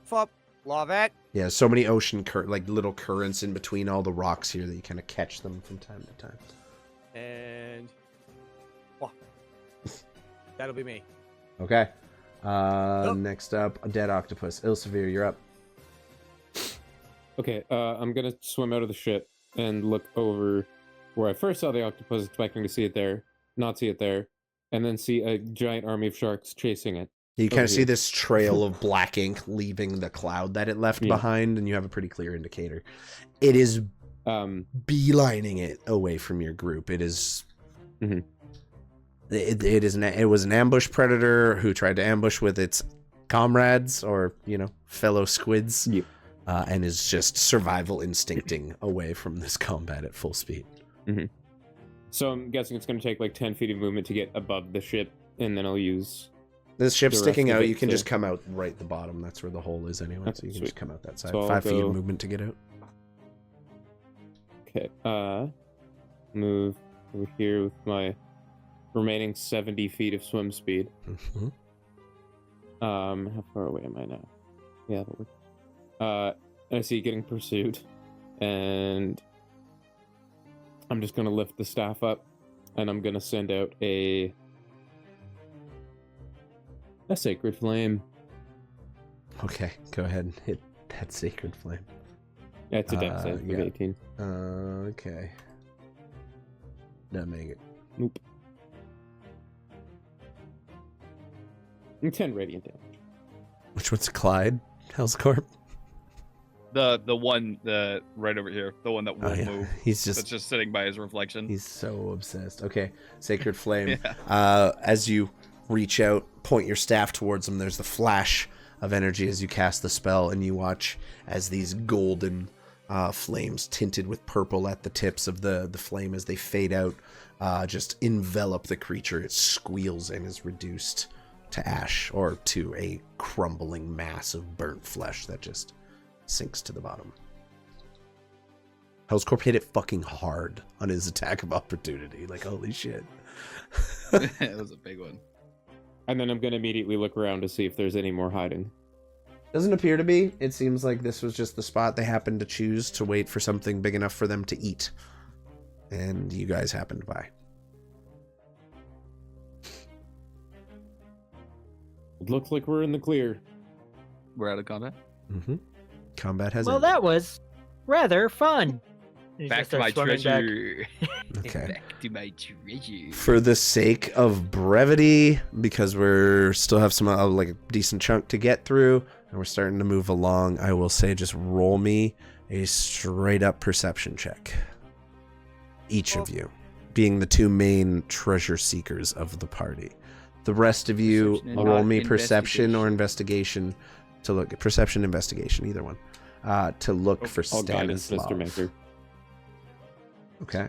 S7: Flop. Love it.
S1: Yeah, so many ocean little currents in between all the rocks here that you kind of catch them from time to time.
S7: And... Oh. That'll be me.
S1: Okay. Next up, a dead octopus. Ilsavir, you're up.
S5: Okay, I'm gonna swim out of the ship and look over where I first saw the octopus, expecting to see it there, not see it there, and then see a giant army of sharks chasing it.
S1: You kind of see this trail of black ink leaving the cloud that it left behind, and you have a pretty clear indicator. It is beelining it away from your group. It is...
S5: Mm-hmm.
S1: It was an ambush predator who tried to ambush with its comrades, or, fellow squids.
S5: Yep.
S1: And is just survival instincting away from this combat at full speed.
S5: Mm-hmm. So I'm guessing it's going to take like 10 feet of movement to get above the ship, and then I'll use...
S1: This ship's sticking out, you can just come out right the bottom. That's where the hole is anyway, so you can just come out that side.
S5: So
S1: 5 feet of movement to get out.
S5: Okay, move over here with my remaining 70 feet of swim speed.
S1: Mm-hmm.
S5: How far away am I now? Yeah, that'll work. I see getting pursued, and I'm just gonna lift the staff up, and I'm gonna send out a sacred flame.
S1: Okay, go ahead and hit that sacred flame.
S5: Yeah, it's a dex save of 18.
S1: Okay. Doesn't make it.
S5: Nope. 10 radiant damage.
S1: Which one's Clyde? Hellscorp?
S6: The one right over here, the one that won't move.
S1: He's
S6: that's just sitting by his reflection.
S1: He's so obsessed. Okay, Sacred Flame.
S6: Yeah.
S1: As you reach out, point your staff towards him, there's the flash of energy as you cast the spell, and you watch as these golden flames tinted with purple at the tips of the flame as they fade out just envelop the creature. It squeals and is reduced to ash, or to a crumbling mass of burnt flesh that just sinks to the bottom. Hellscorp hit it fucking hard on his attack of opportunity. Like, holy shit.
S6: It was a big one.
S5: And then I'm going to immediately look around to see if there's any more hiding.
S1: Doesn't appear to be. It seems like this was just the spot they happened to choose to wait for something big enough for them to eat. And you guys happened by.
S5: It looks like we're in the clear.
S6: We're out of combat?
S1: Mm-hmm. Combat has
S2: Well,
S1: ended.
S2: that was rather fun. You
S6: Back
S2: just
S6: to my
S2: start swimming
S6: treasure.
S1: Okay.
S6: Back to my treasure.
S1: For the sake of brevity, because we're still have some like a decent chunk to get through, and we're starting to move along, I will say just roll me a straight up perception check. Each of you, being the two main treasure seekers of the party. The rest of you,
S6: Perception and
S1: roll me perception
S6: investigation.
S1: or investigation to look at perception, investigation, either one, to look for
S5: All guidance,
S1: Stanislav.
S5: Mr. Maker.
S1: Okay.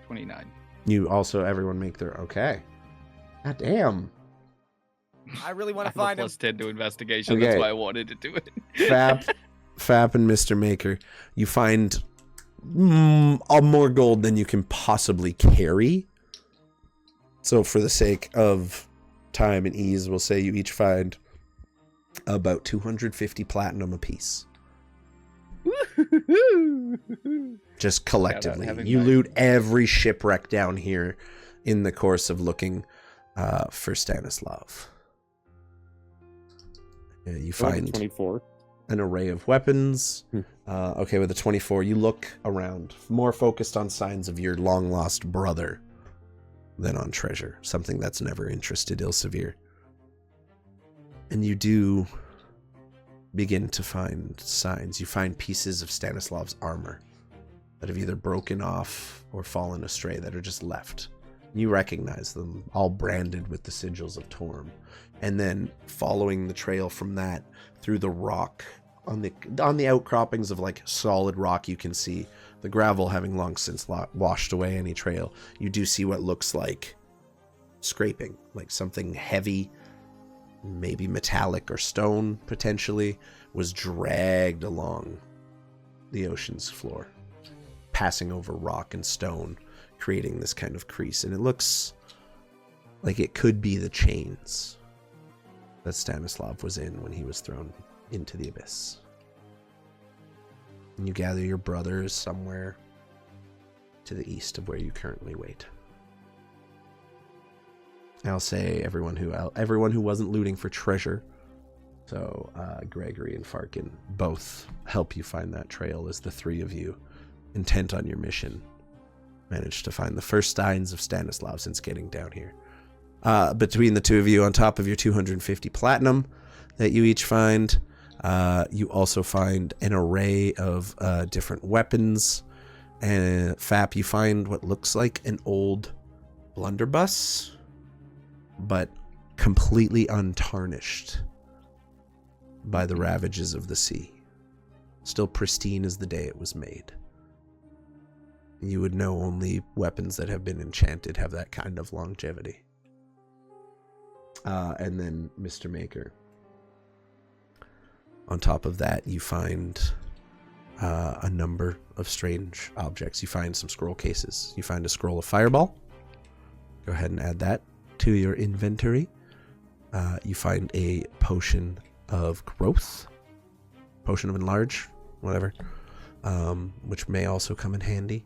S6: 29.
S1: You also, everyone make their, okay. God damn.
S7: I really want
S6: I
S7: to
S6: have a
S7: find him.
S6: plus 10 to investigation.
S1: Okay.
S6: That's why I wanted to do it.
S1: F.A.P and Mr. Maker, you find more gold than you can possibly carry. So for the sake of time and ease, we'll say you each find about 250 platinum apiece. Just collectively. You loot every shipwreck down here in the course of looking for Stanislav. You find
S5: 24.
S1: an array of weapons. Okay, with a 24, you look around, more focused on signs of your long-lost brother than on treasure, something that's never interested Ilsavir. And you do begin to find signs. You find pieces of Stanislav's armor that have either broken off or fallen astray, that are just left. You recognize them, all branded with the sigils of Torm. And then following the trail from that through the rock, on the outcroppings of like solid rock, you can see the gravel having long since washed away any trail. You do see what looks like scraping, like something heavy, maybe metallic or stone potentially, was dragged along the ocean's floor, passing over rock and stone, creating this kind of crease. And it looks like it could be the chains that Stanislav was in when he was thrown into the abyss. And you gather your brothers somewhere to the east of where you currently wait. I'll say everyone who wasn't looting for treasure, so Gregory and Farqen, both help you find that trail, as the three of you, intent on your mission, managed to find the first signs of Stanislav since getting down here. Between the two of you, on top of your 250 platinum that you each find, you also find an array of different weapons. And F.A.P, you find what looks like an old blunderbuss, but completely untarnished by the ravages of the sea. Still pristine as the day it was made. You would know only weapons that have been enchanted have that kind of longevity. And then Mr. Maker. On top of that, you find a number of strange objects. You find some scroll cases. You find a scroll of fireball. Go ahead and add that to your inventory. You find a potion of growth, potion of enlarge, whatever, which may also come in handy.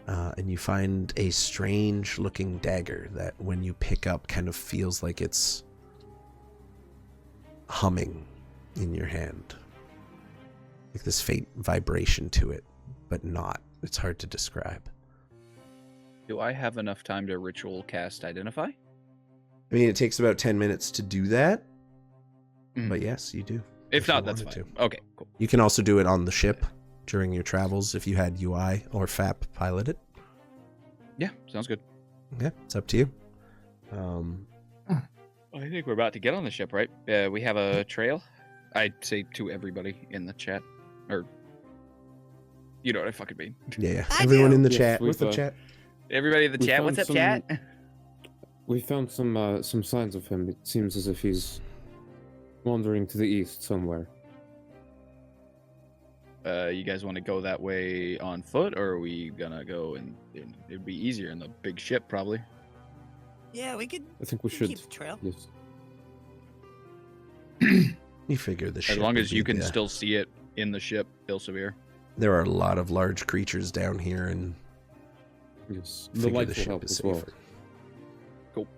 S1: And you find a strange looking dagger that when you pick up kind of feels like it's humming in your hand. Like this faint vibration to it, but not. It's hard to describe.
S6: Do I have enough time to ritual cast Identify?
S1: I mean, it takes about 10 minutes to do that. But yes, you do.
S6: If
S1: you
S6: not, that's
S1: wanted
S6: fine. Okay, cool.
S1: You can also do it on the ship during your travels if you had UI or F.A.P piloted.
S6: Yeah, sounds good.
S1: Okay, it's up to you.
S6: I think we're about to get on the ship, right? We have a trail. I'd say to everybody in the chat, or you know what I fucking mean.
S1: Yeah.
S7: I
S1: Everyone
S7: do.
S1: in the
S5: Yes,
S1: chat.
S5: we've,
S1: What's up, chat?
S6: Everybody in the
S5: We
S6: chat,
S5: found
S6: what's up,
S5: some-
S6: chat?
S5: We found some signs of him. It seems as if he's wandering to the east somewhere.
S6: You guys want to go that way on foot, or are we gonna go and it'd be easier in the big ship, probably?
S7: Yeah, we could
S5: I think we
S7: keep
S5: should.
S7: the trail.
S5: Yes.
S1: You figure the ship.
S6: As long
S1: would
S6: as you
S1: be
S6: can
S1: the-
S6: still see it in the ship, Ilsavir.
S1: There are a lot of large creatures down here, and
S5: Yes. The
S1: figure
S5: lights will help
S1: is
S5: as well.
S1: safer.
S6: Cool.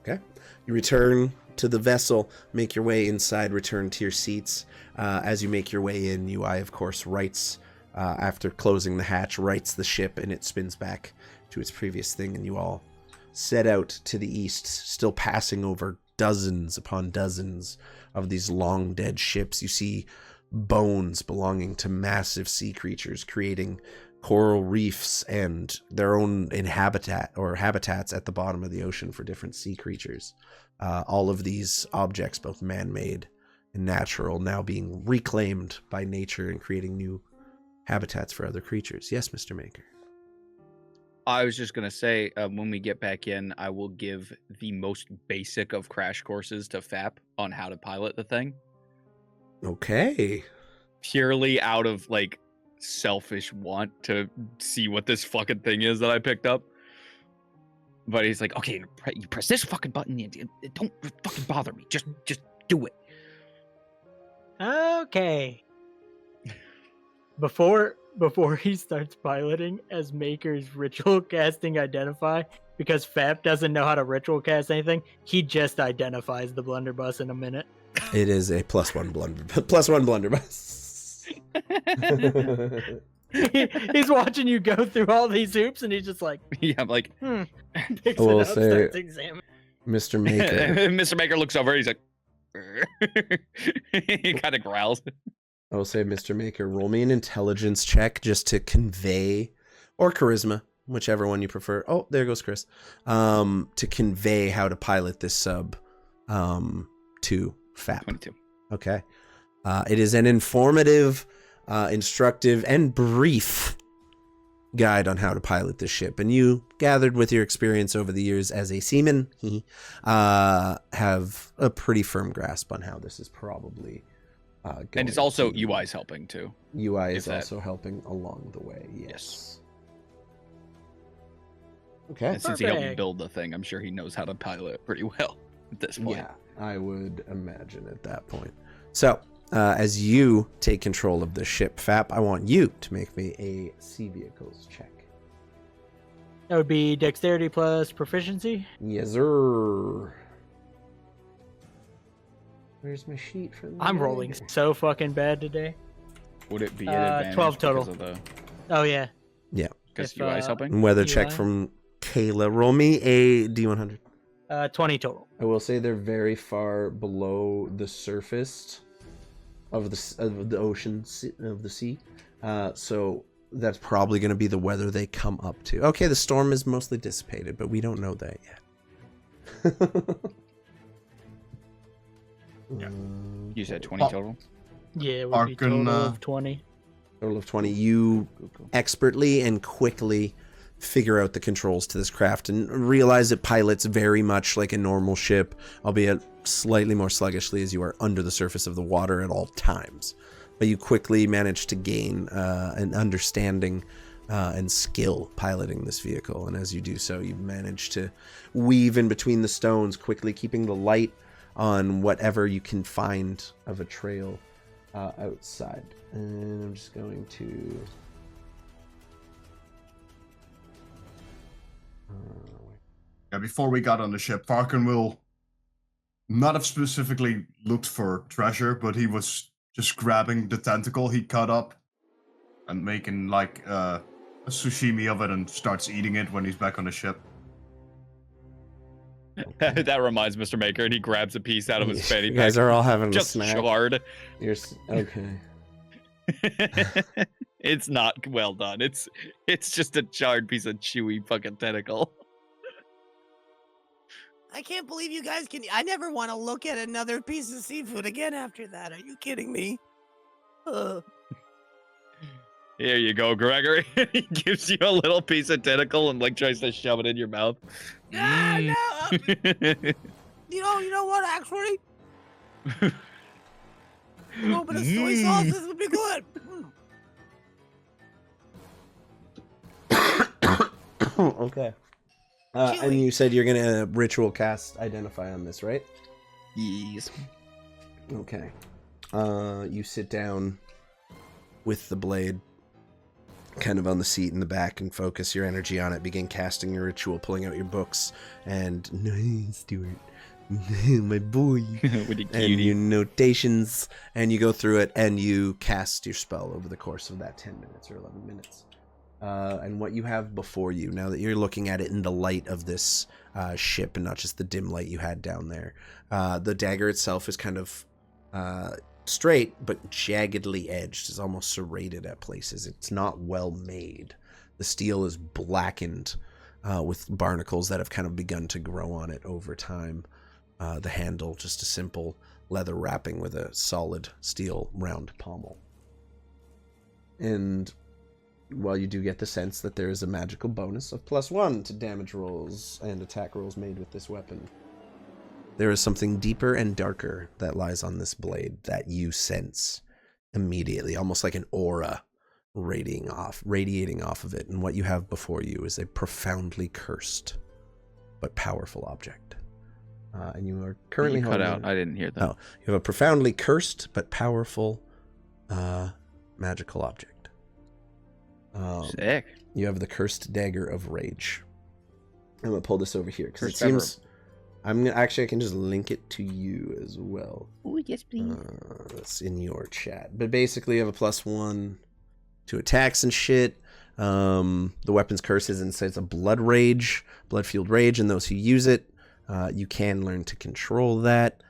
S1: Okay. You return to the vessel, make your way inside, return to your seats. As you make your way in, UI, of course, writes, after closing the hatch, writes the ship, and it spins back to its previous thing, and you all set out to the east, still passing over dozens upon dozens of these long dead ships. You see bones belonging to massive sea creatures, creating coral reefs and their own habitats at the bottom of the ocean for different sea creatures. All of these objects, both man-made and natural, now being reclaimed by nature and creating new habitats for other creatures. Yes, Mr. Maker.
S6: I was just gonna say, when we get back in, I will give the most basic of crash courses to F.A.P on how to pilot the thing.
S1: Okay.
S6: Purely out of like selfish want to see what this fucking thing is that I picked up. But he's like, okay, you press this fucking button. Don't fucking bother me. Just do it.
S2: Okay. Before he starts piloting, as Maker's ritual casting identify, because F.A.P doesn't know how to ritual cast anything, he just identifies the blunderbuss in a minute.
S1: It is a +1 blunderbuss.
S2: He's watching you go through all these hoops, and he's just like,
S6: Yeah, I'm like,
S2: picks
S1: I will
S2: it up,
S1: say-
S2: starts examining.
S1: Mr. Maker.
S6: Mr. Maker looks over. He's like, he kind of growls.
S1: I will say, Mr. Maker, roll me an intelligence check just to convey, or charisma, whichever one you prefer. Oh, there goes Chris. To convey how to pilot this sub to F.A.P.
S6: 22.
S1: Okay. It is an informative, instructive, and brief guide on how to pilot this ship. And you, gathered with your experience over the years as a seaman, have a pretty firm grasp on how this is probably going.
S6: And it's also
S1: to-
S6: UI's helping too.
S1: UI
S6: if
S1: is
S6: that-
S1: also helping along the way. Yes.
S6: Yes.
S1: Okay.
S6: And since he helped me
S2: Perfect.
S6: build the thing, I'm sure he knows how to pilot it pretty well at this point.
S1: Yeah, I would imagine at that point. So, as you take control of the ship, F.A.P, I want you to make me a sea vehicles check.
S2: That would be dexterity plus proficiency.
S1: Yes, sir. Where's my sheet for the
S2: I'm rolling so fucking bad today.
S6: Would it be an
S2: 12
S6: advantage because
S2: total.
S6: of the
S2: Oh yeah.
S6: because
S2: If,
S6: UI's helping?
S1: Weather check
S2: UI?
S1: from Kayla. Roll me a D100.
S2: 20 total.
S1: I will say they're very far below the surface of the ocean, of the sea. So that's probably going to be the weather they come up to. Okay, the storm is mostly dissipated, but we don't know that yet.
S4: Yeah.
S6: You said 20
S4: Oh.
S6: total?
S2: Yeah, it would be
S4: Farqen,
S2: total of 20.
S1: Total of 20. You expertly and quickly figure out the controls to this craft and realize it pilots very much like a normal ship, albeit slightly more sluggishly as you are under the surface of the water at all times. But you quickly manage to gain an understanding and skill piloting this vehicle. And as you do so, you manage to weave in between the stones, quickly keeping the light on whatever you can find of a trail outside. And I'm just going to...
S4: Yeah, before we got on the ship, Farqen will not have specifically looked for treasure, but he was just grabbing the tentacle he cut up and making like a sashimi of it and starts eating it when he's back on the ship.
S6: That reminds Mr. Maker, and he grabs a piece out of his fanny
S1: You
S6: pack.
S1: guys are all having
S6: Just
S1: a snack.
S6: charred.
S1: Okay.
S6: It's not well done. It's just a charred piece of chewy fucking tentacle.
S7: I can't believe you guys can. I never want to look at another piece of seafood again after that. Are you kidding me?
S6: Here you go, Gregory. He gives you a little piece of tentacle and like tries to shove it in your mouth.
S7: No. You know what? Actually, a little bit of soy sauce. This would be good.
S1: Okay. And you said you're gonna ritual cast Identify on this, right?
S6: Yes.
S1: Okay. You sit down with the blade kind of on the seat in the back and focus your energy on it. Begin casting your ritual, pulling out your books, and nice, Stuart, my boy, and your notations, and you go through it and you cast your spell over the course of that 10 minutes or 11 minutes. And what you have before you, now that you're looking at it in the light of this ship and not just the dim light you had down there, the dagger itself is kind of straight but jaggedly edged. It's almost serrated at places. It's not well made. The steel is blackened with barnacles that have kind of begun to grow on it over time. The handle, just a simple leather wrapping with a solid steel round pommel. And while you do get the sense that there is a magical bonus of +1 to damage rolls and attack rolls made with this weapon, there is something deeper and darker that lies on this blade that you sense immediately, almost like an aura radiating off of it. And what you have before you is a profoundly cursed but powerful object. And you are currently
S6: cut out. I didn't hear that.
S1: Oh, you have a profoundly cursed but powerful magical object.
S6: Sick.
S1: You have the cursed dagger of rage. I'm gonna pull this over here because it
S6: Cursed ever.
S1: seems. I can just link it to you as well.
S7: Oh yes, please.
S1: That's in your chat. But basically, you have a +1 to attacks and shit. The weapon's curse is inside a blood-fueled rage, and those who use it, you can learn to control that,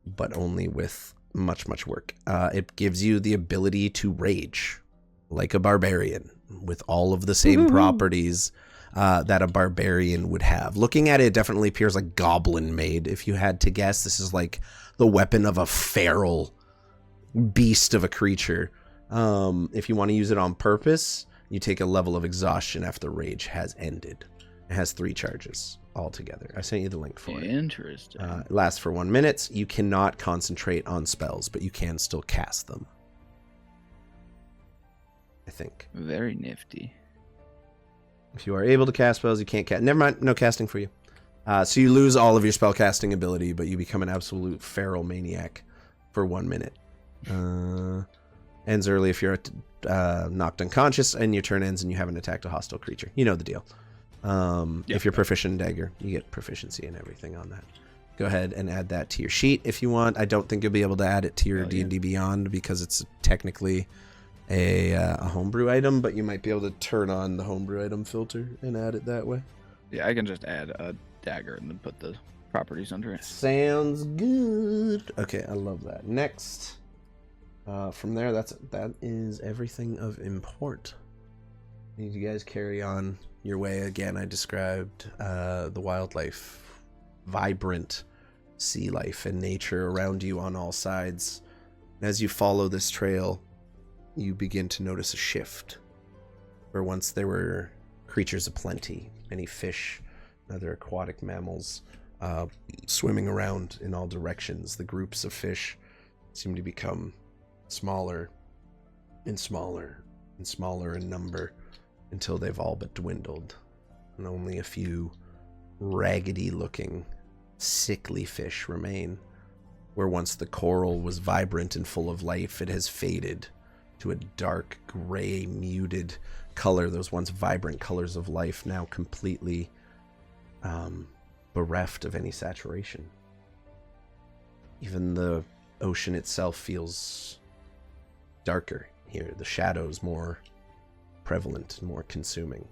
S1: but only with much work. It gives you the ability to rage like a barbarian, with all of the same properties that a barbarian would have. Looking at it, it definitely appears like goblin made. If you had to guess, this is like the weapon of a feral beast of a creature. If you want to use it on purpose, you take a level of exhaustion after rage has ended. It has 3 charges altogether. I sent you the link for it.
S6: Interesting.
S1: It lasts for 1 minute. You cannot concentrate on spells, but you can still cast them, I think.
S6: Very nifty.
S1: If you are able to cast spells, you can't cast. Never mind, no casting for you. So you lose all of your spell casting ability, but you become an absolute feral maniac for 1 minute. Ends early if you're knocked unconscious, and your turn ends and you haven't attacked a hostile creature. You know the deal. If you're proficient in dagger, you get proficiency and everything on that. Go ahead and add that to your sheet if you want. I don't think you'll be able to add it to your D&D Beyond because it's technically a homebrew item, but you might be able to turn on the homebrew item filter and add it that way.
S6: Yeah, I can just add a dagger and then put the properties under it.
S1: Sounds good. Okay, I love that. Next, from there, that is everything of import. Need you guys carry on your way. Again, I described the wildlife, vibrant sea life and nature around you on all sides. As you follow this trail, you begin to notice a shift. Where once there were creatures aplenty, many fish and other aquatic mammals swimming around in all directions, the groups of fish seem to become smaller and smaller and smaller in number until they've all but dwindled, and only a few raggedy-looking, sickly fish remain. Where once the coral was vibrant and full of life, it has faded to a dark, gray, muted color. Those once vibrant colors of life now completely bereft of any saturation. Even the ocean itself feels darker here, the shadows more prevalent and more consuming.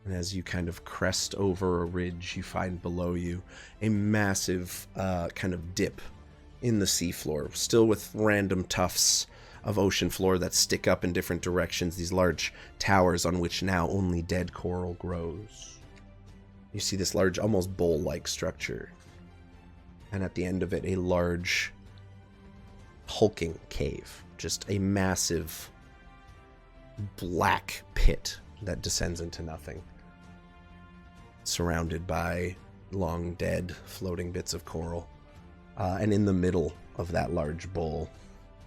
S1: And as you kind of crest over a ridge, you find below you a massive kind of dip in the seafloor, still with random tufts of ocean floor that stick up in different directions, these large towers on which now only dead coral grows. You see this large, almost bowl-like structure. And at the end of it, a large, hulking cave. Just a massive, black pit that descends into nothing. Surrounded by long dead, floating bits of coral. And in the middle of that large bowl,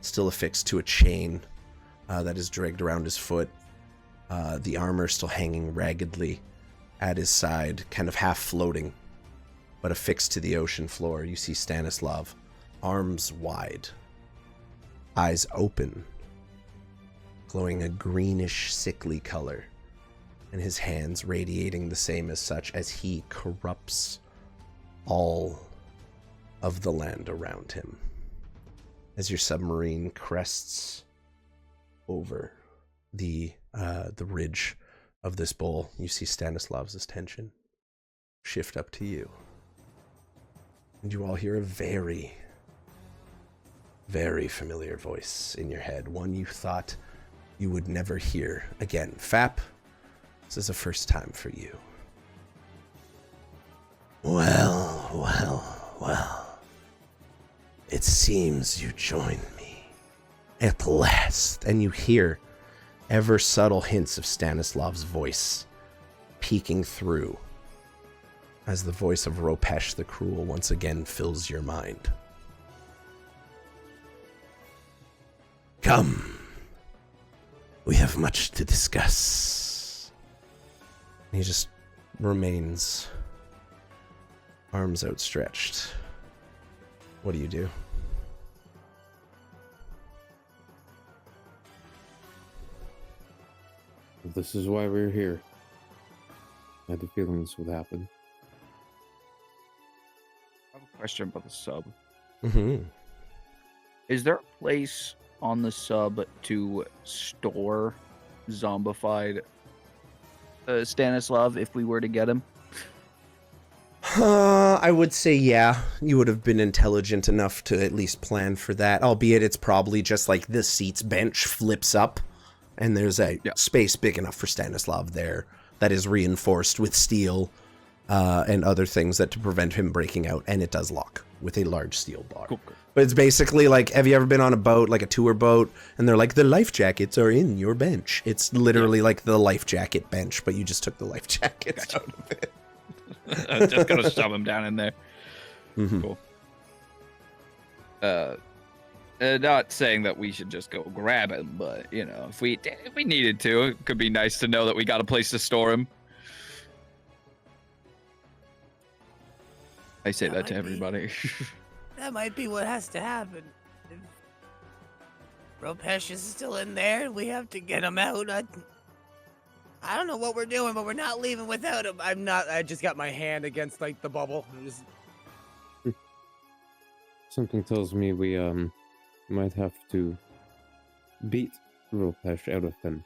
S1: still affixed to a chain that is dragged around his foot, the armor still hanging raggedly at his side, kind of half floating, but affixed to the ocean floor, you see Stanislav, arms wide, eyes open, glowing a greenish, sickly color, and his hands radiating the same as such as he corrupts all of the land around him. As your submarine crests over the ridge of this bowl, you see Stanislav's attention shift up to you. And you all hear a very, very familiar voice in your head, one you thought you would never hear again. F.A.P, this is a first time for you. Well. It seems you join me at last. And you hear ever subtle hints of Stanislav's voice peeking through as the voice of Ropesh the Cruel once again fills your mind. Come. We have much to discuss. And he just remains arms outstretched. What do you do?
S5: This is why we're here. I had the feeling this would happen.
S6: I have a question about the sub.
S1: Mm-hmm.
S6: Is there a place on the sub to store zombified Stanislav if we were to get him?
S1: I would say yeah. You would have been intelligent enough to at least plan for that, albeit it's probably just like the seats bench flips up and there's a space big enough for Stanislav there that is reinforced with steel and other things that to prevent him breaking out, and it does lock with a large steel bar. Cool. But it's basically like, have you ever been on a boat, like a tour boat, and they're like, the life jackets are in your bench? It's literally like the life jacket bench, but you just took the life jackets out of it.
S6: I'm just gonna shove him down in there.
S1: Mm-hmm.
S6: Cool. Not saying that we should just go grab him, but you know, if we needed to, it could be nice to know that we got a place to store him. I say that to everybody.
S7: That might be what has to happen. If Ropesh is still in there, we have to get him out. I don't know what we're doing, but we're not leaving without him. I just got my hand against, like, the bubble.
S5: Something tells me we, might have to beat Ropesh out of him.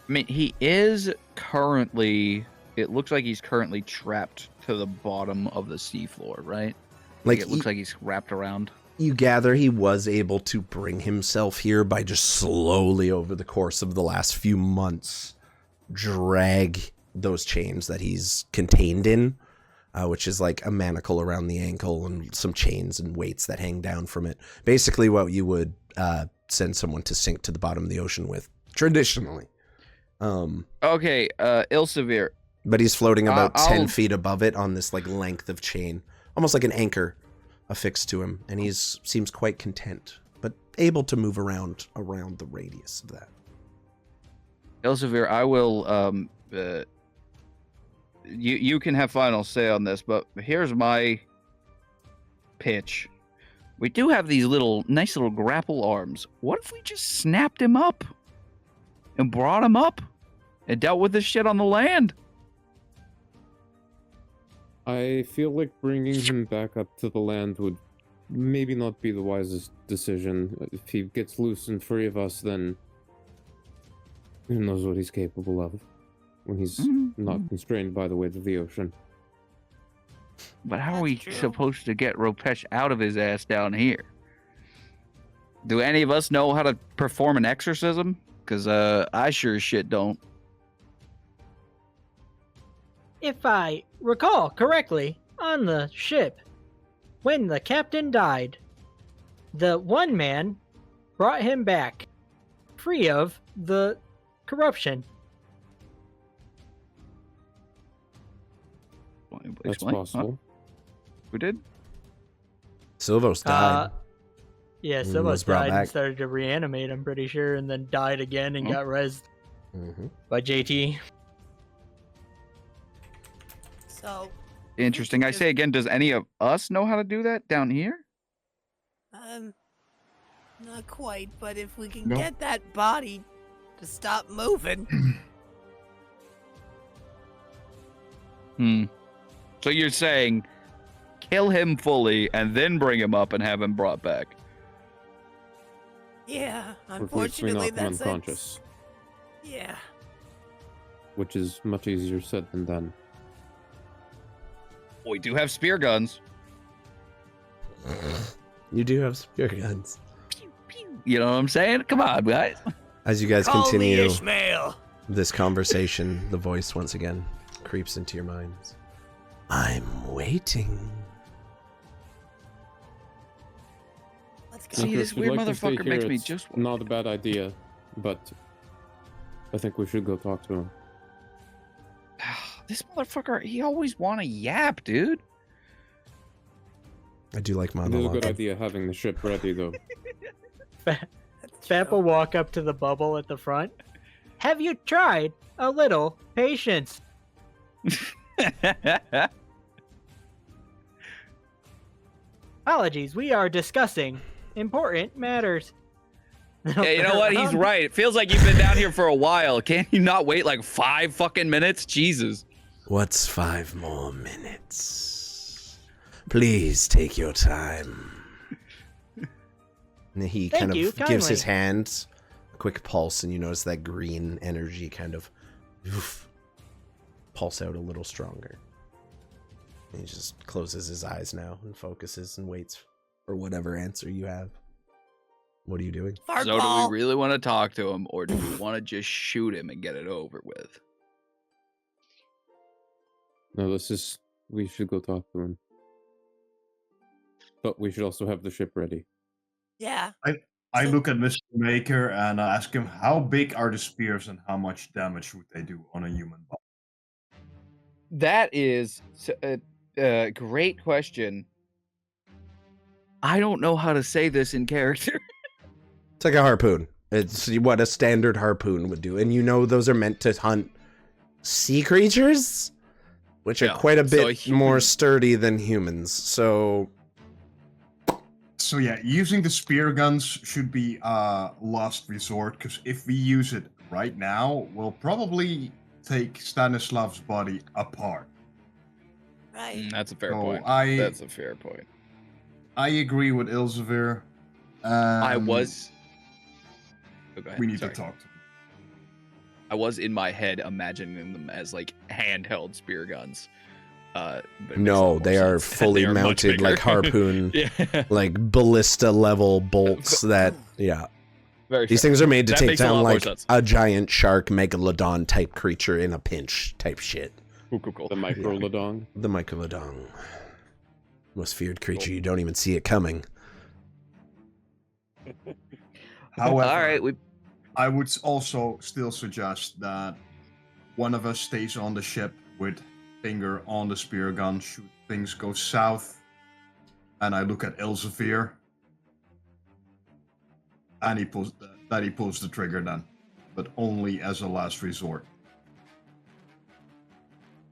S6: I mean, he is currently... It looks like he's currently trapped to the bottom of the seafloor, right? Like it looks like he's wrapped around.
S1: You gather he was able to bring himself here by just slowly over the course of the last few months drag those chains that he's contained in, which is like a manacle around the ankle and some chains and weights that hang down from it. Basically what you would send someone to sink to the bottom of the ocean with, traditionally.
S6: Okay, Ilsavir.
S1: But he's floating about 10 feet above it on this like length of chain, almost like an anchor affixed to him, and he's seems quite content, but able to move around the radius of that.
S6: Ilsavir, I will. You can have final say on this, but here's my pitch. We do have these nice little grapple arms. What if we just snapped him up and brought him up and dealt with this shit on the land?
S5: I feel like bringing him back up to the land would maybe not be the wisest decision. If he gets loose and free of us, then who knows what he's capable of. when he's not constrained by the weight of the ocean.
S6: But how are we supposed to get Ropesh out of his ass down here? Do any of us know how to perform an exorcism? Because I sure as shit don't.
S2: If I recall correctly, on the ship, when the captain died, the one man brought him back, free of the corruption.
S5: That's possible.
S6: Who did?
S1: Silvos died.
S2: Yeah,
S1: And
S2: Silvos
S1: was brought
S2: died
S1: back.
S2: and started to reanimate, I'm pretty sure, and then died again and got rezzed by JT.
S7: So.
S6: Interesting. I say again, does any of us know how to do that down here?
S7: Not quite, but if we can get that body to stop moving.
S6: So you're saying kill him fully and then bring him up and have him brought back?
S7: Yeah,
S5: Or if we
S7: unfortunately,
S5: knock him
S7: that's
S5: unconscious,
S7: Yeah.
S5: which is much easier said than done.
S6: We do have spear guns.
S1: You do have spear guns.
S6: You know what I'm saying? Come on, guys.
S1: As you guys
S7: Call me
S1: continue
S7: Ishmael.
S1: this conversation, the voice once again creeps into your minds. I'm waiting.
S7: Let's go.
S6: See,
S5: If
S6: this
S5: you'd
S6: weird
S5: like to stay
S6: motherfucker makes
S5: here,
S6: me
S5: it's
S6: just...
S5: not a bad idea, but I think we should go talk to him.
S6: This motherfucker, he always want to yap, dude.
S1: I do like
S5: It is a
S1: monologue.
S5: good idea having the ship ready, though.
S2: F.A.P will walk up to the bubble at the front. Have you tried a little patience? Apologies, we are discussing important matters.
S6: Yeah, you know what? He's right. It feels like you've been down here for a while. Can't you not wait like 5 fucking minutes? Jesus.
S1: What's 5 more minutes? Please take your time. And he
S2: Thank
S1: kind
S2: you,
S1: of gives his
S2: kindly.
S1: hand a quick pulse, and you notice that green energy kind of pulse out a little stronger. And he just closes his eyes now and focuses and waits for whatever answer you have. What are you doing?
S7: Fart
S6: So do
S7: ball.
S6: we really want to talk to him, or do we want to just shoot him and get it over with?
S5: No, we should go talk to him. But we should also have the ship ready.
S7: Yeah.
S4: I look at Mr. Maker and I ask him, how big are the spears and how much damage would they do on a human body?
S6: That is a great question. I don't know how to say this in character.
S1: It's like a harpoon. It's what a standard harpoon would do. And you know those are meant to hunt sea creatures, which are
S6: Yeah,
S1: quite a
S6: so
S1: bit
S6: human-
S1: more sturdy than humans. So
S4: So yeah, using the spear guns should be a last resort, because if we use it right now, we'll probably take Stanislav's body apart.
S7: Right.
S6: That's a fair
S4: So
S6: point.
S4: I-
S6: That's a fair point.
S4: I agree with Ilsavir.
S6: I was... Oh, go ahead.
S4: We need
S6: Sorry.
S4: to talk to him.
S6: I was in my head imagining them as like handheld spear guns. But it makes a
S1: no,
S6: lot
S1: they
S6: more
S1: are
S6: sense that
S1: fully
S6: they are much
S1: mounted
S6: bigger.
S1: like harpoon,
S6: Yeah.
S1: like ballista level bolts that, yeah.
S6: Very
S1: These
S6: fair.
S1: things are made to
S6: That
S1: take
S6: makes a lot
S1: down
S6: more
S1: like
S6: sense.
S1: a giant shark megalodon type creature in a pinch type shit.
S6: Cool.
S5: The microlodon.
S1: The Mycoloodon. Most feared creature, you don't even see it coming.
S4: However,
S6: All right,
S4: I would also still suggest that one of us stays on the ship with finger on the spear gun should things go south. And I look at Ilsavir. And he pulls the trigger then. But only as a last resort.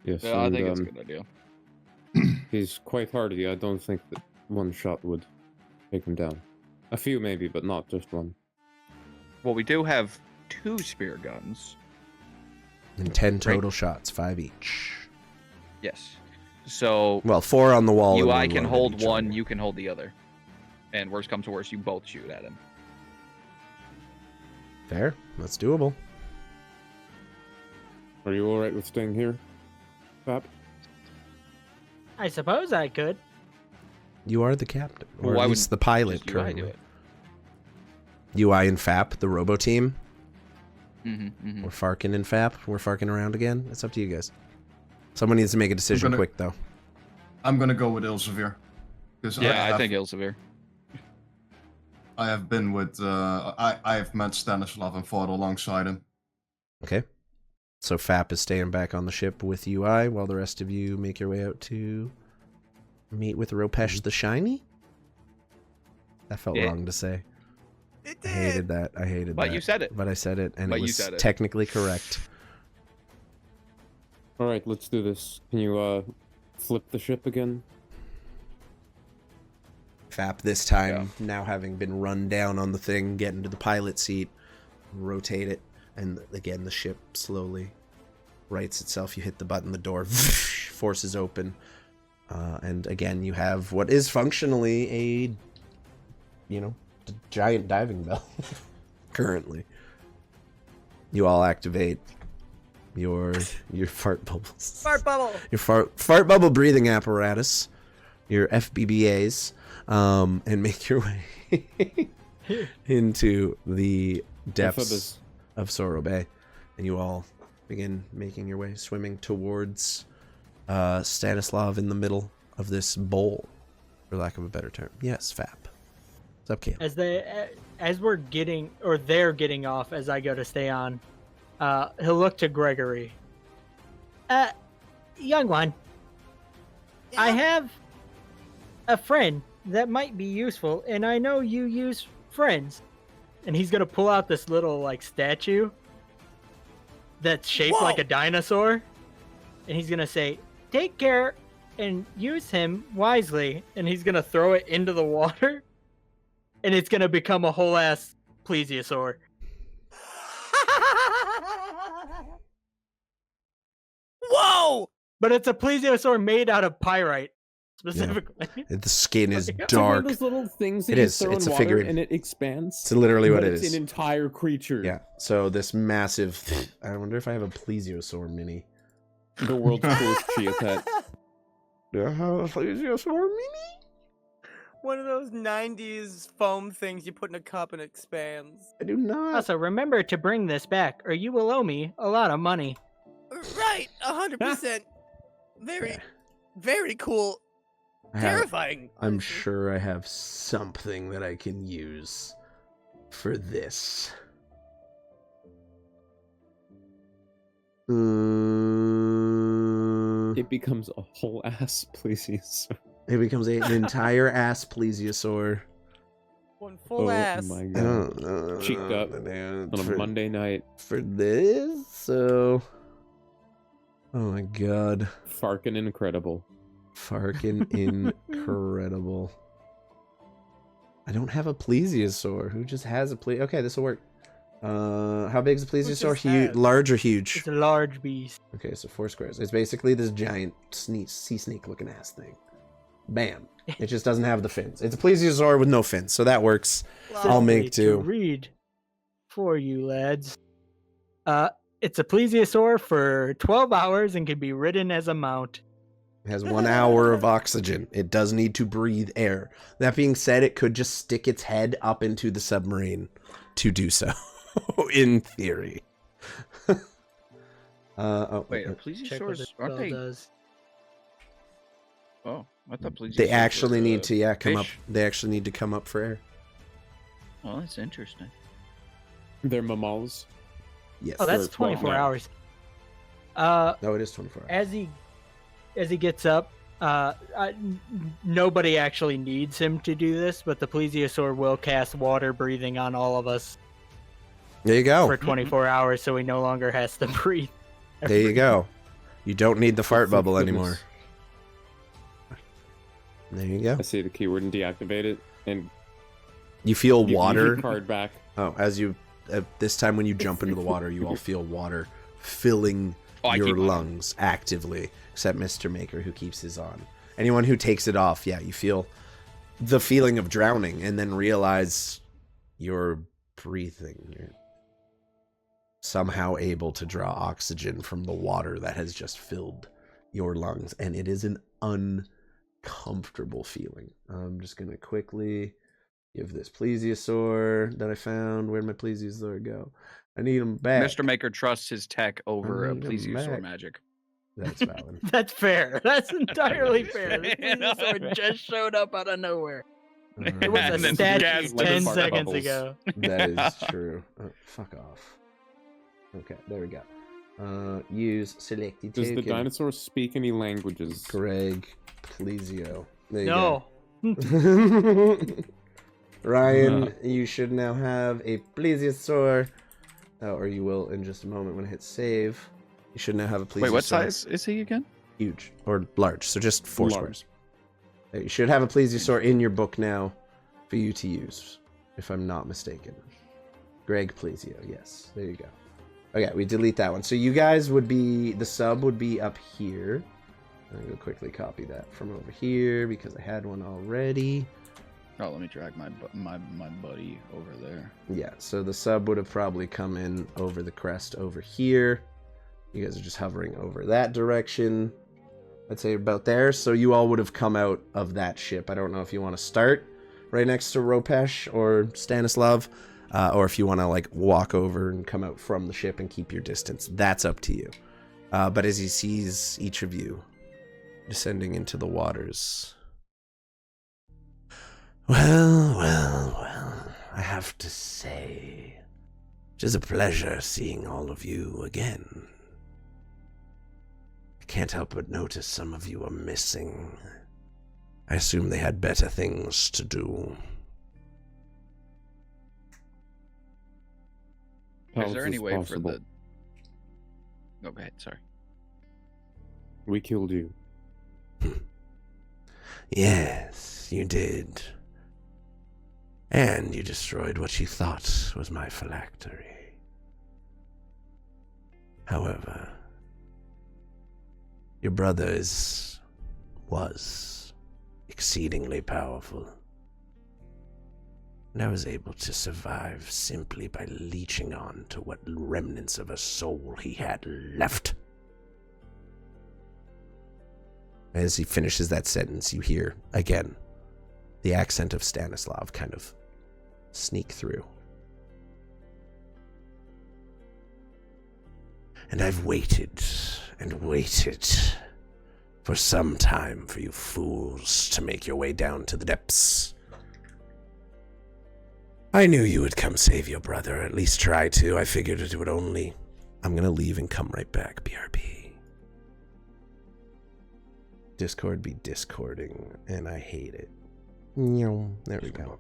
S5: Yes,
S6: Yeah, I
S5: and,
S6: think it's a good idea.
S5: he's quite hardy. I don't think that one shot would take him down. A few maybe, but not just one.
S6: Well, we do have 2 spear guns.
S1: And 10 total shots, 5 each.
S6: Yes. So
S1: Well, 4 on the wall. and
S6: I
S1: one
S6: can
S1: loaded
S6: hold
S1: each
S6: one,
S1: other.
S6: you can hold the other. And worst comes to worst, you both shoot at him.
S1: Fair. That's doable.
S5: Are you alright with staying here, F.A.P?
S2: I suppose I could.
S1: You are the captain, or
S6: Why
S1: at
S6: would
S1: least the pilot
S6: just UI
S1: currently.
S6: do it?
S1: UI and F.A.P, the robo team.
S6: Mm-hmm.
S1: We're Farqen and F.A.P. We're Farqen around again. It's up to you guys. Someone needs to make a decision quick, though.
S4: I'm gonna go with Ilsavir.
S6: Yeah, I think Ilsavir.
S4: I have been with, I have met Stanislav and fought alongside him.
S1: Okay. So F.A.P is staying back on the ship with UI while the rest of you make your way out to meet with Ropesh the Shiny? That felt wrong to say.
S7: It
S1: I
S7: did.
S1: hated that. I hated that.
S6: But you said it.
S1: But I said it, and
S6: But
S1: it
S6: you
S1: was
S6: said it.
S1: technically correct.
S5: Alright, let's do this. Can you, flip the ship again?
S1: F.A.P this time, now having been run down on the thing, get into the pilot seat, rotate it, and again the ship slowly rights itself. You hit the button, the door forces open, and again you have what is functionally a, giant diving bell. Currently, you all activate your fart bubbles.
S7: Fart bubble.
S1: Your fart bubble breathing apparatus, your FBBAs, and make your way into the depths of Sorrow Bay. And you all begin making your way, swimming towards Stanislav in the middle of this bowl, for lack of a better term. Yes, F.A.P. What's up, Cam?
S2: As we're getting, or they're getting off, as I go to stay on, he'll look to Gregory. Young one, I have a friend that might be useful, and I know you use friends. And he's gonna pull out this little statue that's shaped like a dinosaur, and he's gonna say, "Take care and use him wisely." And he's gonna throw it into the water, and it's gonna become a whole ass plesiosaur.
S7: Whoa!
S2: But it's a plesiosaur made out of pyrite, specifically.
S1: The skin is
S5: It's one
S1: dark.
S5: of those little things that
S1: It
S5: you
S1: is.
S5: throw
S1: It's
S5: in
S1: a
S5: water
S1: figurine.
S5: and it expands.
S1: It's literally what
S5: but
S1: it
S5: it's
S1: is.
S5: an entire creature.
S1: Yeah. So this massive. I wonder if I have a plesiosaur mini.
S5: The world's coolest chia pet.
S1: Do I have a plesiosaur mini?
S7: One of those 90s foam things you put in a cup and it expands.
S1: I do not.
S2: Also, remember to bring this back, or you will owe me a lot of money.
S7: Right, 100%. Very, very cool. Terrifying.
S1: I'm sure I have something that I can use for this.
S5: It becomes a whole ass plesiosaur.
S1: It becomes an entire ass plesiosaur.
S7: One full ass.
S5: My
S1: I
S5: god.
S1: don't know.
S5: Cheeked up on a Monday night.
S1: For this, so. Oh my god.
S5: Farqen incredible.
S1: Farqen incredible. I don't have a plesiosaur. Who just has a Okay, this will work. How big is a plesiosaur?
S7: has?
S1: Large or huge?
S2: It's a large beast.
S1: Okay, so 4 squares. It's basically this giant sea snake looking ass thing. Bam. It just doesn't have the fins. It's a plesiosaur with no fins, so that works. I'll make
S2: To
S1: two.
S2: read for you, lads. It's a plesiosaur for 12 hours and can be ridden as a mount.
S1: It has 1 hour of oxygen. It does need to breathe air. That being said, it could just stick its head up into the submarine to do so. In theory.
S6: Wait, are
S2: Check what
S6: plesiosaurs,
S2: this
S6: aren't
S2: spell
S6: they?
S2: does.
S6: Oh, I thought plesiosaurs
S1: They actually
S6: were,
S1: need to come up.
S6: fish.
S1: They actually need to come up for air.
S6: Well, that's interesting.
S5: They're mammals.
S1: Yes.
S2: Oh, that's
S5: For 12
S2: 24
S5: hours.
S2: hours.
S1: No, it is 24 hours.
S2: As he gets up, nobody actually needs him to do this, but the plesiosaur will cast water breathing on all of us
S1: There you go.
S2: for 24 hours, so he no longer has to breathe.
S1: There you go. You don't need the fart
S5: Thank
S1: bubble
S5: goodness.
S1: anymore. There you go.
S5: I say the keyword and deactivate it, and
S1: You feel
S5: you
S1: water.
S5: your card back.
S1: Oh, as you this time when you jump into the water, you all feel water filling
S6: Oh, I
S1: your
S6: keep mine.
S1: lungs actively, except Mr. Maker who keeps his on. Anyone who takes it off, yeah, you feel the feeling of drowning and then realize you're breathing. You're somehow able to draw oxygen from the water that has just filled your lungs, and it is an uncomfortable feeling. I'm just gonna quickly give this plesiosaur that I found. Where'd my plesiosaur go? I need him back.
S6: Mr. Maker trusts his tech over a
S1: need him
S6: plesiosaur
S1: back.
S6: magic.
S1: That's valid.
S2: That's fair. That's entirely fair. This plesiosaur just showed up out of nowhere. It was
S6: And
S2: a
S6: then
S2: statue
S6: gas
S2: 10
S6: fart
S2: seconds
S6: bubbles.
S2: ago.
S1: That is true. Oh, fuck off. Okay, there we go. Use selected
S5: Does
S1: token.
S5: the dinosaur speak any languages?
S1: Greg Plesio. There you
S2: No.
S1: go. Ryan, you should now have a plesiosaur. Oh, or you will in just a moment when I hit save. You should now have a plesiosaur.
S6: Wait, what size is he again?
S1: Huge. Or large, so just 4
S5: Large.
S1: squares. You should have a plesiosaur in your book now for you to use, if I'm not mistaken. Greg Plesio, yes. There you go. Okay, we delete that one. So you guys would be, the sub would be up here. I'm going to quickly copy that from over here because I had one already.
S6: Oh, let me drag my buddy over there.
S1: Yeah, so the sub would have probably come in over the crest over here. You guys are just hovering over that direction. I'd say about there. So you all would have come out of that ship. I don't know if you want to start right next to Ropesh or Stanislav, or if you want to like walk over and come out from the ship and keep your distance. That's up to you. But as he sees each of you descending into the waters... Well, I have to say, it is a pleasure seeing all of you again. I can't help but notice some of you are missing. I assume they had better things to do.
S6: Is there any way for the... Oh, go ahead, sorry.
S5: We killed you.
S1: Yes, you did. And you destroyed what you thought was my phylactery. However, your brother was exceedingly powerful. And I was able to survive simply by leeching on to what remnants of a soul he had left. As he finishes that sentence, you hear, again, the accent of Stanislav kind of sneak through. And I've waited and waited for some time for you fools to make your way down to the depths. I knew you would come save your brother, at least try to. I figured it would only... I'm gonna leave and come right back, BRB. Discord be discording, and I hate it. There we go.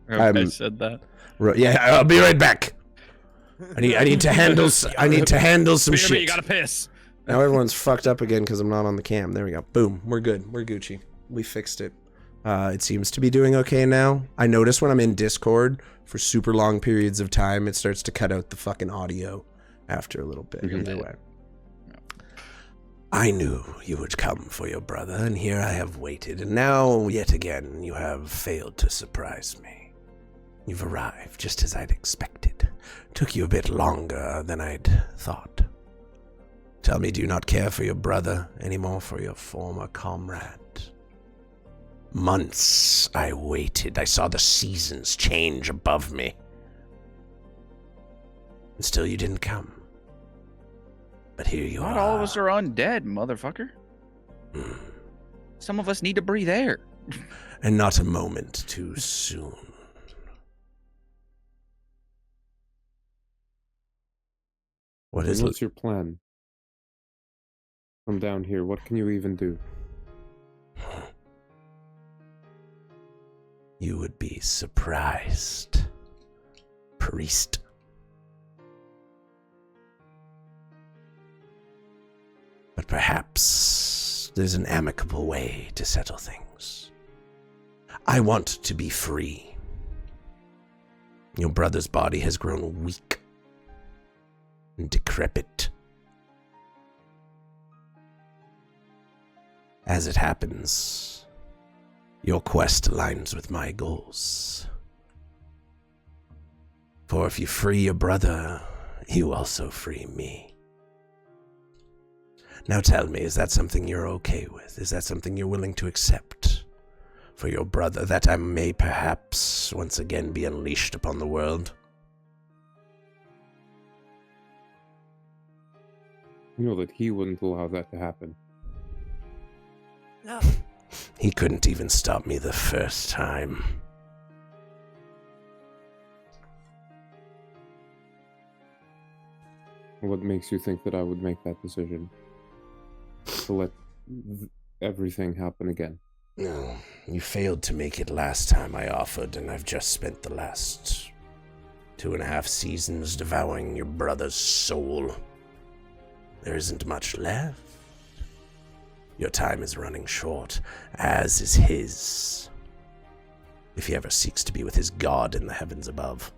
S6: I said that.
S1: Yeah, I'll be right back. I need to handle some shit.
S6: You gotta piss.
S1: Now everyone's fucked up again because I'm not on the cam. There we go. Boom. We're good. We're Gucci. We fixed it. It seems to be doing okay now. I notice when I'm in Discord for super long periods of time, it starts to cut out the fucking audio after a little bit. Either way. I knew you would come for your brother, and here I have waited, and now, yet again, you have failed to surprise me. You've arrived just as I'd expected. Took you a bit longer than I'd thought. Tell me, do you not care for your brother anymore, for your former comrade? Months I waited. I saw the seasons change above me. And still you didn't come. But here you are.
S6: Not all of us are undead, motherfucker. Some of us need to breathe air.
S1: And not a moment too soon.
S5: What's your plan? I'm down here. What can you even do?
S1: You would be surprised, priest. But perhaps there's an amicable way to settle things. I want to be free. Your brother's body has grown weak and decrepit. As it happens, your quest aligns with my goals. For if you free your brother, you also free me. Now tell me, is that something you're okay with? Is that something you're willing to accept? For your brother, that I may perhaps once again be unleashed upon the world?
S5: You know that he wouldn't allow that to happen.
S7: No.
S1: He couldn't even stop me the first time.
S5: What makes you think that I would make that decision? To let everything happen again?
S1: No, you failed to make it last time I offered, and I've just spent the last 2.5 seasons devouring your brother's soul. There isn't much left. Your time is running short, as is his. If he ever seeks to be with his God in the heavens above.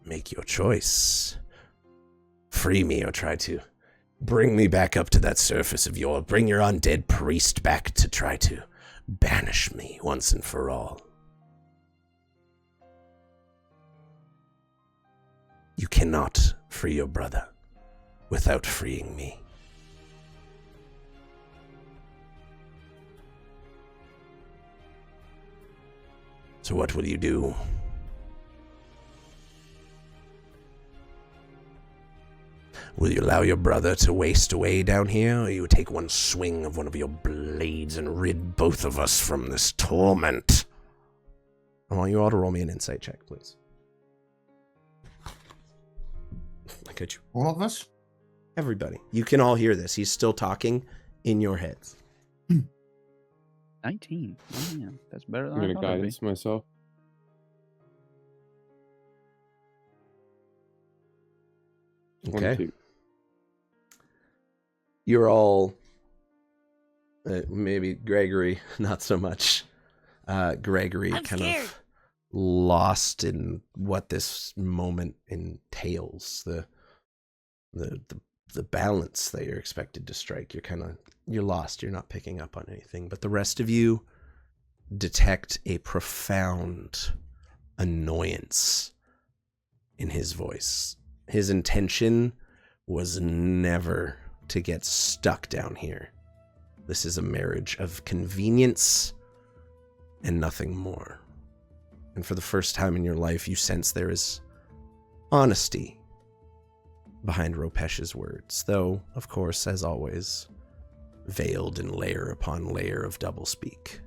S1: Make your choice. Free me or try to bring me back up to that surface of yours. Bring your undead priest back to try to banish me once and for all. You cannot free your brother without freeing me. So what will you do? Will you allow your brother to waste away down here, or you take one swing of one of your blades and rid both of us from this torment? I want you all to roll me an insight check, please. I got you.
S4: All of us?
S1: Everybody. You can all hear this. He's still talking in your heads.
S6: 19. Oh, yeah. That's better than
S5: I'm
S6: I
S5: going to
S6: thought it'd be.
S5: guidance myself.
S1: Okay.
S5: 22.
S1: You're all... maybe Gregory, not so much. Gregory
S7: I'm
S1: kind
S7: scared.
S1: of lost in what this moment entails. The balance that you're expected to strike. You're lost. You're not picking up on anything. But the rest of you detect a profound annoyance in his voice. His intention was never to get stuck down here. This is a marriage of convenience and nothing more. And for the first time in your life, you sense there is honesty behind Ropesh's words, though, of course, as always, veiled in layer upon layer of doublespeak.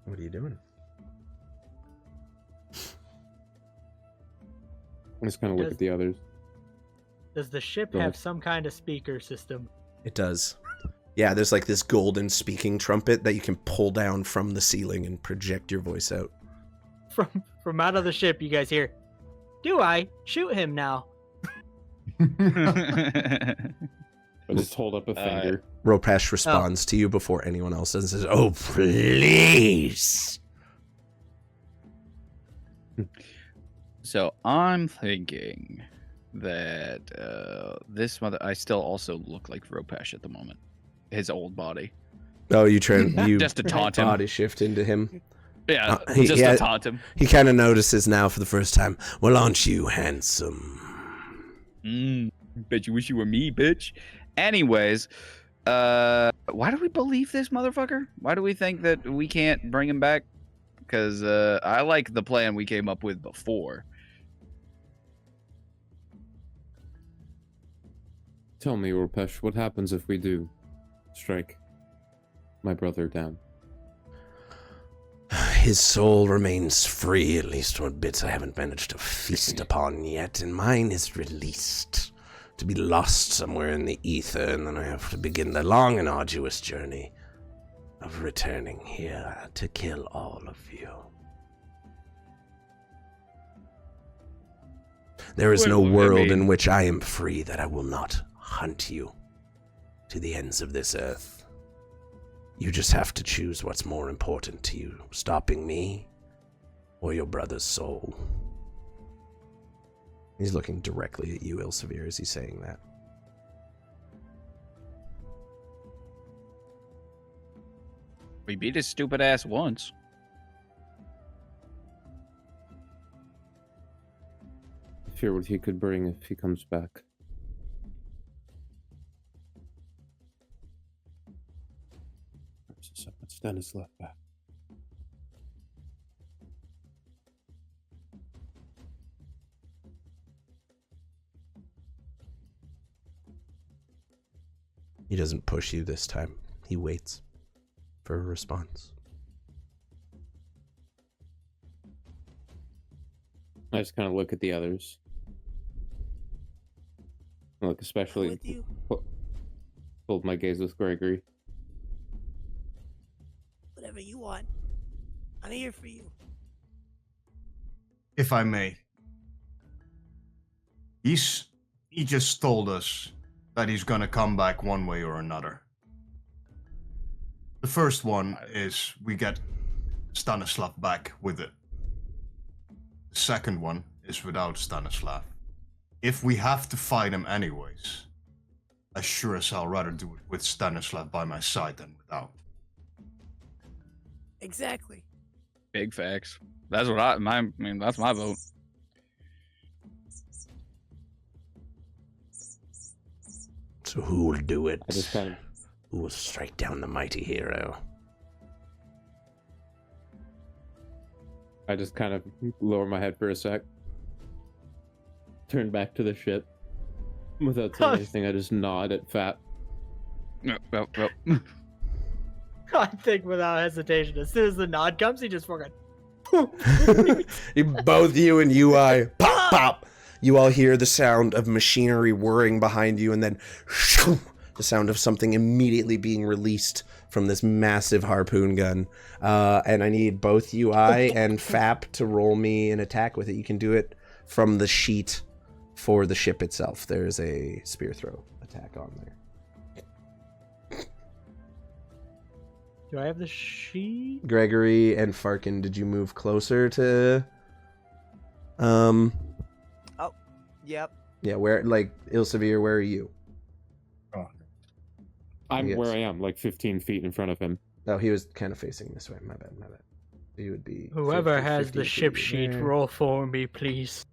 S1: What are you doing?
S5: I just kind of look at the others.
S2: Does the ship
S5: Go
S2: have
S5: ahead.
S2: some kind of speaker system?
S1: It does. Yeah, there's like this golden speaking trumpet that you can pull down from the ceiling and project your voice out.
S2: From out of the ship, you guys hear, "Do I shoot him now?"
S5: I just hold up a finger.
S1: Ropesh responds to you before anyone else does and says, "Oh, please."
S6: So I'm thinking that this mother. I still also look like Ropesh at the moment. His old body.
S1: Oh, you
S6: Just to taunt him.
S1: body shift into him.
S6: Yeah,
S1: he-
S6: just
S1: yeah.
S6: to taunt him.
S1: He kind of notices now for the first time. Well, aren't you handsome?
S6: Bet you wish you were me, bitch. Anyways, why do we believe this motherfucker? Why do we think that we can't bring him back? Because I like the plan we came up with before.
S5: Tell me, Ropesh, what happens if we do strike my brother down?
S1: His soul remains free, at least what bits I haven't managed to feast upon yet, and mine is released to be lost somewhere in the ether, and then I have to begin the long and arduous journey of returning here to kill all of you. There is no
S6: Well, I
S1: world
S6: mean-
S1: in which I am free that I will not hunt you to the ends of this earth. You just have to choose what's more important to you, stopping me or your brother's soul. He's looking directly at you, Ilsavir, as he's saying that.
S6: We beat his stupid ass once.
S5: Fear what he could bring if he comes back. Stanislav back.
S1: He doesn't push you this time. He waits for a response.
S5: I just kind of look at the others. I look especially. Hold my gaze with Gregory.
S7: Whatever you want. I'm here for you.
S4: If I may. He just told us that he's gonna come back one way or another. The first one is we get Stanislav back with it. The second one is without Stanislav. If we have to fight him anyways, as sure as I'll rather do it with Stanislav by my side than without.
S7: Exactly.
S6: Big facts. That's what that's my vote.
S1: So who will do it?
S5: I just kind of.
S1: Who will strike down the mighty hero?
S5: I just kind of lower my head for a sec. Turn back to the ship. Without saying anything, I just nod at F.A.P.
S6: Yep.
S2: I think without hesitation, as soon as the nod comes, he just fucking.
S1: Both you and UI, pop, pop. You all hear the sound of machinery whirring behind you, and then the sound of something immediately being released from this massive harpoon gun. And I need both UI and F.A.P to roll me an attack with it. You can do it from the sheet for the ship itself. There's a spear throw attack on there.
S2: Do I have the sheet?
S1: Gregory and Farqen, did you move closer to...
S7: Yep.
S1: Yeah, where, like, Ilsavir, where are you?
S3: Oh,
S5: I'm
S1: Yes.
S5: where I am, like 15 feet in front of him.
S1: Oh, he was kind of facing this way. My bad. He would be...
S2: Whoever
S1: 50,
S2: has
S1: 50
S2: the ship
S1: feet
S2: sheet,
S1: there.
S2: roll for me, please.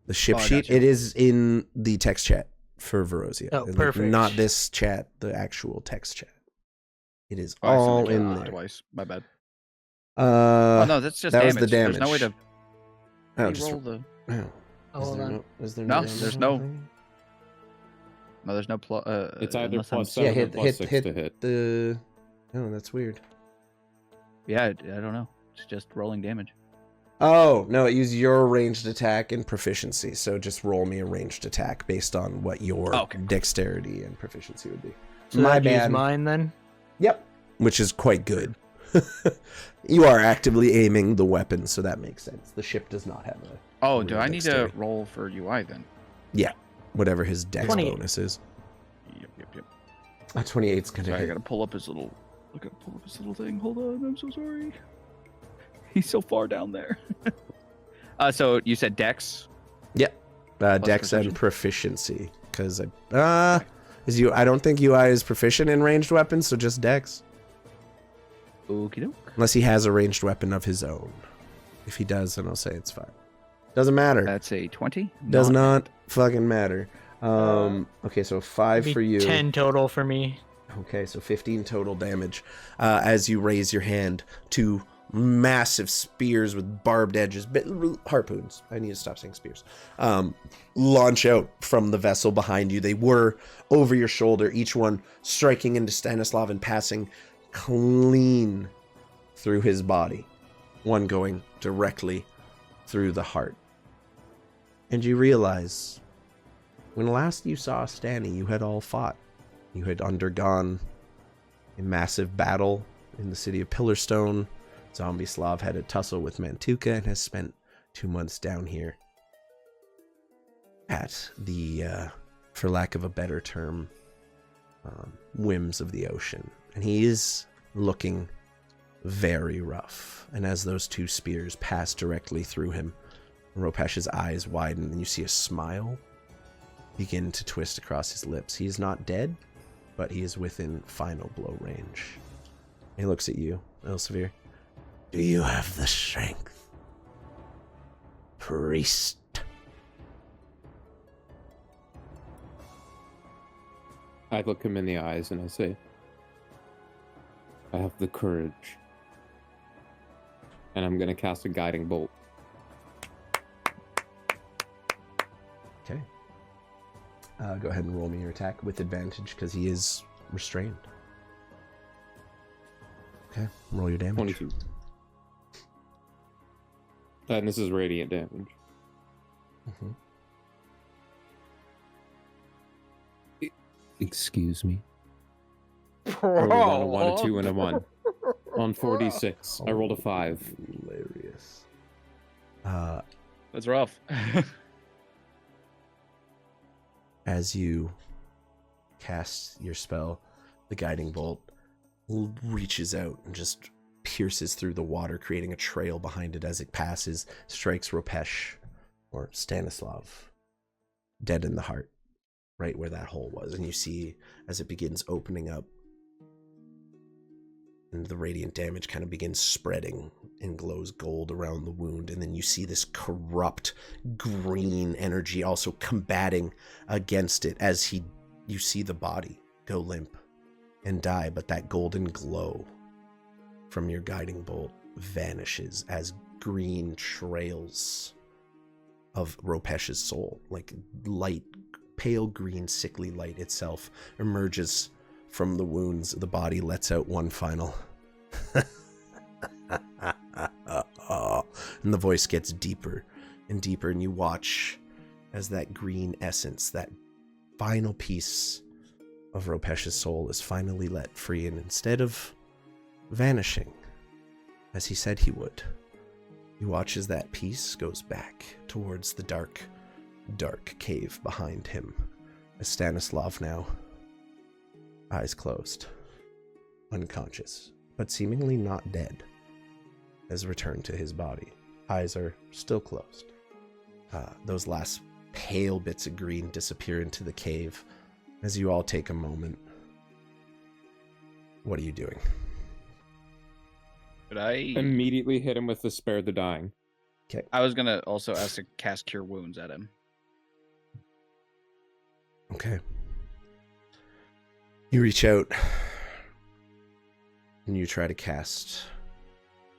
S1: The ship
S6: Oh, I
S1: sheet,
S6: gotcha.
S1: it is in the text chat for Verosia.
S2: Oh,
S1: Like,
S2: perfect.
S1: not this chat, the actual text chat. It is
S6: Oh, I
S1: all
S6: accidentally
S1: in
S6: killed it
S1: there.
S6: twice. My bad.
S1: Oh,
S6: Oh no, that's just
S1: that was
S6: damage.
S1: the
S6: There's no way
S1: damage.
S6: to
S1: Oh, just...
S6: roll the.
S1: Oh. Is
S2: Hold
S1: there
S2: on.
S1: no, is there
S6: No,
S1: damage
S6: there's
S1: on
S6: no-
S1: the thing?
S6: No, there's no plus.
S5: It's either
S6: unless I'm-
S5: plus 7
S1: Yeah,
S5: or plus 6 to hit.
S1: hit the... Oh, that's weird.
S6: Yeah, I don't know. It's just rolling damage.
S1: Oh, no, it used your ranged attack and proficiency, so just roll me a ranged attack based on what your
S6: Okay.
S1: dexterity and proficiency would be.
S2: So
S1: My
S2: I'd use
S1: bad.
S2: mine then?
S1: Yep. Which is quite good. You are actively aiming the weapon, so that makes sense. The ship does not have a...
S6: Oh, do
S1: real
S6: I need to
S1: dexterity.
S6: roll for UI then?
S1: Whatever his dex
S2: 28.
S1: bonus is.
S6: Yep.
S1: A 28's gonna
S6: Sorry, I
S1: hit.
S6: gotta pull up his little. I gotta pull up his little thing. Hold on, I'm so sorry. He's so far down there. So you said Dex?
S1: Dex and proficiency, because I don't think UI is proficient in ranged weapons, so just Dex.
S6: Okie doke.
S1: Unless he has a ranged weapon of his own. If he does, then I'll say it's fine. Doesn't matter.
S6: That's a 20.
S1: Does not fucking matter. Okay, so 5
S2: Be
S1: for you.
S2: 10 total for me.
S1: Okay, so 15 total damage as you raise your hand. 2 massive spears with barbed edges, harpoons. I need to stop saying spears. Launch out from the vessel behind you. They were over your shoulder, each one striking into Stanislav and passing clean through his body. One going directly through the heart. And you realize, when last you saw Stani, you had all fought. You had undergone a massive battle in the city of Pillarstone. Zombie Slav had a tussle with Mantuka and has spent 2 months down here at the, for lack of a better term, whims of the ocean. And he is looking very rough. And as those 2 spears pass directly through him, Ropesh's eyes widen and you see a smile begin to twist across his lips. He is not dead, but he is within final blow range. He looks at you, Ilsavir. Do you have the strength, priest?
S5: I look him in the eyes and I say, I have the courage. And I'm going to cast a guiding bolt.
S1: Okay. Go ahead and roll me your attack with advantage because he is restrained. Okay, roll your damage.
S5: 22. And this is radiant damage.
S1: Mm-hmm.
S5: Excuse me. I rolled on a 1, a 2, and a 1. On 46, I rolled a 5.
S1: Hilarious.
S6: That's rough.
S1: As you cast your spell, the guiding bolt reaches out and just pierces through the water, creating a trail behind it as it passes, strikes Ropesh, or Stanislav, dead in the heart, right where that hole was. And you see, as it begins opening up, and the radiant damage kind of begins spreading and glows gold around the wound. And then you see this corrupt green energy also combating against it as you see the body go limp and die. But that golden glow from your guiding bolt vanishes as green trails of Ropesh's soul, like light, pale green, sickly light itself, emerges from the wounds. The body lets out one final and the voice gets deeper and deeper, and you watch as that green essence, that final piece of Ropesh's soul, is finally let free, and instead of vanishing as he said he would, you watch as that piece goes back towards the dark, dark cave behind him, as Stanislav, now eyes closed, unconscious, but seemingly not dead, has returned to his body. Eyes are still closed. Those last pale bits of green disappear into the cave as you all take a moment. What are you doing?
S6: Could I
S5: immediately hit him with the Spare the Dying?
S1: Okay.
S6: I was gonna also ask to cast Cure Wounds at him.
S1: Okay. You reach out and you try to cast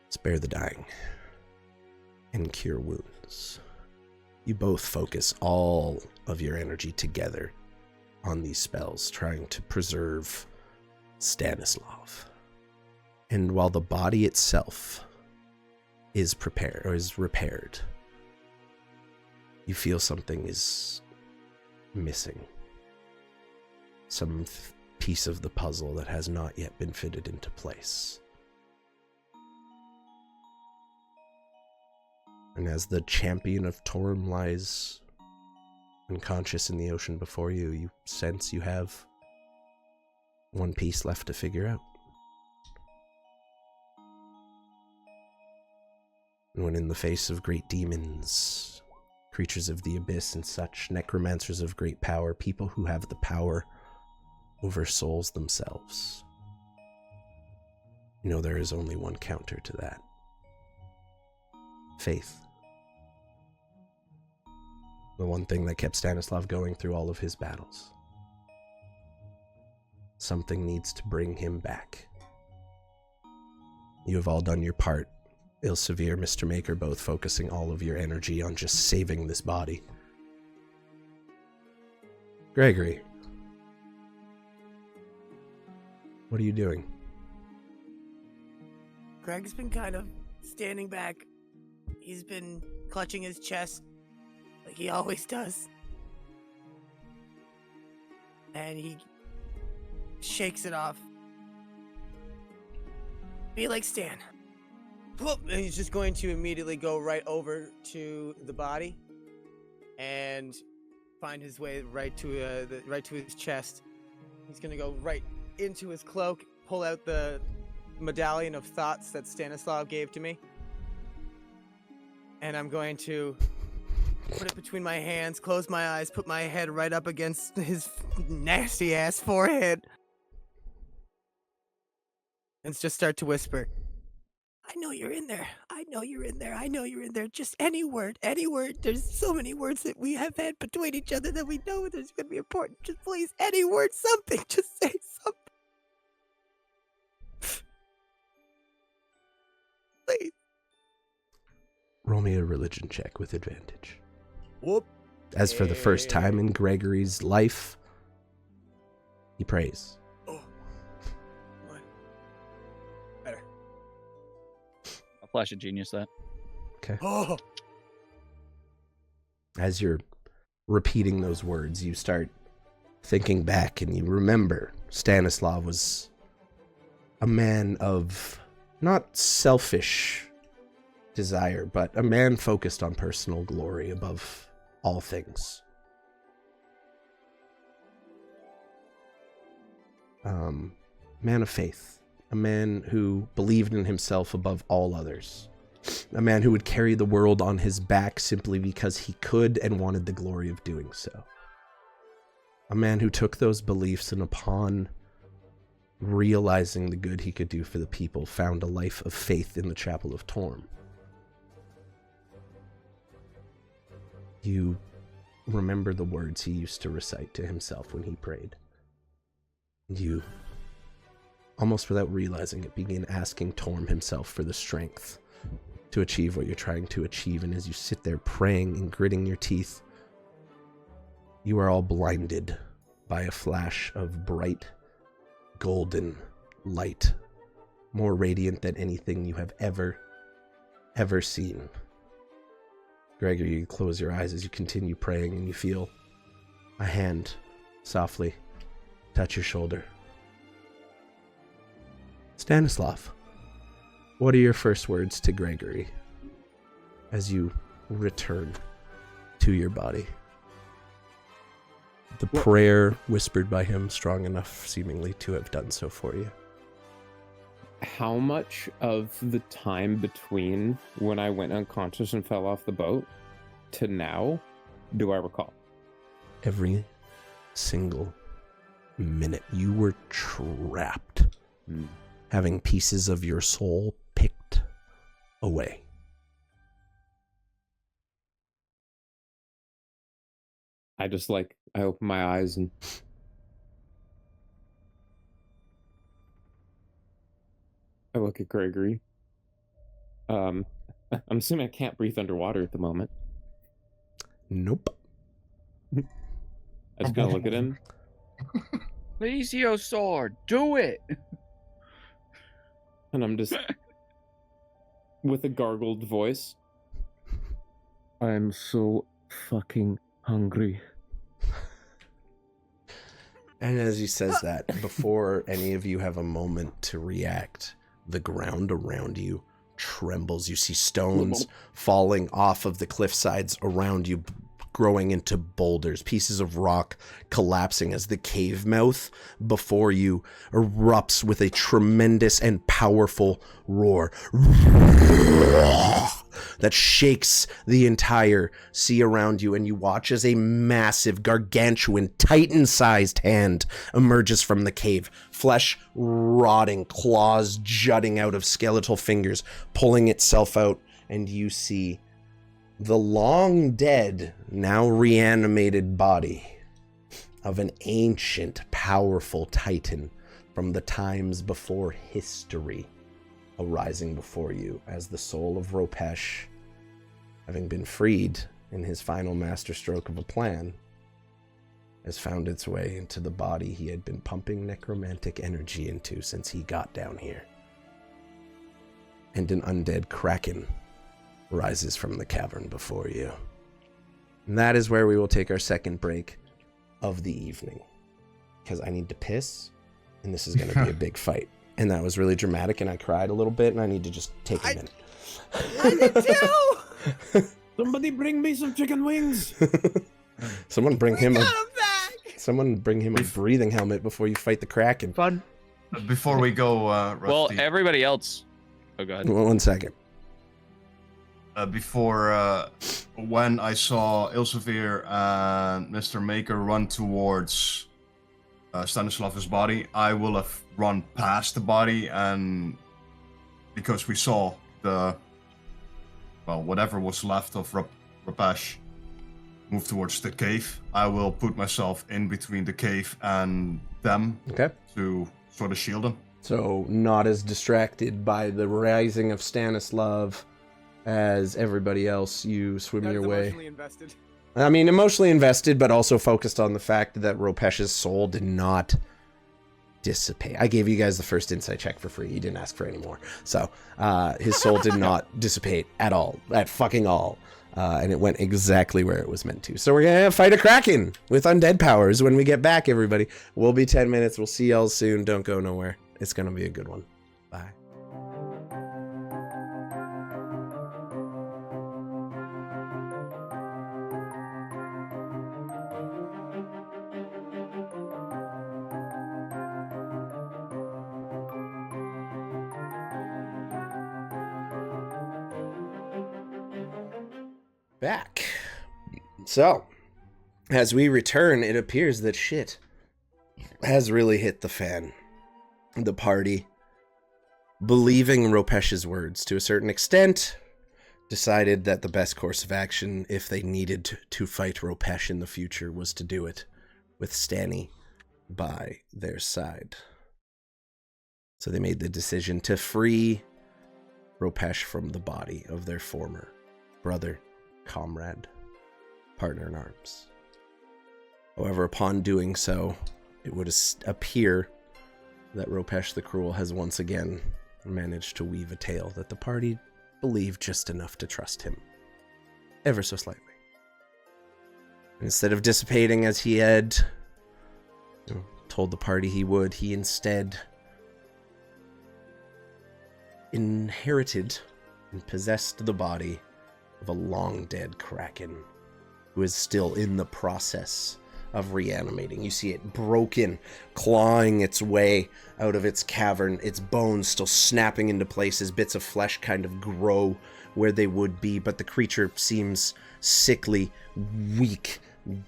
S1: Spare the Dying and Cure Wounds. You both focus all of your energy together on these spells, trying to preserve Stanislav. And while the body itself is repaired, you feel something is missing. Some piece of the puzzle that has not yet been fitted into place. And as the champion of Torm lies unconscious in the ocean before you, you sense you have one piece left to figure out. And when in the face of great demons, creatures of the abyss and such, necromancers of great power, people who have the power over souls themselves, you know there is only one counter to that. Faith. The one thing that kept Stanislav going through all of his battles. Something needs to bring him back. You have all done your part. Ilsavir, Mr. Maker, both focusing all of your energy on just saving this body. Gregory, what are you doing?
S7: Greg's been kind of standing back. He's been clutching his chest like he always does. And he shakes it off. Be like Stan. And he's just going to immediately go right over to the body and find his way right to his chest. He's gonna go right into his cloak, pull out the medallion of thoughts that Stanislav gave to me, and I'm going to put it between my hands, close my eyes, put my head right up against his nasty ass forehead, and just start to whisper, I know you're in there. I know you're in there. I know you're in there. Just any word, any word. There's so many words that we have had between each other that we know there's going to be important. Just please, any word, something. Just say something. Please.
S1: Roll me a religion check with advantage.
S7: Whoop.
S1: As for the first time in Gregory's life, he prays.
S7: Oh. One. Better.
S6: I'll flash a genius that.
S1: Okay.
S7: Oh.
S1: As you're repeating those words, you start thinking back and you remember Stanislav was a man of not selfish desire, but a man focused on personal glory above all things. Man of faith, a man who believed in himself above all others, a man who would carry the world on his back simply because he could and wanted the glory of doing so. A man who took those beliefs and upon realizing the good he could do for the people, found a life of faith in the Chapel of Torm. You remember the words he used to recite to himself when he prayed. You, almost without realizing it, begin asking Torm himself for the strength to achieve what you're trying to achieve. And as you sit there praying and gritting your teeth, you are all blinded by a flash of bright golden light, more radiant than anything you have ever seen. Gregory, you close your eyes as you continue praying and you feel a hand softly touch your shoulder. Stanislav, what are your first words to Gregory as you return to your body? The prayer whispered by him strong enough seemingly to have done so for you.
S5: How much of the time between when I went unconscious and fell off the boat to now do I recall?
S1: Every single minute. You were trapped, having pieces of your soul picked away.
S5: I open my eyes and I look at Gregory. I'm assuming I can't breathe underwater at the moment.
S1: Nope.
S5: I just kind of look at him.
S6: Plesiosaur, do it!
S5: And I'm just, with a gargled voice, I'm so fucking hungry.
S1: And as he says that, before any of you have a moment to react, the ground around you trembles. You see stones falling off of the cliff sides around you, growing into boulders, pieces of rock collapsing as the cave mouth before you erupts with a tremendous and powerful roar that shakes the entire sea around you, and you watch as a massive, gargantuan, titan-sized hand emerges from the cave, flesh rotting, claws jutting out of skeletal fingers, pulling itself out, and you see the long dead, now reanimated body of an ancient, powerful titan from the times before history arising before you as the soul of Ropesh, having been freed in his final masterstroke of a plan, has found its way into the body he had been pumping necromantic energy into since he got down here. And an undead kraken rises from the cavern before you. And that is where we will take our second break of the evening, because I need to piss, and this is going to be a big fight. And that was really dramatic, and I cried a little bit, and I need to just take a minute.
S7: I did too!
S5: Somebody bring me some chicken wings!
S1: Someone bring him
S7: Got him back!
S1: Someone bring him a breathing helmet before you fight the kraken.
S2: Fun.
S4: Before we go, Rusty,
S6: Well, everybody else. Oh, God.
S1: One second.
S4: before when I saw Ilsavir and Mr. Maker run towards Stanislav's body, I will have run past the body, and because we saw whatever was left of Rapesh move towards the cave, I will put myself in between the cave and them to sort of shield them.
S1: So not as distracted by the rising of Stanislav as everybody else. You swim your way.
S8: Emotionally invested.
S1: I mean, emotionally invested, but also focused on the fact that Ropesh's soul did not dissipate. I gave you guys the first insight check for free. You didn't ask for any more. So his soul did not dissipate at all. At fucking all. And it went exactly where it was meant to. So we're going to fight a Kraken with undead powers when we get back, everybody. We'll be 10 minutes. We'll see y'all soon. Don't go nowhere. It's going to be a good one. Bye. Back. So, as we return, it appears that shit has really hit the fan. The party, believing Ropesh's words to a certain extent, decided that the best course of action, if they needed to fight Ropesh in the future, was to do it with Stani by their side. So they made the decision to free Ropesh from the body of their former brother, comrade, partner in arms. However, upon doing so, it would appear that Ropesh the Cruel has once again managed to weave a tale that the party believed just enough to trust him, ever so slightly. Instead of dissipating as he had told the party he would, he instead inherited and possessed the body of a long-dead Kraken who is still in the process of reanimating. You see it broken, clawing its way out of its cavern, its bones still snapping into places, bits of flesh kind of grow where they would be, but the creature seems sickly, weak,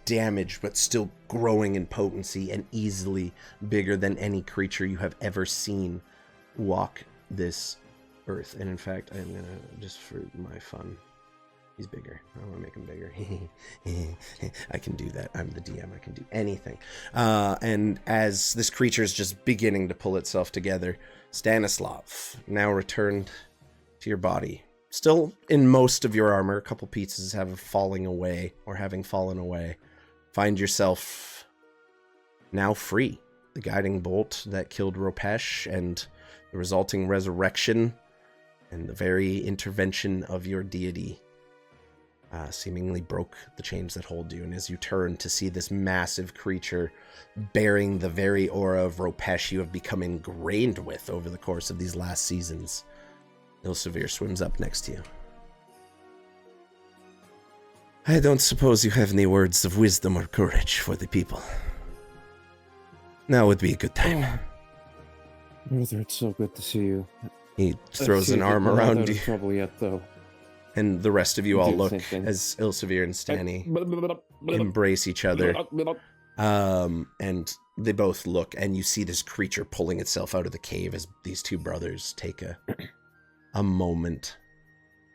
S1: damaged, but still growing in potency and easily bigger than any creature you have ever seen walk this earth. And in fact, I'm gonna, just for my fun, he's bigger. I want to make him bigger. I can do that. I'm the DM. I can do anything. And as this creature is just beginning to pull itself together, Stanislav, now returned to your body. Still in most of your armor. A couple pieces having fallen away. Find yourself now free. The guiding bolt that killed Ropesh and the resulting resurrection and the very intervention of your deity seemingly broke the chains that hold you. And as you turn to see this massive creature bearing the very aura of Ropesh you have become ingrained with over the course of these last seasons, Ilsavir swims up next to you. I don't suppose you have any words of wisdom or courage for the people. Now would be a good time.
S5: Brother, it's so good to see you.
S1: He throws an arm around you.
S5: Trouble yet, though.
S1: And the rest of you all look as Ilsavir and Stani embrace each other. And they both look, and you see this creature pulling itself out of the cave as these two brothers take a moment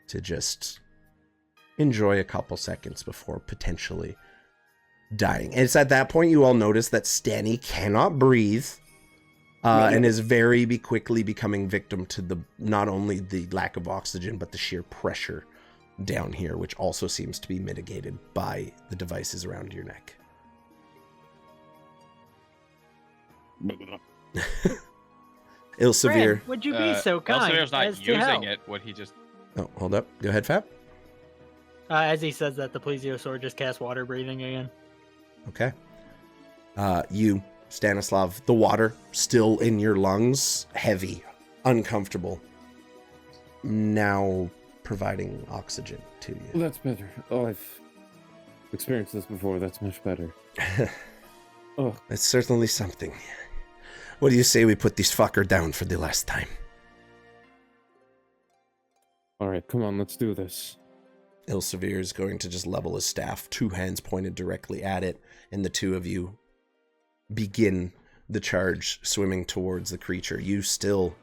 S1: to just enjoy a couple seconds before potentially dying. And it's at that point you all notice that Stani cannot breathe. And is very quickly becoming victim to the not only the lack of oxygen, but the sheer pressure down here, which also seems to be mitigated by the devices around your neck. Ilsavir.
S2: Friend, would you be so kind?
S3: Ilsavir's not
S2: as to
S3: using
S2: help?
S3: it. What he just...
S1: Oh, hold up. Go ahead, F.A.P.
S2: As he says that, the plesiosaur just casts water breathing again.
S1: Okay. You, Stanislav, the water still in your lungs, heavy, uncomfortable, now providing oxygen to you.
S5: That's better. Oh, I've experienced this before. That's much better. Oh,
S1: That's certainly something. What do you say we put this fucker down for the last time?
S5: all right, come on, let's do this.
S1: Ilsavir is going to just level his staff, two hands pointed directly at it, and the two of you begin the charge swimming towards the creature. You still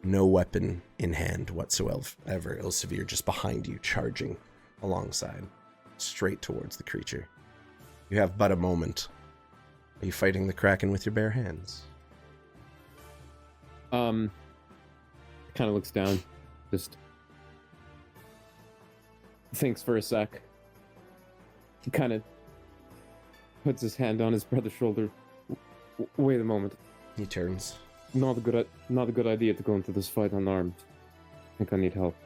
S1: no weapon in hand whatsoever. Ilsavir just behind you, charging alongside, straight towards the creature. You have but a moment. Are you fighting the Kraken with your bare hands?
S5: Kind of looks down, just thinks for a sec. He kind of puts his hand on his brother's shoulder. Wait a moment.
S1: He turns.
S5: Not a good idea to go into this fight unarmed. I think I need help.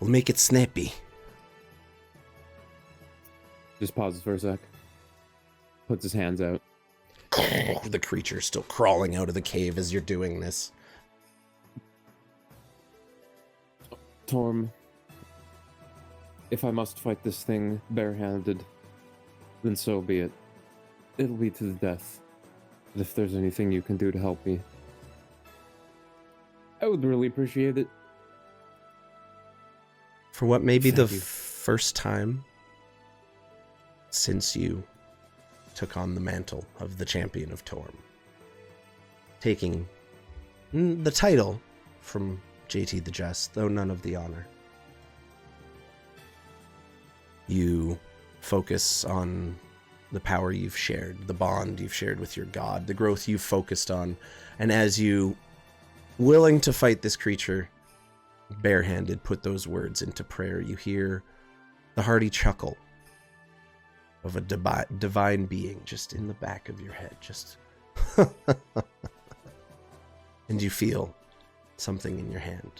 S1: We'll make it snappy.
S5: Just pauses for a sec. Puts his hands out.
S1: The creature's still crawling out of the cave as you're doing this.
S5: Torm, if I must fight this thing barehanded, then so be it. It'll be to the death. But if there's anything you can do to help me, I would really appreciate it.
S1: For what may be
S5: Thank
S1: the
S5: you.
S1: first time since you took on the mantle of the champion of Torm, taking the title from JT the Just, though none of the honor. You focus on the power you've shared, the bond you've shared with your god, the growth you've focused on, and as you, willing to fight this creature, barehanded, put those words into prayer, you hear the hearty chuckle of a divine being just in the back of your head, just and you feel something in your hand,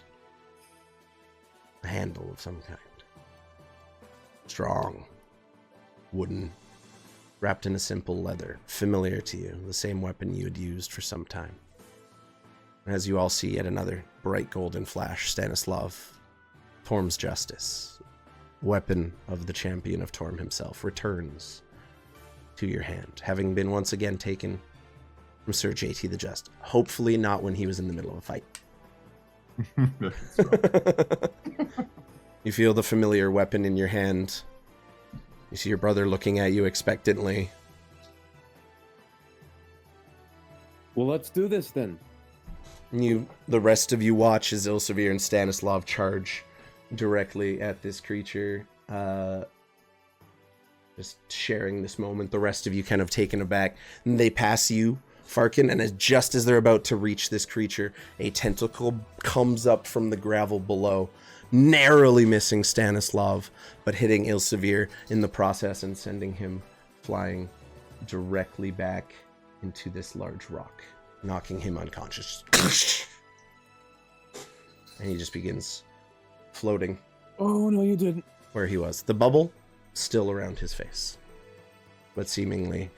S1: a handle of some kind, strong, wooden, wrapped in a simple leather, familiar to you, the same weapon you had used for some time. As you all see yet another bright golden flash, Stanislav, Torm's Justice, weapon of the champion of Torm himself, returns to your hand, having been once again taken from Sir JT the Just. Hopefully not when he was in the middle of a fight. You feel the familiar weapon in your hand. You see your brother looking at you expectantly.
S5: Well, let's do this then.
S1: The rest of you watch as Ilsavir and Stanislav charge directly at this creature. Just sharing this moment. The rest of you kind of taken aback. And they pass you, Farqen, and just as they're about to reach this creature, a tentacle comes up from the gravel below, narrowly missing Stanislav, but hitting Ilsavir in the process and sending him flying directly back into this large rock, knocking him unconscious. And he just begins floating.
S5: Oh, no, you didn't.
S1: Where he was. The bubble still around his face, but seemingly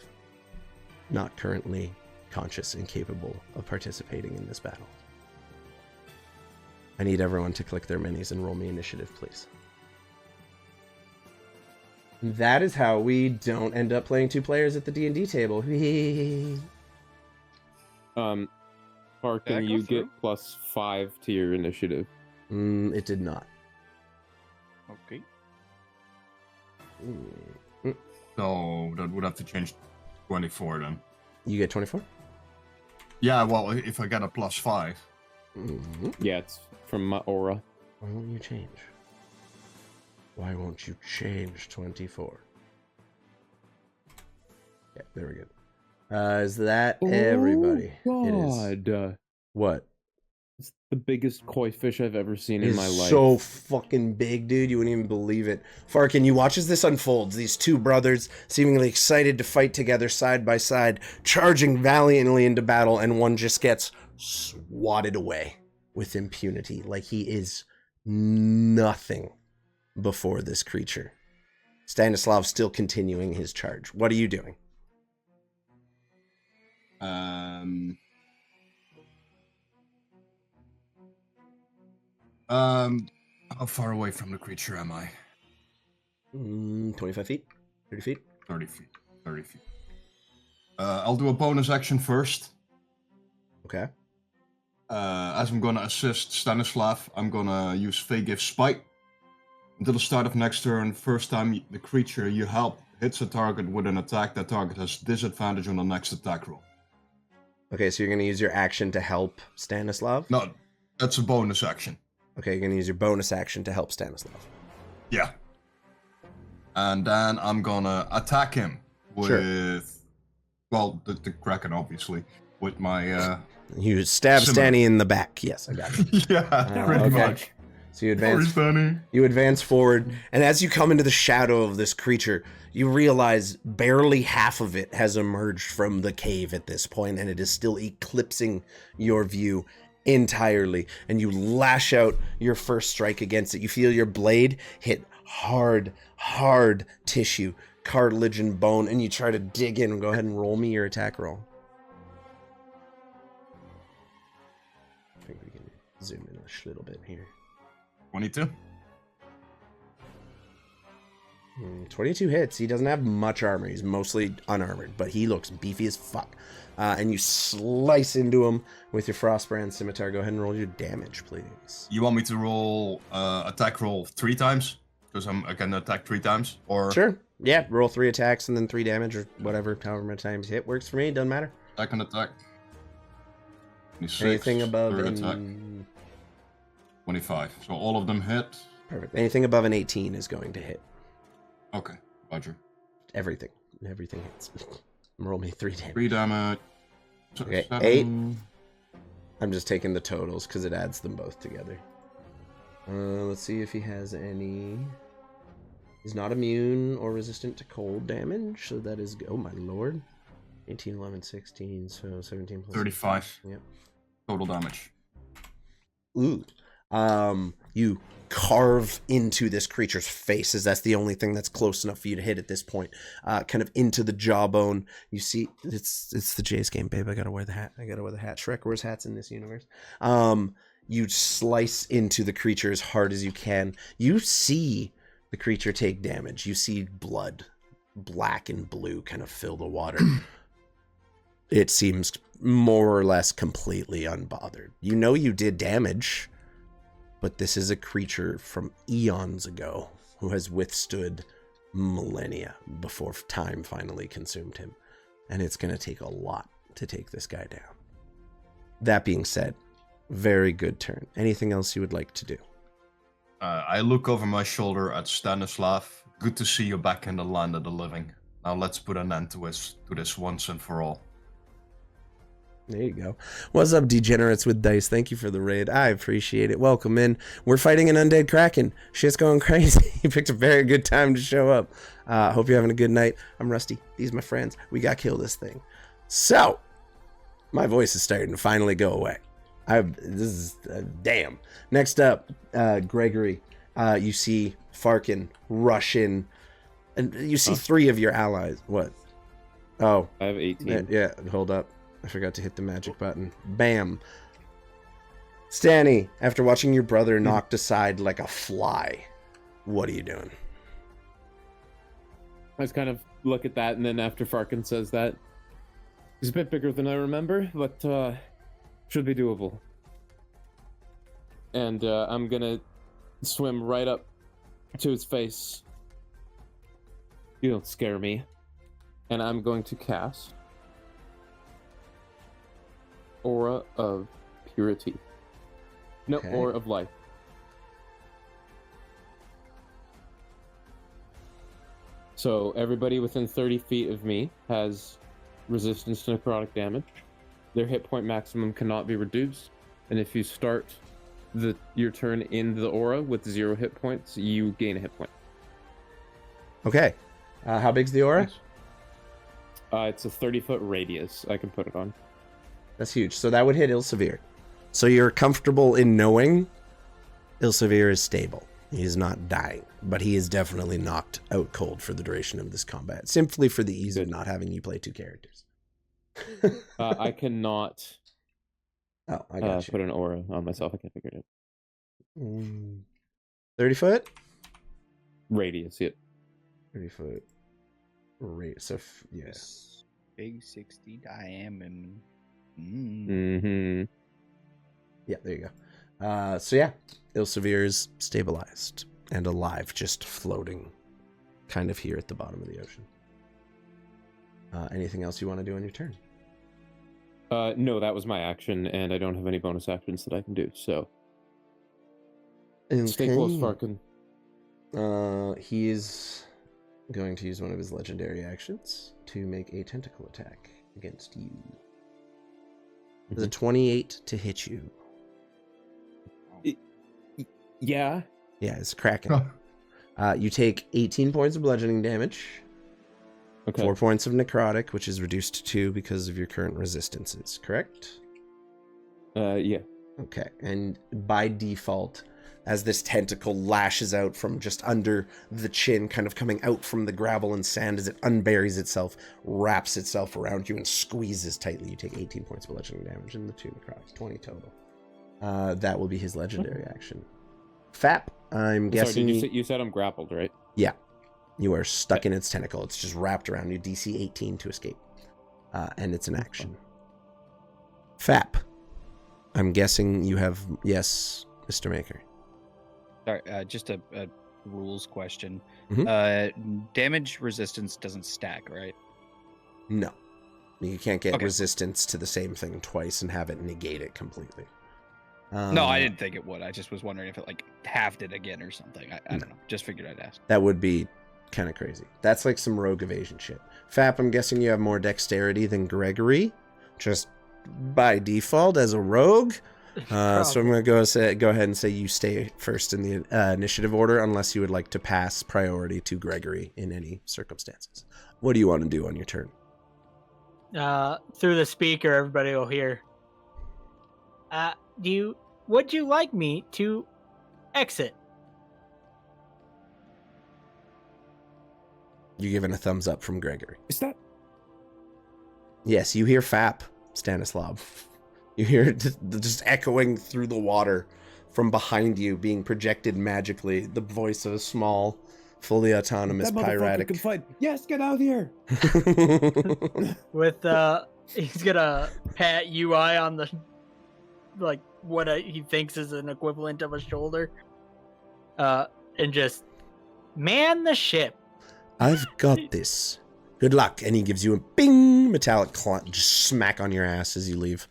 S1: not currently conscious and capable of participating in this battle. I need everyone to click their minis and roll me initiative, please. That is how we don't end up playing two players at the D&D table.
S5: Farqen, you get +5 to your initiative.
S1: It did not.
S6: Okay.
S4: So that would have to change 24 then.
S1: You get 24?
S4: Yeah, well, if I get a +5.
S5: Yeah, it's from my aura.
S1: Why won't you change? Why won't you change 24? Yeah, there we go. Is that everybody?
S5: Oh,
S1: It is.
S5: God.
S1: What?
S5: It's the biggest koi fish I've ever seen in my life.
S1: So fucking big, dude. You wouldn't even believe it. Farqen, you watch as this unfolds. These two brothers, seemingly excited to fight together side by side, charging valiantly into battle, and one just gets swatted away with impunity, like he is nothing before this creature. Stanislav still continuing his charge. What are you doing?
S4: How far away from the creature am I?
S1: 25 feet? 30 feet?
S4: 30 feet. 30 feet. I'll do a bonus action first.
S1: Okay.
S4: As I'm gonna assist Stanislav, I'm gonna use Fey Give Spite. Until the start of next turn, first time the creature you help hits a target with an attack, that target has disadvantage on the next attack roll.
S1: Okay, so you're going to use your action to help Stanislav?
S4: No, that's a bonus action.
S1: Okay, you're going to use your bonus action to help Stanislav.
S4: Yeah. And then I'm gonna attack him with, well, the Kraken, obviously, with my...
S1: You stab Stanny in the back. Yes, I got it.
S4: Yeah, pretty much.
S1: So you advance forward, and as you come into the shadow of this creature, you realize barely half of it has emerged from the cave at this point, and it is still eclipsing your view entirely. And you lash out your first strike against it. You feel your blade hit hard tissue, cartilage and bone, and you try to dig in. Go ahead and roll me your attack roll. I think we can zoom in a little bit here.
S4: 22.
S1: 22 hits. He doesn't have much armor. He's mostly unarmored, but he looks beefy as fuck. And you slice into him with your Frostbrand Scimitar. Go ahead and roll your damage, please.
S4: You want me to roll attack roll 3 times? Because I can attack 3 times? Or
S1: Sure. Yeah, roll 3 attacks and then 3 damage or whatever, however many times hit. Works for me. Doesn't matter.
S4: Second attack. 26,
S1: Anything above
S4: third attack. 25. So all of them hit.
S1: Perfect. Anything above an 18 is going to hit.
S4: Okay, Roger.
S1: Everything hits. Roll me 3 damage.
S4: 3 damage.
S1: Okay,
S4: 7.
S1: 8. I'm just taking the totals because it adds them both together. Let's see if he has any. He's not immune or resistant to cold damage, so that is... Oh, my lord. 18, 11, 16, so 17 plus...
S4: 35.
S1: Yep.
S4: Total damage.
S1: Ooh. You carve into this creature's face, as that's the only thing that's close enough for you to hit at this point. Kind of into the jawbone. You see, it's the Jace game, babe. I gotta wear the hat. Shrek wears hats in this universe. You slice into the creature as hard as you can. You see the creature take damage. You see blood, black and blue, kind of fill the water. It seems more or less completely unbothered. You know you did damage, but this is a creature from eons ago who has withstood millennia before time finally consumed him. And it's going to take a lot to take this guy down. That being said, very good turn. Anything else you would like to do?
S4: I look over my shoulder at Stanislav. Good to see you back in the land of the living. Now let's put an end to this once and for all.
S1: There you go. What's up, degenerates with dice? Thank you for the raid. I appreciate it. Welcome in. We're fighting an undead kraken. Shit's going crazy. You picked a very good time to show up. Hope you're having a good night. I'm Rusty. These are my friends. We got to kill this thing. So, my voice is starting to finally go away. Damn. Next up, Gregory. You see Farqen rush in, and you see 3 of your allies. What? Oh,
S5: I have 18.
S1: Yeah. Hold up. I forgot to hit the magic button. Bam. Stanny, after watching your brother knocked aside like a fly, what are you doing?
S5: I just kind of look at that, and then after Farqen says that, he's a bit bigger than I remember, but should be doable. And I'm gonna swim right up to his face. You don't scare me. And I'm going to cast Aura of Purity. No,
S1: Okay.
S5: Aura of Life. So everybody within 30 feet of me has resistance to necrotic damage. Their hit point maximum cannot be reduced. And if you start your turn in the aura with 0 hit points, you gain a hit point.
S1: Okay. How big's the aura?
S5: It's a 30-foot radius I can put it on.
S1: That's huge. So that would hit Ilsavir. So you're comfortable in knowing Ilsavir is stable. He's not dying, but he is definitely knocked out cold for the duration of this combat, simply for the ease of not having you play 2 characters.
S5: I cannot
S1: I got you.
S5: put an aura on myself. I can't figure it out.
S1: 30 foot?
S5: Radius, yeah.
S1: 30 foot. So, yes.
S6: Big 60 diameter.
S5: Mm-hmm.
S1: Yeah, there you go. So yeah, Ilsavir is stabilized and alive, just floating kind of here at the bottom of the ocean. Anything else you want to do on your turn?
S5: No, that was my action, and I don't have any bonus actions that I can do, so... Stay close, Farqen.
S1: He is going to use one of his legendary actions to make a tentacle attack against you. It's a 28 to hit you.
S5: Yeah?
S1: Yeah, it's cracking. You take 18 points of bludgeoning damage.
S5: Okay.
S1: 4 points of necrotic, which is reduced to 2 because of your current resistances, correct?
S5: Yeah.
S1: Okay, and by default, as this tentacle lashes out from just under the chin, kind of coming out from the gravel and sand as it unburies itself, wraps itself around you and squeezes tightly. You take 18 points of bludgeoning damage and the 2 necrotic, 20 total. That will be his legendary action. F.A.P, I'm guessing...
S5: Sorry, you said I'm grappled, right?
S1: Yeah. You are stuck in its tentacle. It's just wrapped around you. DC 18 to escape. And it's an action. F.A.P, I'm guessing you have... Yes, Mr. Maker.
S6: Sorry, just a rules question.
S1: Mm-hmm.
S6: Damage resistance doesn't stack, right?
S1: No. You can't get resistance to the same thing twice and have it negate it completely.
S6: No, I didn't think it would. I just was wondering if it like halved it again or something. I don't know. Just figured I'd ask.
S1: That would be kind of crazy. That's like some rogue evasion shit. F.A.P, I'm guessing you have more dexterity than Gregory, just by default as a rogue. So I'm going to go ahead and say you stay first in the initiative order, unless you would like to pass priority to Gregory in any circumstances. What do you want to do on your turn?
S2: Through the speaker, everybody will hear. Would you like me to exit?
S1: You're given a thumbs up from Gregory.
S5: Is that...
S1: Yes, you hear F.A.P, Stanislav. You hear just echoing through the water from behind you, being projected magically, the voice of a small, fully autonomous piratic.
S5: Can fight. Yes, get out here!
S2: With, he's gonna pat UI on the, like, what he thinks is an equivalent of a shoulder. And just, man the ship.
S1: I've got this. Good luck. And he gives you a bing metallic just smack on your ass as you leave.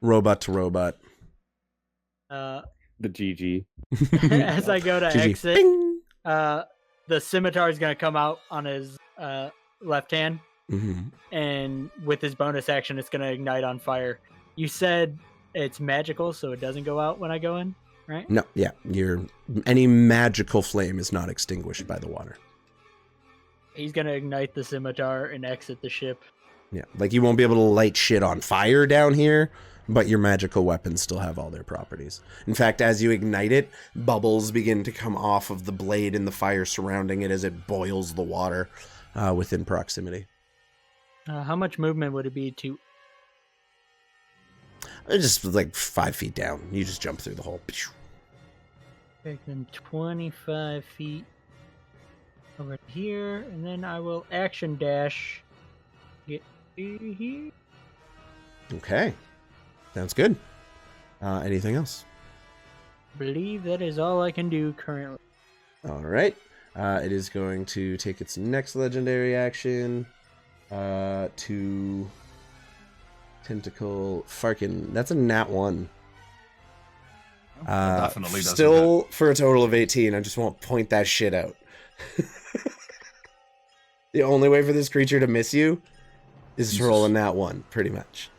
S1: Robot to robot.
S5: The GG.
S2: As I go to
S1: GG.
S2: exit,
S1: Bing!
S2: The scimitar is going to come out on his left hand.
S1: Mm-hmm.
S2: And with his bonus action, it's going to ignite on fire. You said it's magical, so it doesn't go out when I go in, right?
S1: No, yeah. Any magical flame is not extinguished by the water.
S2: He's going to ignite the scimitar and exit the ship.
S1: Yeah, like you won't be able to light shit on fire down here, but your magical weapons still have all their properties. In fact, as you ignite it, bubbles begin to come off of the blade and the fire surrounding it as it boils the water within proximity.
S2: How much movement would it be to...
S1: Just like 5 feet down. You just jump through the hole.
S2: Okay, then 25 feet over here, and then I will action dash get here.
S1: Okay. Sounds good. Anything else?
S2: I believe that is all I can do currently.
S1: All right. It is going to take its next legendary action to tentacle Farqen. That's a nat 1.
S4: Definitely doesn't
S1: still for a total of 18. I just won't point that shit out. The only way for this creature to miss you is to roll a nat 1, pretty much.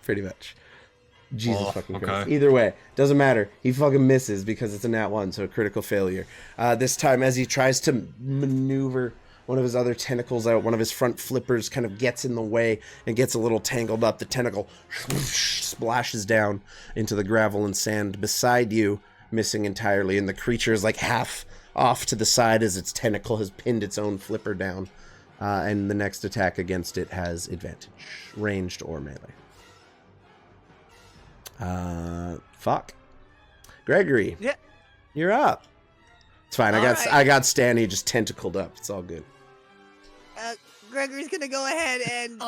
S1: Jesus fucking Christ. Either way, doesn't matter. He fucking misses because it's a nat 1, so a critical failure. This time, as he tries to maneuver one of his other tentacles out, one of his front flippers kind of gets in the way and gets a little tangled up. The tentacle splashes down into the gravel and sand beside you, missing entirely, and the creature is like half off to the side as its tentacle has pinned its own flipper down. And the next attack against it has advantage, ranged or melee. Fuck. Gregory.
S7: Yeah.
S1: You're up. It's fine. I got Stanny just tentacled up. It's all good.
S7: Gregory's gonna go ahead and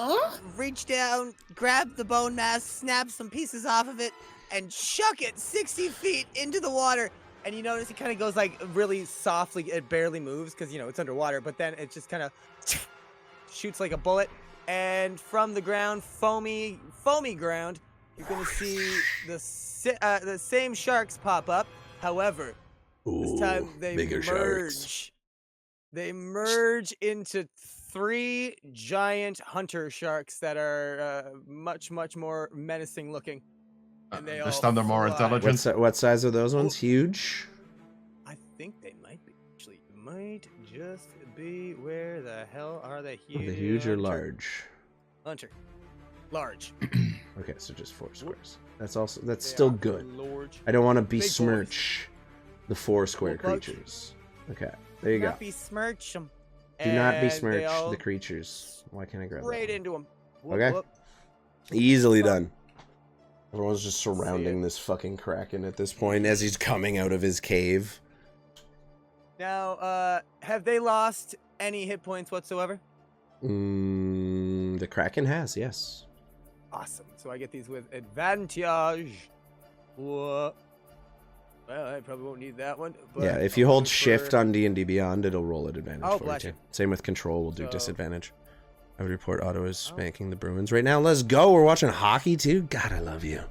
S7: reach down, grab the bone mass, snap some pieces off of it, and chuck it 60 feet into the water. And you notice it kind of goes like really softly. It barely moves because, you know, it's underwater. But then it just kind of shoots like a bullet. And from the ground, foamy ground, you're gonna see the same sharks pop up. However, this time they
S1: bigger
S7: merge.
S1: sharks.
S7: They merge into 3 giant hunter sharks that are much more menacing looking. And they
S4: This
S7: all
S4: time they're more
S7: fly.
S4: intelligent.
S1: What size are those ones? Huge?
S7: I think they might be. Actually, might just be. Where the hell are they?
S1: Are they huge or large?
S7: Hunter. Large.
S1: Okay, so just 4 squares. That's
S7: They
S1: still
S7: are
S1: good.
S7: large.
S1: I don't want to
S7: Big boys.
S1: besmirch the 4 square
S7: Little bugs.
S1: creatures. Okay, there you go.
S7: Not besmirch them.
S1: Do not besmirch the creatures. Why can't I grab that?
S7: Right
S1: one?
S7: into them.
S1: Okay. Easily done. Everyone's just surrounding this fucking Kraken at this point as he's coming out of his cave.
S7: Now, have they lost any hit points whatsoever?
S1: The Kraken has, yes.
S7: Awesome. So I get these with advantage. Whoa. Well, I probably won't need that one. But
S1: Yeah, if you
S7: I'll
S1: hold
S7: go
S1: shift
S7: for-
S1: on D&D Beyond, it'll roll at advantage
S7: Oh,
S1: for you
S7: bless
S1: too.
S7: you.
S1: Same with control, we'll do
S7: So-
S1: disadvantage. I would report Ottawa is spanking the Bruins right now. Let's go. We're watching hockey too. God, I love you.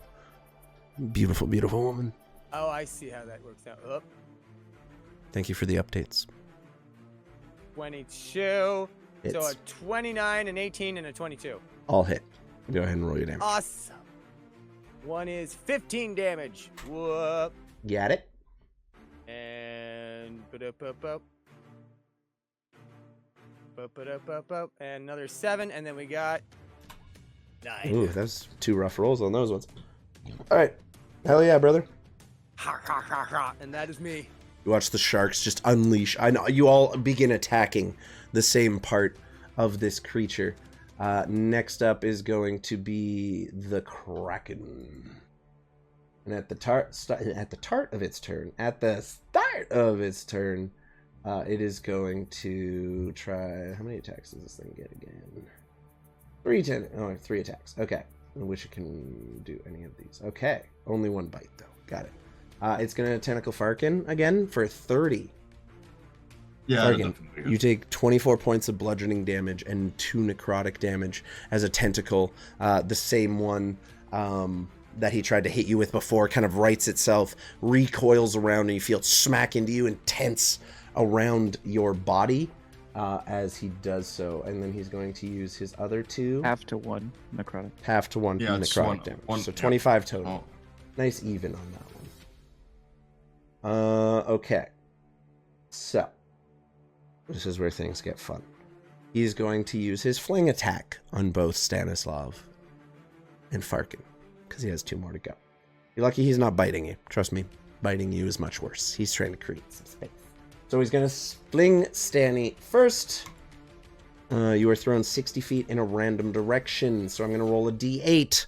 S1: Beautiful, beautiful woman.
S7: Oh, I see how that works out. Up.
S1: Thank you for the updates.
S7: 22.
S1: Hits.
S7: So a 29, an 18, and a 22.
S1: All hit. Go ahead and roll your damage.
S7: Awesome. One is 15 damage. Whoop.
S1: Got it?
S7: And and another 7, and then we got 9.
S1: Ooh, that's 2 rough rolls on those ones. All right. Hell yeah, brother.
S7: Ha ha ha ha. And that is me.
S1: You watch the sharks just unleash. I know you all begin attacking the same part of this creature. Next up is going to be the Kraken. And at the start of its turn, it is going to try. How many attacks does this thing get again? 3 attacks. Okay. I wish it can do any of these. Okay. Only 1 bite though. Got it. It's gonna tentacle Farqen again for 30.
S4: Yeah,
S1: Farqen,
S4: definitely.
S1: you take 24 points of bludgeoning damage and 2 necrotic damage as a tentacle. The same one that he tried to hit you with before kind of rights itself, recoils around, and you feel it smack into you and tense around your body as he does so. And then he's going to use his other 2.
S6: Half to 1 necrotic.
S1: Half to 1
S4: Yeah, it's
S1: necrotic damage. So 25 total.
S4: Oh.
S1: Nice even on that one. Okay. So, this is where things get fun. He's going to use his fling attack on both Stanislav and Farqen, because he has 2 more to go. You're lucky he's not biting you. Trust me, biting you is much worse. He's trying to create some space. So he's going to fling Stanny first. You are thrown 60 feet in a random direction, so I'm going to roll a d8.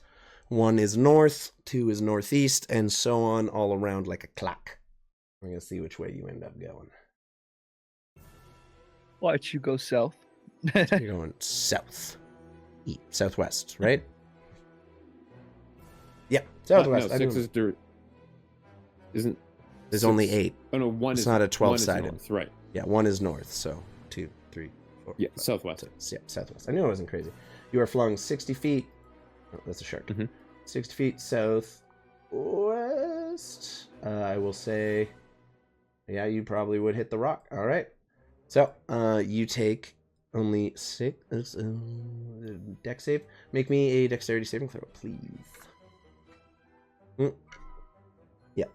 S1: 1 is north, 2 is northeast, and so on all around like a clock. We're going to see which way you end up going.
S6: Why'd you go south?
S1: You're going south. Southwest, right? Yeah, southwest.
S5: No, 6 is dirt. Isn't...
S1: There's
S5: 6,
S1: only 8.
S5: Oh no, 1
S1: It's
S5: is
S1: not a
S5: 1 is
S1: 12-sided.
S5: north, right.
S1: Yeah, 1 is north, so 2, 3, 4.
S5: Yeah,
S1: 5,
S5: southwest.
S1: 6. Yeah, southwest. I knew I wasn't crazy. You are flung 60 feet. Oh, that's a shark. 60 feet southwest. I will say, yeah, you probably would hit the rock. All right. So, you take only 6. Dex save. Make me a dexterity saving throw, please. Yeah.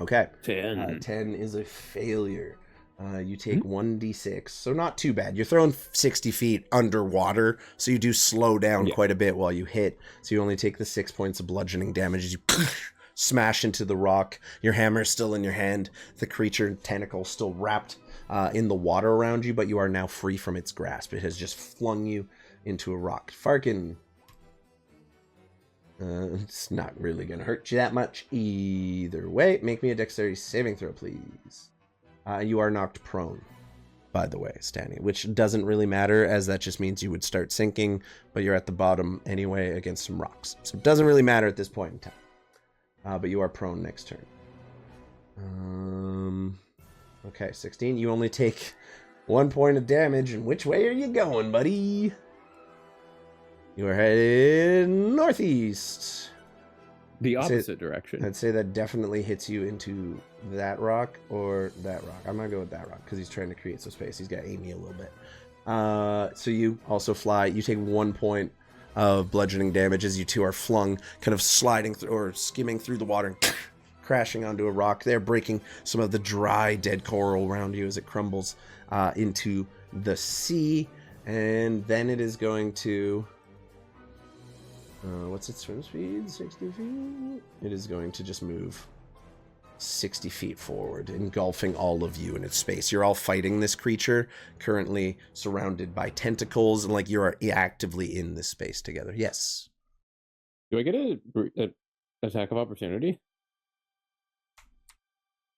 S1: Okay.
S5: 10.
S1: 10 is a failure. You take 1d6, so not too bad. You're throwing 60 feet underwater, so you do slow down quite a bit while you hit. So you only take the 6 points of bludgeoning damage as you smash into the rock. Your hammer's still in your hand. The creature tentacle still wrapped in the water around you, but you are now free from its grasp. It has just flung you into a rock. Farqen, it's not really going to hurt you that much either way. Make me a dexterity saving throw, please. You are knocked prone, by the way, Stanny, which doesn't really matter, as that just means you would start sinking, but you're at the bottom anyway against some rocks. So it doesn't really matter at this point in time. But you are prone next turn. Okay, 16. You only take 1 point of damage. And which way are you going, buddy? You are headed northeast.
S5: The opposite direction.
S1: I'd say that definitely hits you into that rock or that rock. I'm gonna go with that rock because he's trying to create some space. He's got Amy a little bit. So you also fly. You take 1 point of bludgeoning damage as you two are flung, kind of sliding through or skimming through the water, and crashing onto a rock there, breaking some of the dry, dead coral around you as it crumbles into the sea. And then it is going to... what's its swim speed? 60 feet? It is going to just move 60 feet forward, engulfing all of you in its space. You're all fighting this creature, currently surrounded by tentacles, and like you're actively in this space together. Yes.
S5: Do I get a attack of opportunity?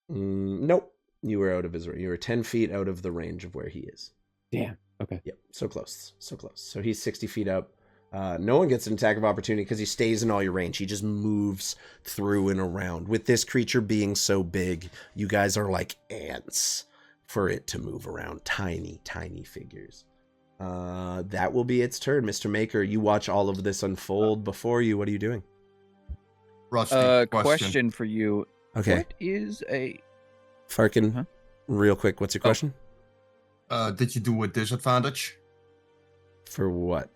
S1: Nope. You were out of his range. You were 10 feet out of the range of where he is.
S5: Damn. Okay.
S1: Yep. So close. So close. So he's 60 feet up. No one gets an attack of opportunity because he stays in all your range. He just moves through and around. With this creature being so big, you guys are like ants for it to move around. Tiny, tiny figures. That will be its turn. Mr. Maker, you watch all of this unfold before you. What are you doing?
S4: Rusty,
S6: question for you.
S1: Okay.
S6: What is a...
S1: Farqen, real quick, what's your question?
S4: Did you do a disadvantage?
S1: For what?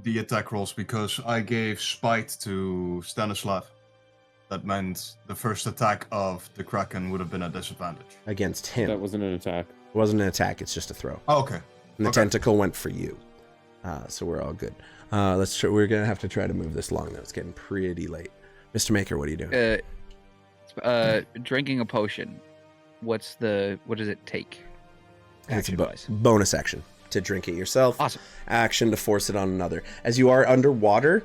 S4: The attack rolls, because I gave Spite to Stanislav. That meant the first attack of the Kraken would have been a disadvantage.
S1: Against him.
S5: That wasn't an attack.
S1: It wasn't an attack, it's just a throw.
S4: Oh, okay.
S1: And the tentacle went for you. So we're all good. Let's try, we're going to have to try to move this along, though. It's getting pretty late. Mr. Maker, what are you doing?
S6: Drinking a potion. What does it take?
S1: It's a bonus action to drink it yourself.
S6: Awesome.
S1: Action to force it on another. As you are underwater,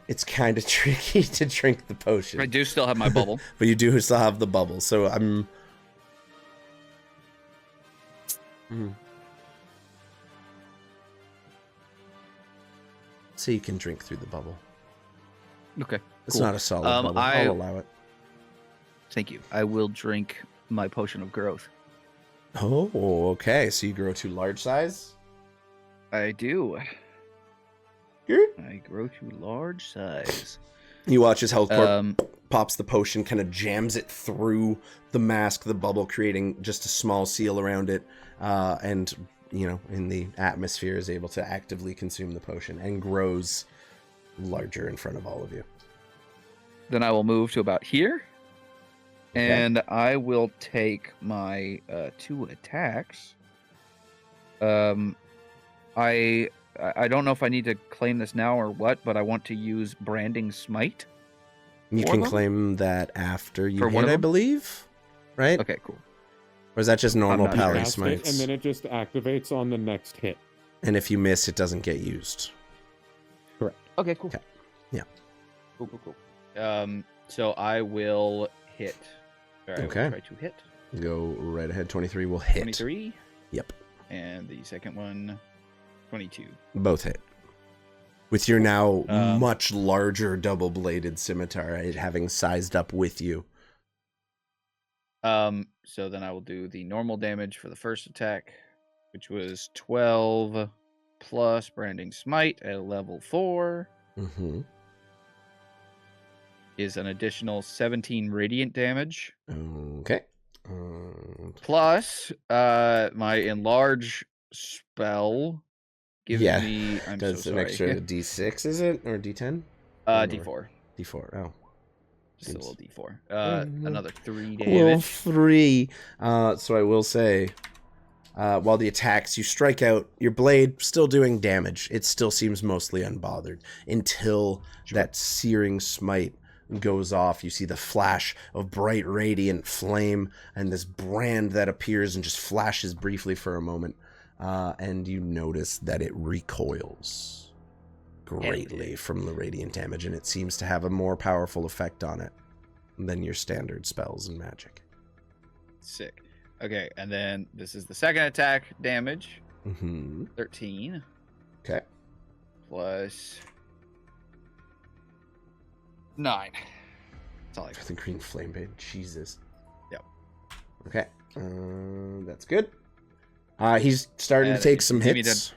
S1: it's kind of tricky to drink the potion.
S6: I do still have my bubble.
S1: But you do still have the bubble, so I'm... So you can drink through the bubble.
S6: Okay.
S1: It's
S6: cool.
S1: not a solid bubble. I'll allow it.
S6: Thank you. I will drink my potion of growth.
S1: Oh, okay. So you grow to large size?
S6: I do.
S1: Good.
S6: I grow to large size.
S1: You watch his health core pops the potion, kind of jams it through the mask, the bubble, creating just a small seal around it, and, you know, in the atmosphere is able to actively consume the potion and grows larger in front of all of you.
S6: Then I will move to about here.
S1: Okay.
S6: And I will take my 2 attacks. I don't know if I need to claim this now or what, but I want to use Branding Smite.
S1: You can claim that after you hit,
S6: one of
S1: I
S6: them?
S1: believe, right?
S6: Okay, cool.
S1: Or is that just normal
S6: not
S1: pally
S5: Cast it,
S1: smites?
S5: and then it just activates on the next hit.
S1: And if you miss, it doesn't get used.
S5: Correct.
S6: Okay, cool.
S1: Okay. Yeah.
S6: Cool. So I will hit. Or I
S1: Okay.
S6: will try to hit.
S1: Go right ahead. 23 will hit.
S6: 23.
S1: Yep.
S6: And the second one, 22.
S1: Both hit. With your now
S6: Um,
S1: much larger double-bladed scimitar, it having sized up with you.
S6: So then I will do the normal damage for the first attack, which was 12 plus Branding Smite at level 4.
S1: Mm-hmm.
S6: Is an additional 17 radiant damage.
S1: Okay.
S6: Plus, my enlarge spell gives me. I'm
S1: does
S6: so
S1: an
S6: sorry.
S1: extra D6, is it? Or D10?
S6: D4.
S1: D4, oh.
S6: Just a little D4.
S1: Mhm.
S6: Another 3
S1: Well,
S6: damage.
S1: 3. So I will say, while the attacks, you strike out, your blade still doing damage. It still seems mostly unbothered until that searing smite goes off. You see the flash of bright radiant flame and this brand that appears and just flashes briefly for a moment. And you notice that it recoils greatly from the radiant damage, and it seems to have a more powerful effect on it than your standard spells and magic.
S6: Sick. Okay, and then this is the second attack damage.
S1: Mm-hmm.
S6: 13
S1: Okay.
S6: plus 9. That's all I got.
S1: The green flame bane. Jesus.
S6: Yep.
S1: Okay. That's good. He's starting to take some
S6: give me
S1: hits.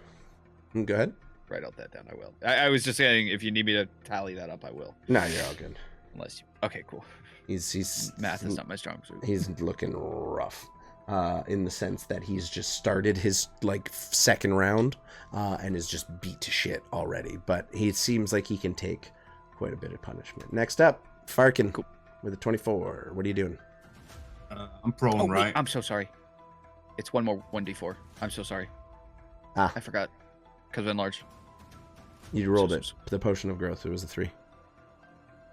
S1: Go ahead.
S6: write out that down, I will. I was just saying, if you need me to tally that up, I will.
S1: No, you're all good.
S6: Unless you... Okay, cool.
S1: He's
S6: Math is not my strong suit.
S1: He's looking rough, in the sense that he's just started his like second round, and is just beat to shit already. But he seems like he can take quite a bit of punishment. Next up, Farqen with a 24. What are you doing?
S4: I'm prone, right?
S6: I'm so sorry. It's one more 1d4. I'm so sorry.
S1: Ah.
S6: I forgot. Because of enlarge.
S1: You rolled it. The potion of growth. It was a 3.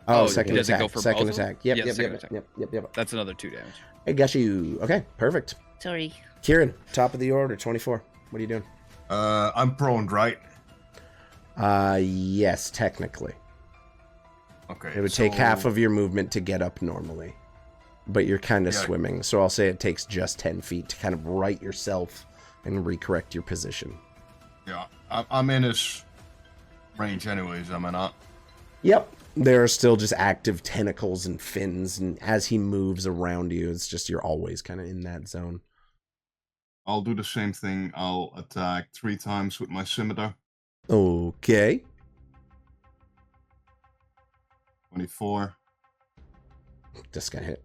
S1: Oh, second
S6: does
S1: attack.
S6: It go for
S1: second
S6: both
S1: attack.
S6: Yeah,
S1: Yep.
S6: That's another 2 damage.
S1: I got you. Okay, perfect.
S7: Sorry.
S1: Kieran, top of the order, 24. What are you doing?
S4: I'm prone, right?
S1: Yes, technically.
S4: Okay.
S1: It would take half of your movement to get up normally. But you're kind of swimming, so I'll say it takes just 10 feet to kind of right yourself and recorrect your position.
S4: Yeah, I'm in his range anyways, am I not?
S1: Yep. There are still just active tentacles and fins, and as he moves around you, it's just you're always kind of in that zone.
S4: I'll do the same thing. I'll attack 3 times with my scimitar.
S1: Okay.
S4: 24.
S1: This got hit.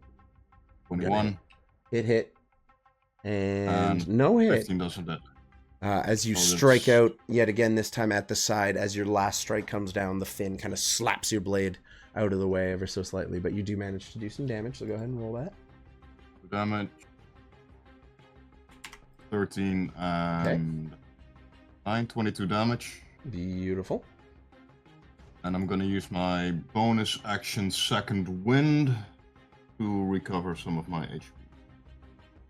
S4: 21.
S1: Hit. And no hit.
S4: 15 doesn't hit.
S1: As you strike out yet again, this time at the side, as your last strike comes down, the fin kind of slaps your blade out of the way ever so slightly, but you do manage to do some damage, so go ahead and roll that.
S4: Damage. 13 and 9, 22 damage.
S1: Beautiful.
S4: And I'm going to use my bonus action Second Wind to recover some of my HP.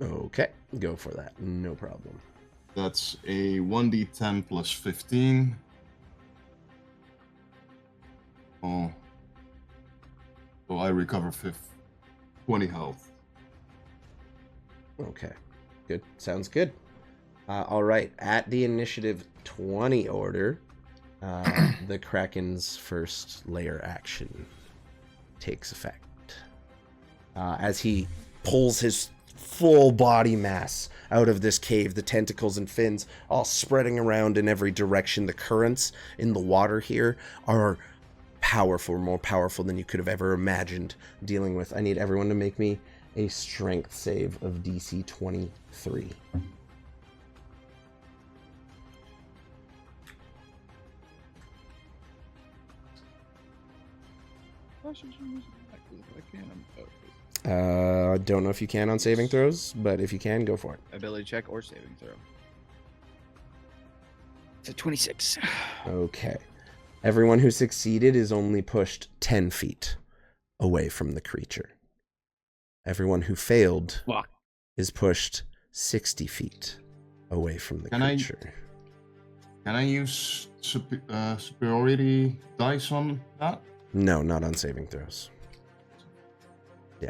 S1: Okay, go for that. No problem.
S4: That's a 1d10 plus 15. Oh. So I recover 20 health.
S1: Okay, good. Sounds good. All right, at the initiative 20 order, the Kraken's first layer action takes effect. As he pulls his full body mass out of this cave, the tentacles and fins all spreading around in every direction. The currents in the water here are powerful, more powerful than you could have ever imagined dealing with. I need everyone to make me a strength save of DC 23. I don't know if you can on saving throws, but if you can, go for it.
S6: Ability check or saving throw. It's a 26.
S1: Okay. Everyone who succeeded is only pushed 10 feet away from the creature. Everyone who failed is pushed 60 feet away from the creature.
S4: Can I use superiority dice on that?
S1: No, not on saving throws. Yeah.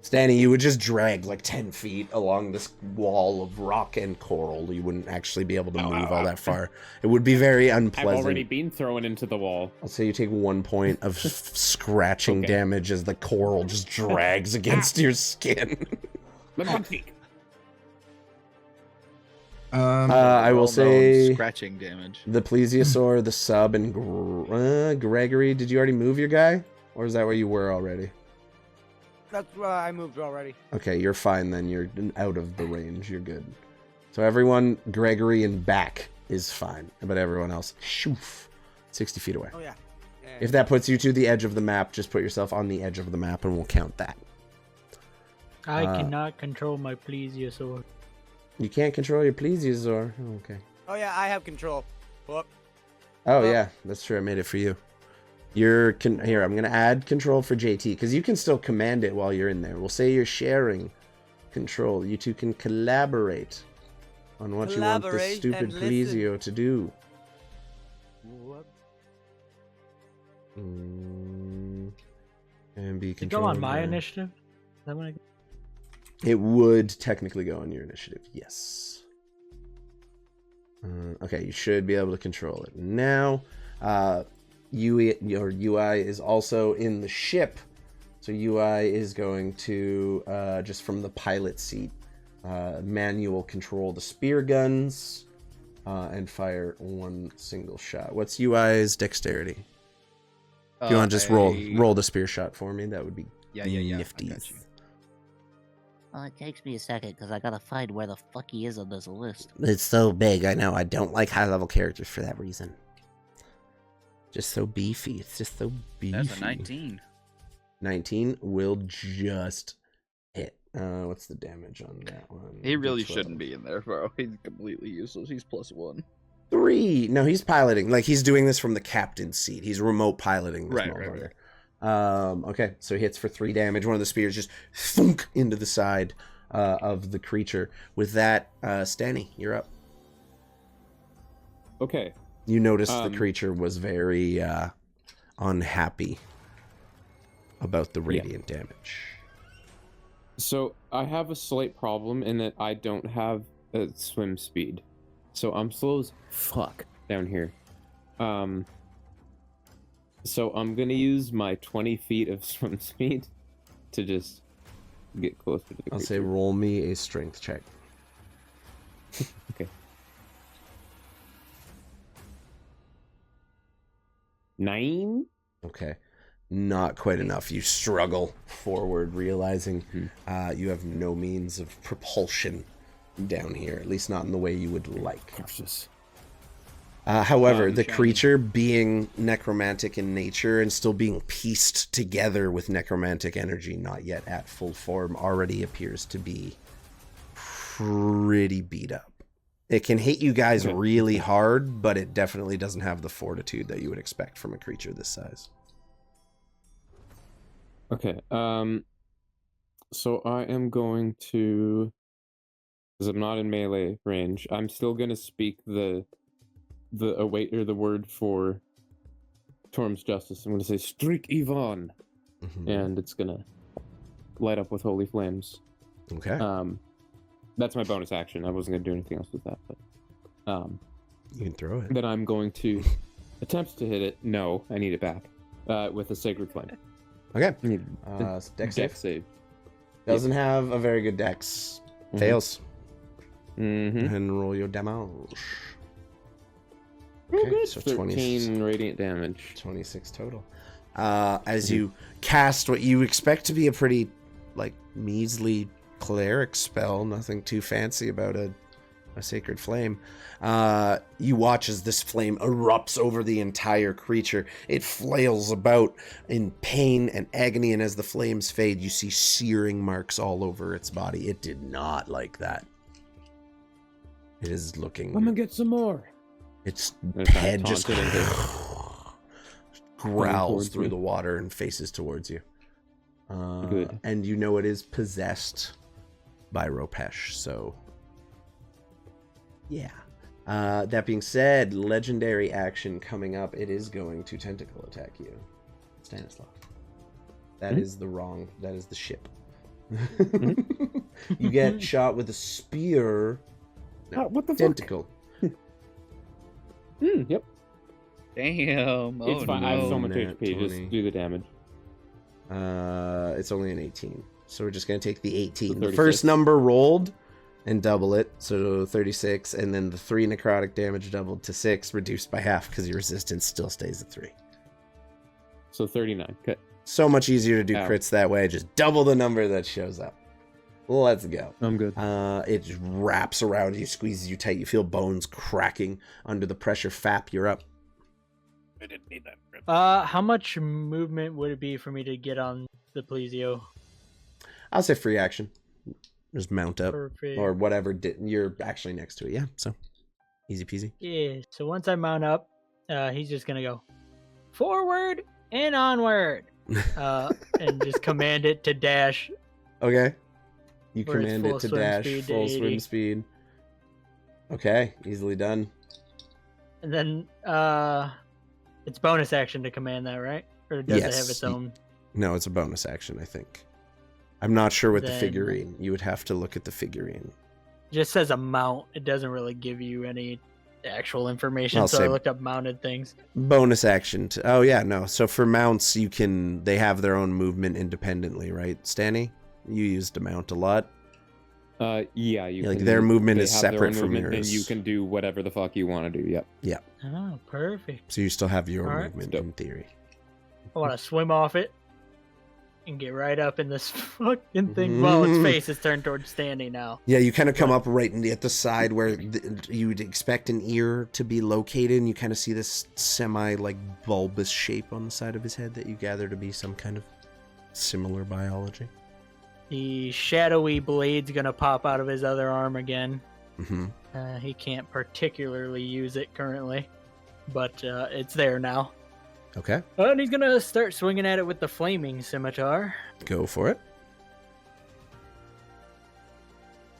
S1: Stanny, you would just drag like 10 feet along this wall of rock and coral. You wouldn't actually be able to move all that far. It would be very unpleasant.
S5: I've already been thrown into the wall.
S1: I'll say you take 1 point of scratching damage as the coral just drags against your skin. I will say
S6: scratching damage.
S1: The plesiosaur, the sub, and Gregory. Did you already move your guy, or is that where you were already?
S7: That's I moved already.
S1: Okay, you're fine then. You're out of the range. You're good. So everyone, Gregory and back is fine, but everyone else, shoof, 60 feet away.
S7: Oh yeah.
S1: If that puts you to the edge of the map, just put yourself on the edge of the map, and we'll count that.
S2: I cannot control my plesiosaur.
S1: You can't control your plesiosaur. Oh, okay.
S7: Oh yeah, I have control. Whoop.
S1: Oh yeah, that's true. I made it for you. You're here. I'm gonna add control for JT because you can still command it while you're in there. We'll say you're sharing control. You two can collaborate on what you want this stupid plesio to do.
S7: Whoop.
S1: And be
S2: Did it go on my initiative? Is that what
S1: It would technically go on your initiative, yes. Okay, you should be able to control it. Now, your UI is also in the ship. So UI is going to, just from the pilot seat, manual control the spear guns. and fire one single shot. What's UI's dexterity? If you want to just roll the spear shot for me, that would be nifty.
S6: I got you.
S8: Well, it takes me a second because I gotta find where the fuck he is on this list.
S1: It's so big, I know. I don't like high-level characters for that reason. Just so beefy. It's just so beefy.
S6: That's a 19.
S1: 19 will just hit. What's the damage on that one?
S6: He really
S1: 12.
S6: shouldn't be in there, bro. He's completely useless. He's +1.
S1: 3. No, he's piloting. Like, he's doing this from the captain's seat. He's remote piloting this
S6: Right.
S1: Okay, so he hits for 3 damage. One of the spears just thunk into the side of the creature. With that, Stanny, you're up.
S5: Okay.
S1: You notice the creature was very unhappy about the radiant damage.
S5: So I have a slight problem in that I don't have a swim speed. So I'm slow as fuck down here. So I'm gonna use my 20 feet of swim speed to just get closer to the creature.
S1: I'll say roll me a strength check.
S5: Okay. 9?
S1: Okay. Not quite enough. You struggle forward, realizing you have no means of propulsion down here, at least not in the way you would like. However, the creature being necromantic in nature and still being pieced together with necromantic energy, not yet at full form, already appears to be pretty beat up. It can hit you guys really hard, but it definitely doesn't have the fortitude that you would expect from a creature this size.
S5: Okay, so I am going to, because I'm not in melee range, I'm still going to speak the word for Torm's Justice. I'm going to say, Streak Yvonne, and it's going to light up with holy flames.
S1: Okay.
S5: That's my bonus action. I wasn't going to do anything else with that, but
S1: you can throw it.
S5: Then I'm going to attempt to hit it. No, I need it back with a Sacred Flame.
S1: Okay.
S5: Dex save.
S1: Doesn't have a very good dex. Fails. And roll your damage. Okay, so
S5: 13 radiant damage.
S1: 26 total. As you cast what you expect to be a pretty, measly cleric spell, nothing too fancy about a sacred flame, you watch as this flame erupts over the entire creature. It flails about in pain and agony, and as the flames fade, you see searing marks all over its body. It did not like that. It is looking...
S5: I'm gonna get some more.
S1: Its head just growls through the water and faces towards you.
S5: Good.
S1: And you know it is possessed by Ropesh, so... Yeah. That being said, legendary action coming up. It is going to tentacle attack you, Stanislav. That is that is the ship. You get shot with a spear. No,
S5: what the
S1: tentacle.
S5: Yep.
S6: Damn.
S5: It's fine. I have so much
S1: Nat
S5: HP.
S1: 20.
S5: Just do the damage.
S1: It's only an 18. So we're just going to take the 18. The
S5: 36.
S1: first number rolled and double it. So 36. And then the 3 necrotic damage doubled to 6, reduced by half because your resistance still stays at 3.
S5: So 39. Okay.
S1: So much easier to do crits that way. Just double the number that shows up. Let's go.
S5: I'm good.
S1: It just wraps around you, squeezes you tight. You feel bones cracking under the pressure. F.A.P, you're up.
S3: I didn't need that.
S2: How much movement would it be for me to get on the Plesio?
S1: I'll say free action. Just mount up.
S2: Perfect.
S1: Or whatever. You're actually next to it. Yeah, so easy peasy.
S2: Yeah, so once I mount up, he's just going to go forward and onward. And just command it to dash.
S1: Okay. You
S2: Where it's
S1: command
S2: full
S1: it to
S2: swim
S1: dash,
S2: speed to
S1: full
S2: 80.
S1: swim speed. Okay, easily done.
S2: And then it's bonus action to command that, right? Or does it have its own?
S1: No, it's a bonus action, I think. I'm not sure with the
S2: Then-
S1: figurine. You would have to look at the figurine.
S2: It just says a mount. It doesn't really give you any actual information,
S1: I'll
S2: so
S1: say-
S2: I looked up mounted things.
S1: Bonus action. Oh, yeah, no. So for mounts, they have their own movement independently, right? Stanny, you used a mount a lot.
S5: Yeah, you
S1: Like
S5: can,
S1: their movement
S5: they
S1: is
S5: have their
S1: separate
S5: own
S1: from
S5: movement,
S1: yours.
S5: and you can do whatever the fuck you want to do. Yep.
S1: Yeah.
S2: Oh, perfect.
S1: So you still have your
S2: All right.
S1: movement in theory.
S2: I want to swim off it and get right up in this fucking thing. Well, its face is turned towards Stanley now.
S1: Yeah, you kind of come up right at the side where you'd expect an ear to be located, and you kind of see this like bulbous shape on the side of his head that you gather to be some kind of similar biology.
S2: The shadowy blade's gonna pop out of his other arm again.
S1: Mm-hmm.
S2: He can't particularly use it currently, but it's there now.
S1: Okay.
S2: And he's gonna start swinging at it with the flaming scimitar.
S1: Go for it.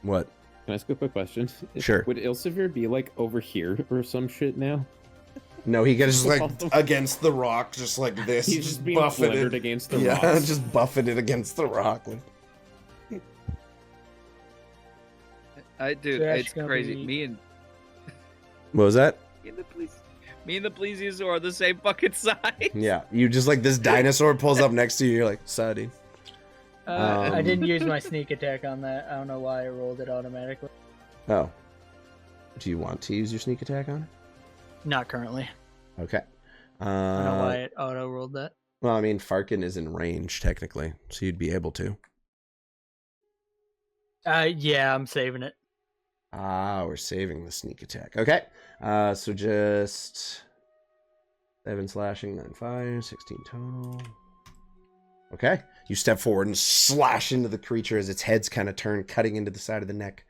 S1: What?
S5: Can I ask a quick question?
S1: Sure.
S5: Would Ilsavir be like over here or some shit now?
S1: No, he gets like against the rock, just like this.
S5: He's just being
S1: buffeted
S5: fluttered against the
S1: yeah,
S5: rocks.
S1: just buffeted against the rock.
S6: Dude,
S2: That's
S6: it's
S2: gonna
S6: crazy.
S2: be-
S1: What was that?
S6: Me and the plesiosaur are the same fucking size.
S1: Yeah, you just like this dinosaur pulls up next to you. You're like, Sadie.
S2: I didn't use my sneak attack on that. I don't know why I rolled it automatically.
S1: Oh. Do you want to use your sneak attack on it?
S2: Not currently.
S1: Okay.
S2: I don't know why it auto rolled that.
S1: Well, I mean, Farqen is in range technically, so you'd be able to.
S2: Yeah, I'm saving it.
S1: Ah, we're saving the sneak attack. Okay. So just 7 slashing, 9 fire, 16 total. Okay. You step forward and slash into the creature as its head's kind of turned, cutting into the side of the neck.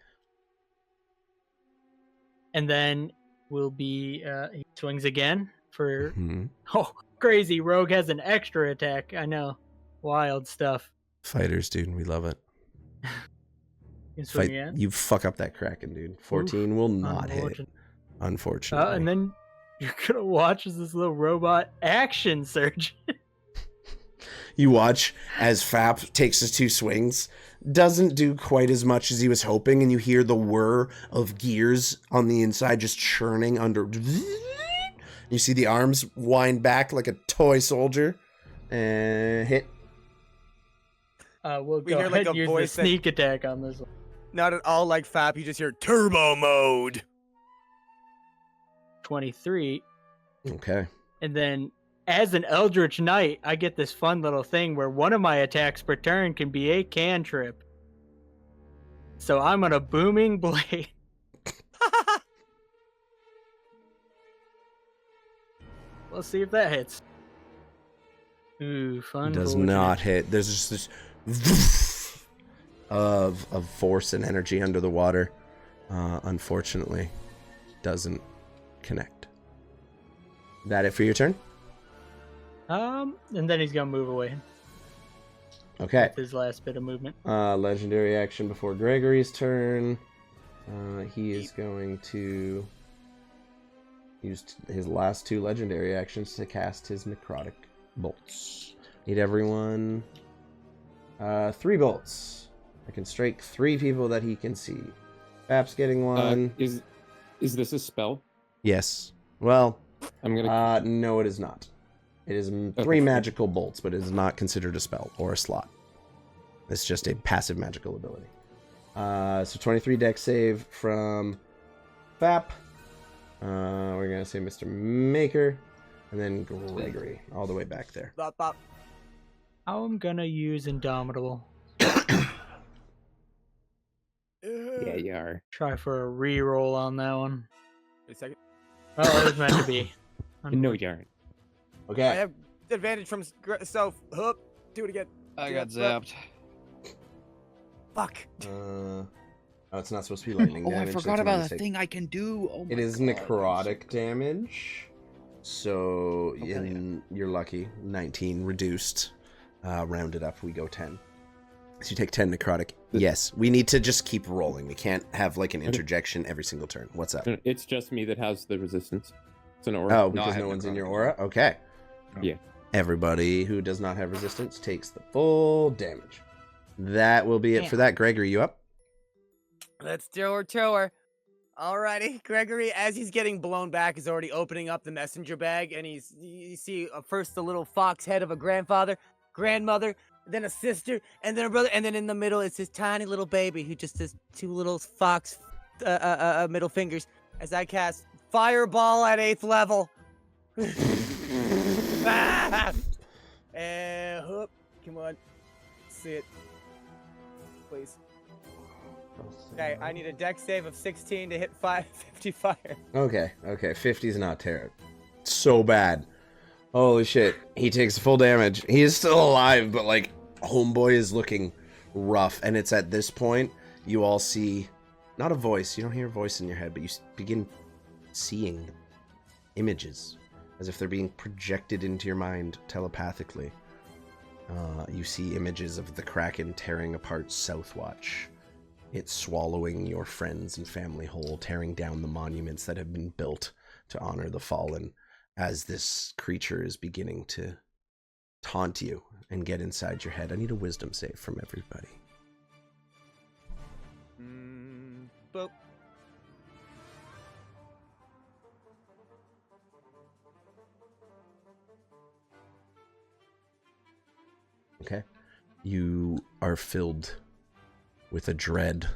S2: And then will be he swings again for
S1: Mhm.
S2: oh crazy. Rogue has an extra attack. I know. Wild stuff.
S1: Fighters, dude. We love it.
S2: You can swing
S1: Fight.
S2: again.
S1: You fuck up that Kraken, dude. 14 will not hit.
S2: Unfortunate.
S1: Unfortunately.
S2: And then you're gonna watch as this little robot action surge.
S1: You watch as F.A.P takes his 2 swings, doesn't do quite as much as he was hoping, and you hear the whir of gears on the inside just churning under. You see the arms wind back like a toy soldier, and hit.
S2: We'll
S7: We
S2: go
S7: hear,
S2: ahead
S7: like,
S2: and
S7: a
S2: use the
S7: voice that-
S2: sneak attack on this one.
S7: Not at all like FAP. You just hear turbo mode.
S2: 23.
S1: Okay.
S2: And then as an Eldritch Knight, I get this fun little thing where one of my attacks per turn can be a cantrip. So I'm on a booming blade. Let's see if that hits. Ooh, fun.
S1: Does
S2: fortunate.
S1: not hit. There's just this of force and energy under the water. Unfortunately, doesn't connect. That it for your turn?
S2: And then he's gonna move away.
S1: Okay.
S2: His last bit of movement.
S1: Legendary action before Gregory's turn. He is going to use his last 2 legendary actions to cast his necrotic bolts. Need everyone 3 bolts. I can strike 3 people that he can see. F.A.P's getting 1.
S5: Is this a spell?
S1: Yes. Well,
S5: I'm gonna.
S1: no, it is not. It is 3 magical bolts, but it is not considered a spell or a slot. It's just a passive magical ability. So 23 dex save from F.A.P. We're going to say Mr. Maker. And then Gregory, all the way back there.
S7: Bop, bop.
S2: I'm gonna use Indomitable.
S5: Yeah, you are.
S2: Try for a re-roll on that one.
S7: Wait a second.
S2: Oh, it was meant to be.
S5: No, you aren't.
S7: I
S1: Okay.
S7: have advantage from so hoop. Do it again.
S6: I got zapped.
S7: Fuck.
S1: Oh, it's not supposed to be lightning
S6: Oh, I
S1: damage.
S6: forgot
S1: that's my
S6: about a
S1: mistake.
S6: thing I can do. Oh my
S1: It is
S6: God.
S1: necrotic damage. So
S6: Okay.
S1: you're lucky. 19 reduced. Rounded up, we go 10. So you take 10 necrotic. Yes, we need to just keep rolling. We can't have like an interjection every single turn. What's up?
S5: It's just me that has the resistance. It's an aura.
S1: Oh, because
S6: I
S1: no
S6: have
S1: one's in
S6: necrotic.
S1: your aura? Okay.
S5: Yeah.
S1: Everybody who does not have resistance takes the full damage. That will be it for that. Gregory, you up?
S7: Let's do her to her. Alrighty, Gregory, as he's getting blown back, is already opening up the messenger bag, and you see first the little fox head of a grandfather, grandmother, then a sister, and then a brother, and then in the middle it's this tiny little baby who just has 2 little fox middle fingers as I cast Fireball at 8th level. And whoop, come on, see it, please. Okay, I need a dex save of 16 to hit 50 fire.
S1: Okay, 50's not terrible. So bad. Holy shit. He takes full damage. He is still alive, but like, homeboy is looking rough. And it's at this point, you all see, not a voice, you don't hear a voice in your head, but you begin seeing images as if they're being projected into your mind telepathically. You see images of the Kraken tearing apart Southwatch. It's swallowing your friends and family whole, tearing down the monuments that have been built to honor the fallen, as this creature is beginning to taunt you and get inside your head. I need a wisdom save from everybody.
S7: Boop.
S1: Okay. You are filled with a dread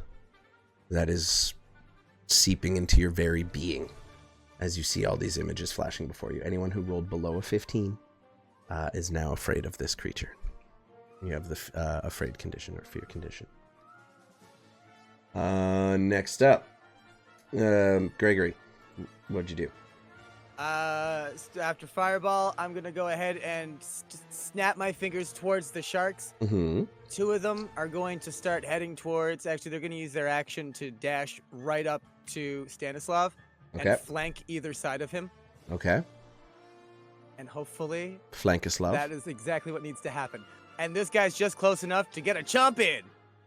S1: that is seeping into your very being as you see all these images flashing before you. Anyone who rolled below a 15 is now afraid of this creature. You have the afraid condition or fear condition. Next up, Gregory, what'd you do?
S7: After Fireball, I'm gonna go ahead and just snap my fingers towards the sharks.
S1: Mm-hmm.
S7: 2 of them are going to start heading towards. Actually, they're going to use their action to dash right up to Stanislav and flank either side of him.
S1: Okay.
S7: And hopefully,
S1: Flankislav.
S7: that is exactly what needs to happen. And this guy's just close enough to get a chomp in.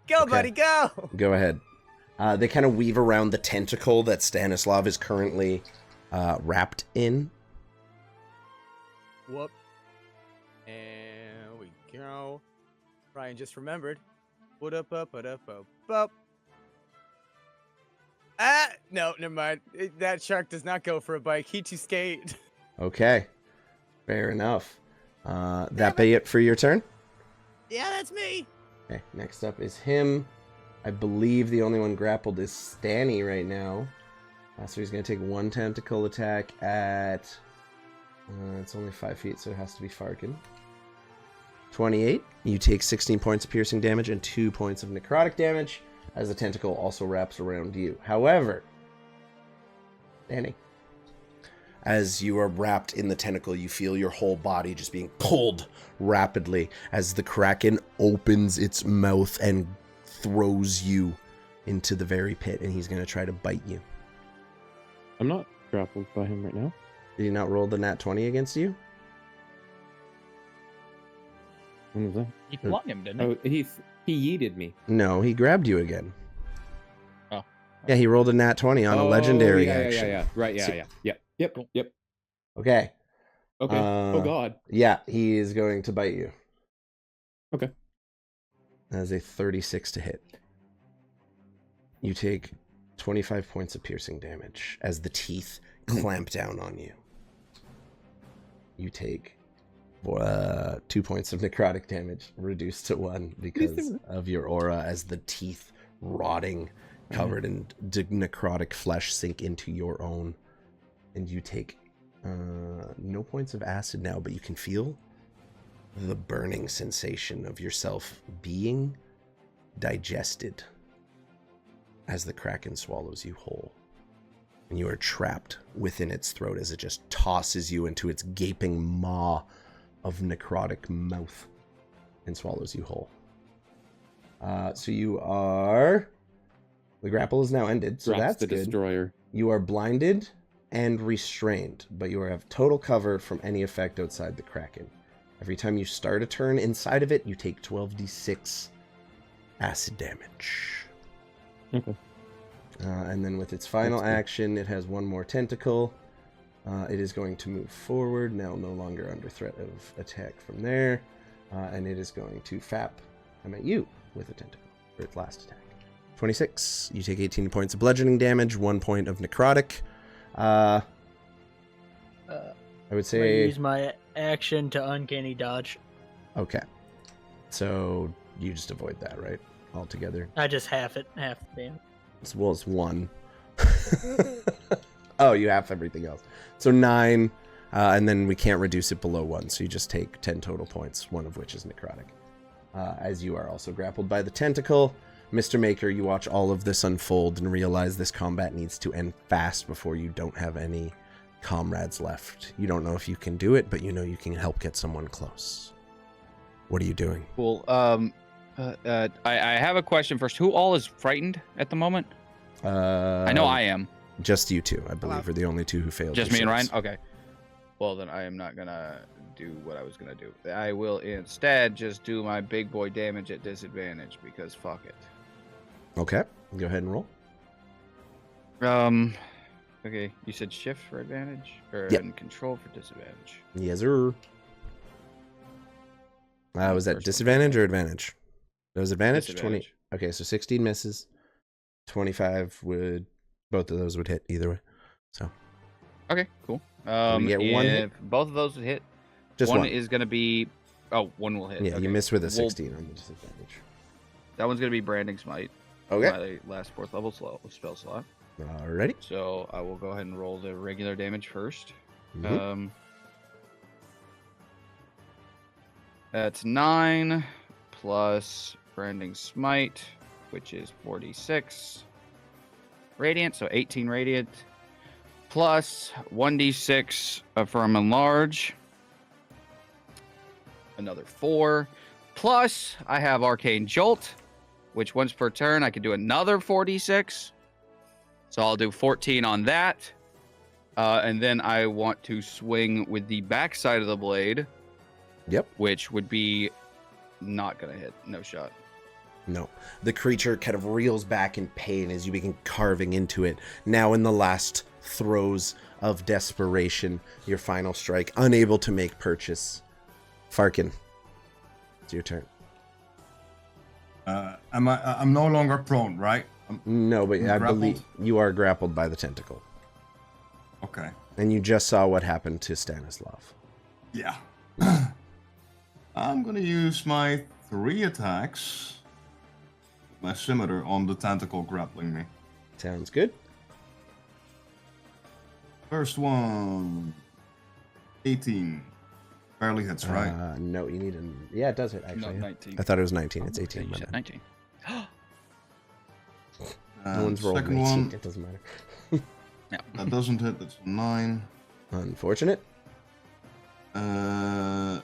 S7: Go, buddy, go!
S1: Go ahead. They kind of weave around the tentacle that Stanislav is currently wrapped in.
S7: Whoop. And we go. Ryan just remembered. What up. Ah, no, never mind. That shark does not go for a bike. He too skate.
S1: Okay. Fair enough. That be it for your turn?
S7: Yeah, that's me.
S1: Okay, next up is him. I believe the only one grappled is Stanny right now. So he's going to take 1 tentacle attack at... it's only 5 feet, so it has to be Farqen. 28. You take 16 points of piercing damage and 2 points of necrotic damage, as the tentacle also wraps around you. However, Danny, as you are wrapped in the tentacle, you feel your whole body just being pulled rapidly as the Kraken opens its mouth and throws you into the very pit, and he's going to try to bite you.
S5: I'm not grappled by him right now.
S1: Did he not roll the nat 20 against you?
S5: When was that?
S6: He flung him, didn't he?
S5: Oh, he yeeted me.
S1: No, he grabbed you again.
S6: Oh.
S1: Yeah, he rolled a nat 20 on a legendary action.
S5: Yeah. Right, yeah. Yep.
S1: Okay.
S5: Okay. Oh, God.
S1: Yeah, he is going to bite you.
S5: Okay.
S1: That is a 36 to hit. You take 25 points of piercing damage as the teeth clamp down on you. You take 2 points of necrotic damage, reduced to 1 because of your aura, as the teeth rotting, covered in necrotic flesh, sink into your own. And you take no points of acid now, but you can feel the burning sensation of yourself being digested as the Kraken swallows you whole. And you are trapped within its throat as it just tosses you into its gaping maw of necrotic mouth and swallows you whole. So you are... The grapple is now ended, so that's
S5: the
S1: good.
S5: Destroyer.
S1: You are blinded and restrained, but you have total cover from any effect outside the Kraken. Every time you start a turn inside of it, you take 12d6 acid damage.
S5: Okay.
S1: And then with its final action, it has 1 more tentacle. It is going to move forward, now no longer under threat of attack from there. And it is going to F.A.P. I'm at you with a tentacle for its last attack. 26. You take 18 points of bludgeoning damage, 1 point of necrotic. I would say...
S2: use my action to uncanny dodge.
S1: Okay. So you just avoid that, right? Altogether.
S2: I just half the damage.
S1: Well, it's 1. Oh, you half everything else. So 9, and then we can't reduce it below 1, so you just take 10 total points, one of which is necrotic. As you are also grappled by the tentacle. Mr. Maker, you watch all of this unfold and realize this combat needs to end fast before you don't have any comrades left. You don't know if you can do it, but you know you can help get someone close. What are you doing?
S6: Cool. I have a question first. Who all is frightened at the moment? I know I am.
S1: Just you two, I believe, are the only two who failed.
S6: Just me and Ryan? Okay. Well, then I am not going to do what I was going to do. I will instead just do my big boy damage at disadvantage because fuck it.
S1: Okay. Go ahead and roll.
S6: Okay. You said shift for advantage? Or
S1: Yep.
S6: control for disadvantage?
S1: Yes, sir. Was that disadvantage or advantage? That was advantage? 20. Okay, so 16 misses. 25 would... Both of those would hit either way. So.
S6: Okay, cool.
S1: We get one hit?
S6: Both of those would hit.
S1: Just
S6: one
S1: one.
S6: is going to be... Oh, one will hit.
S1: Yeah,
S6: okay.
S1: you miss with a 16 on the disadvantage.
S6: That one's going to be Branding Smite.
S1: Okay.
S6: My last 4th level spell slot.
S1: Alrighty.
S6: So I will go ahead and roll the regular damage first.
S1: Mhm.
S6: That's 9 plus Branding Smite, which is 46 radiant, so 18 radiant, plus 1d6 from enlarge, another 4, plus I have Arcane Jolt, which once per turn I can do another 4d6. So I'll do 14 on that. And then I want to swing with the backside of the blade.
S1: Yep.
S6: Which would be not going to hit. No shot.
S1: No. The creature kind of reels back in pain as you begin carving into it. Now in the last throes of desperation, your final strike, unable to make purchase. Farqen, it's your turn.
S4: I'm no longer prone, right?
S1: No, but I
S4: grappled?
S1: believe you are grappled by the tentacle.
S4: Okay.
S1: And you just saw what happened to Stanislav.
S4: Yeah. I'm gonna use my 3 attacks. My scimitar on the tentacle grappling me.
S1: Sounds good.
S4: First one. 18. Barely hits, right?
S1: No, you need an... Yeah, it does hit, actually.
S6: No, 19.
S1: I thought it was 19. It's 18.
S6: You said 19.
S1: No one's rolled
S4: second
S1: 19.
S4: one.
S1: It doesn't matter.
S6: Yeah.
S4: That doesn't hit. That's 9.
S1: Unfortunate.
S4: I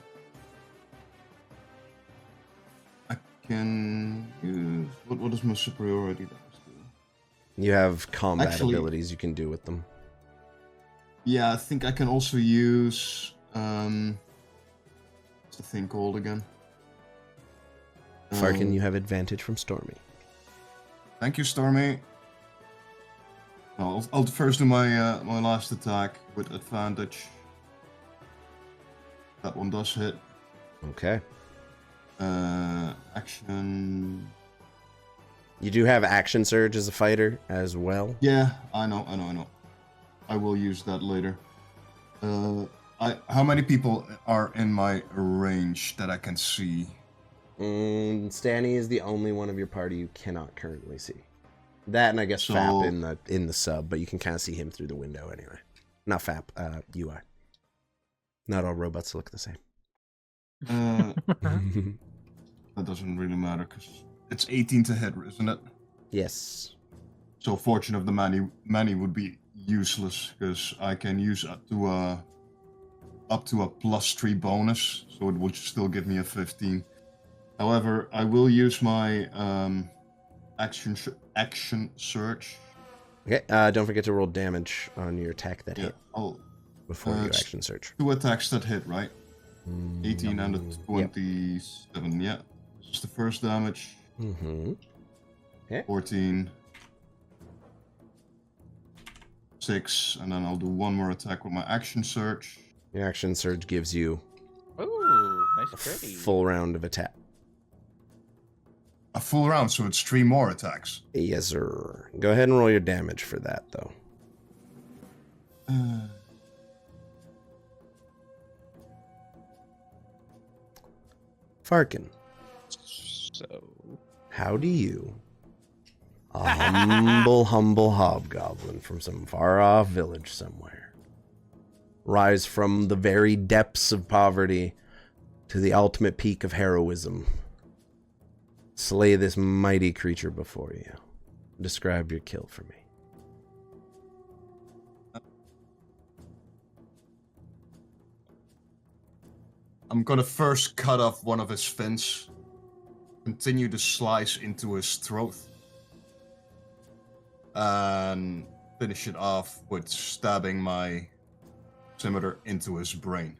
S4: can use... What does my superiority dice do?
S1: You have combat
S4: Actually-
S1: abilities you can do with them.
S4: Yeah, I think I can also use... what's the thing called again?
S1: Farqen, you have advantage from Stormy.
S4: Thank you, Stormy. I'll first do my my last attack with advantage. That one does hit.
S1: Okay.
S4: Action.
S1: You do have action surge as a fighter as well.
S4: Yeah, I know. I will use that later. How many people are in my range that I can see?
S1: Stanny is the only one of your party you cannot currently see. That and I guess
S4: So-
S1: F.A.P in the sub, but you can kind of see him through the window anyway. Not F.A.P, UI. Not all robots look the same.
S4: That doesn't really matter because it's 18 to hit, isn't it?
S1: Yes.
S4: So Fortune of the Many would be useless because I can use up to a +3 bonus, so it would still give me a 15. However, I will use my action search.
S1: Okay, don't forget to roll damage on your attack that hit before you
S4: it's
S1: action search.
S4: 2 attacks that hit, right? 18 and a 27, yeah. This is the first damage.
S1: Mm-hmm. Okay.
S4: 14. 6, and then I'll do one more attack with my action search.
S1: Your action surge gives you
S6: Ooh,
S1: a
S6: nice pretty.
S1: full round of attack.
S4: A full round, so it's 3 more attacks.
S1: Yes, sir. Go ahead and roll your damage for that, though. Farqen,
S6: So,
S1: How do you, a humble, humble hobgoblin from some far-off village somewhere, rise from the very depths of poverty to the ultimate peak of heroism, slay this mighty creature before you? Describe your kill for me.
S4: I'm gonna first cut off one of his fins, continue to slice into his throat, and finish it off with stabbing my scimitar into his brain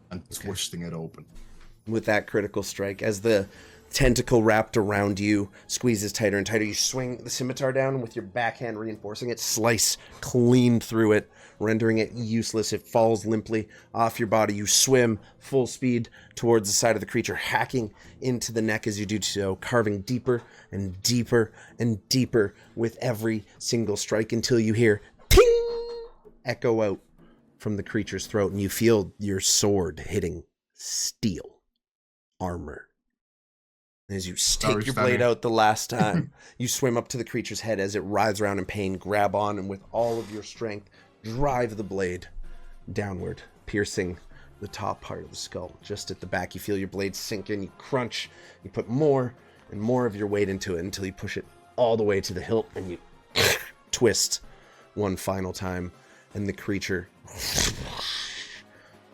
S4: and twisting it open.
S1: With that critical strike, as the tentacle wrapped around you squeezes tighter and tighter, you swing the scimitar down, and with your backhand reinforcing it, slice clean through it, rendering it useless. It falls limply off your body. You swim full speed towards the side of the creature, hacking into the neck as you do so, carving deeper and deeper and deeper with every single strike until you hear ting echo out from the creature's throat, and you feel your sword hitting steel armor. As you take your blade out the last time, you swim up to the creature's head as it writhes around in pain, grab on, and with all of your strength, drive the blade downward, piercing the top part of the skull. Just at the back, you feel your blade sink in, you crunch, you put more and more of your weight into it until you push it all the way to the hilt, and you twist one final time, and the creature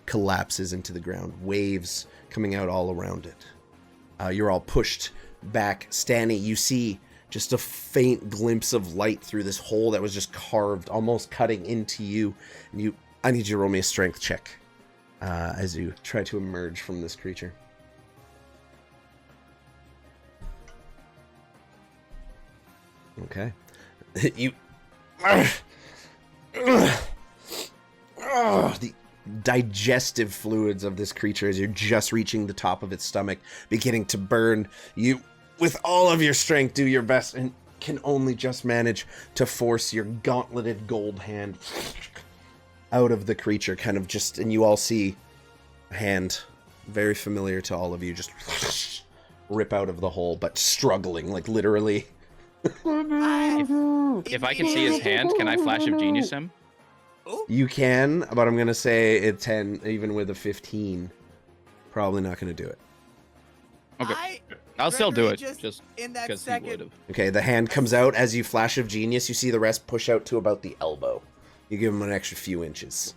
S1: collapses into the ground, waves coming out all around it. You're all pushed back. Stanny, you see just a faint glimpse of light through this hole that was just carved, almost cutting into you. And I need you to roll me a strength check as you try to emerge from this creature. Okay. The digestive fluids of this creature, as you're just reaching the top of its stomach, beginning to burn. You, with all of your strength, do your best and can only just manage to force your gauntleted gold hand out of the creature, kind of just, and you all see a hand very familiar to all of you just rip out of the hole, but struggling, like literally.
S6: If I can see his hand, can I Flash of Genius him?
S1: You can, but I'm going to say a 10, even with a 15. Probably not going to do it.
S6: Okay. I'll still do it, just
S7: in that
S6: because he
S7: second.
S6: would have.
S1: Okay, the hand comes out as you Flash of Genius. You see the rest push out to about the elbow. You give him an extra few inches.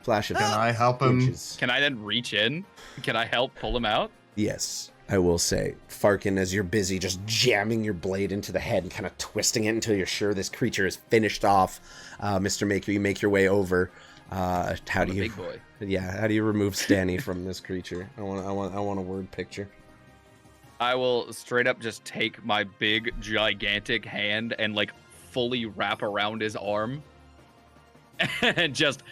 S1: Flash of
S4: Can I help him?
S1: inches.
S6: Can I then reach in? Can I help pull him out?
S1: Yes, I will say. Farqen, as you're busy just jamming your blade into the head and kind of twisting it until you're sure this creature is finished off, Mr. Maker, you make your way over. How do you?
S6: Big boy.
S1: Yeah, how do you remove Stanny from this creature? I want a word picture.
S6: I will straight up just take my big, gigantic hand and like fully wrap around his arm and just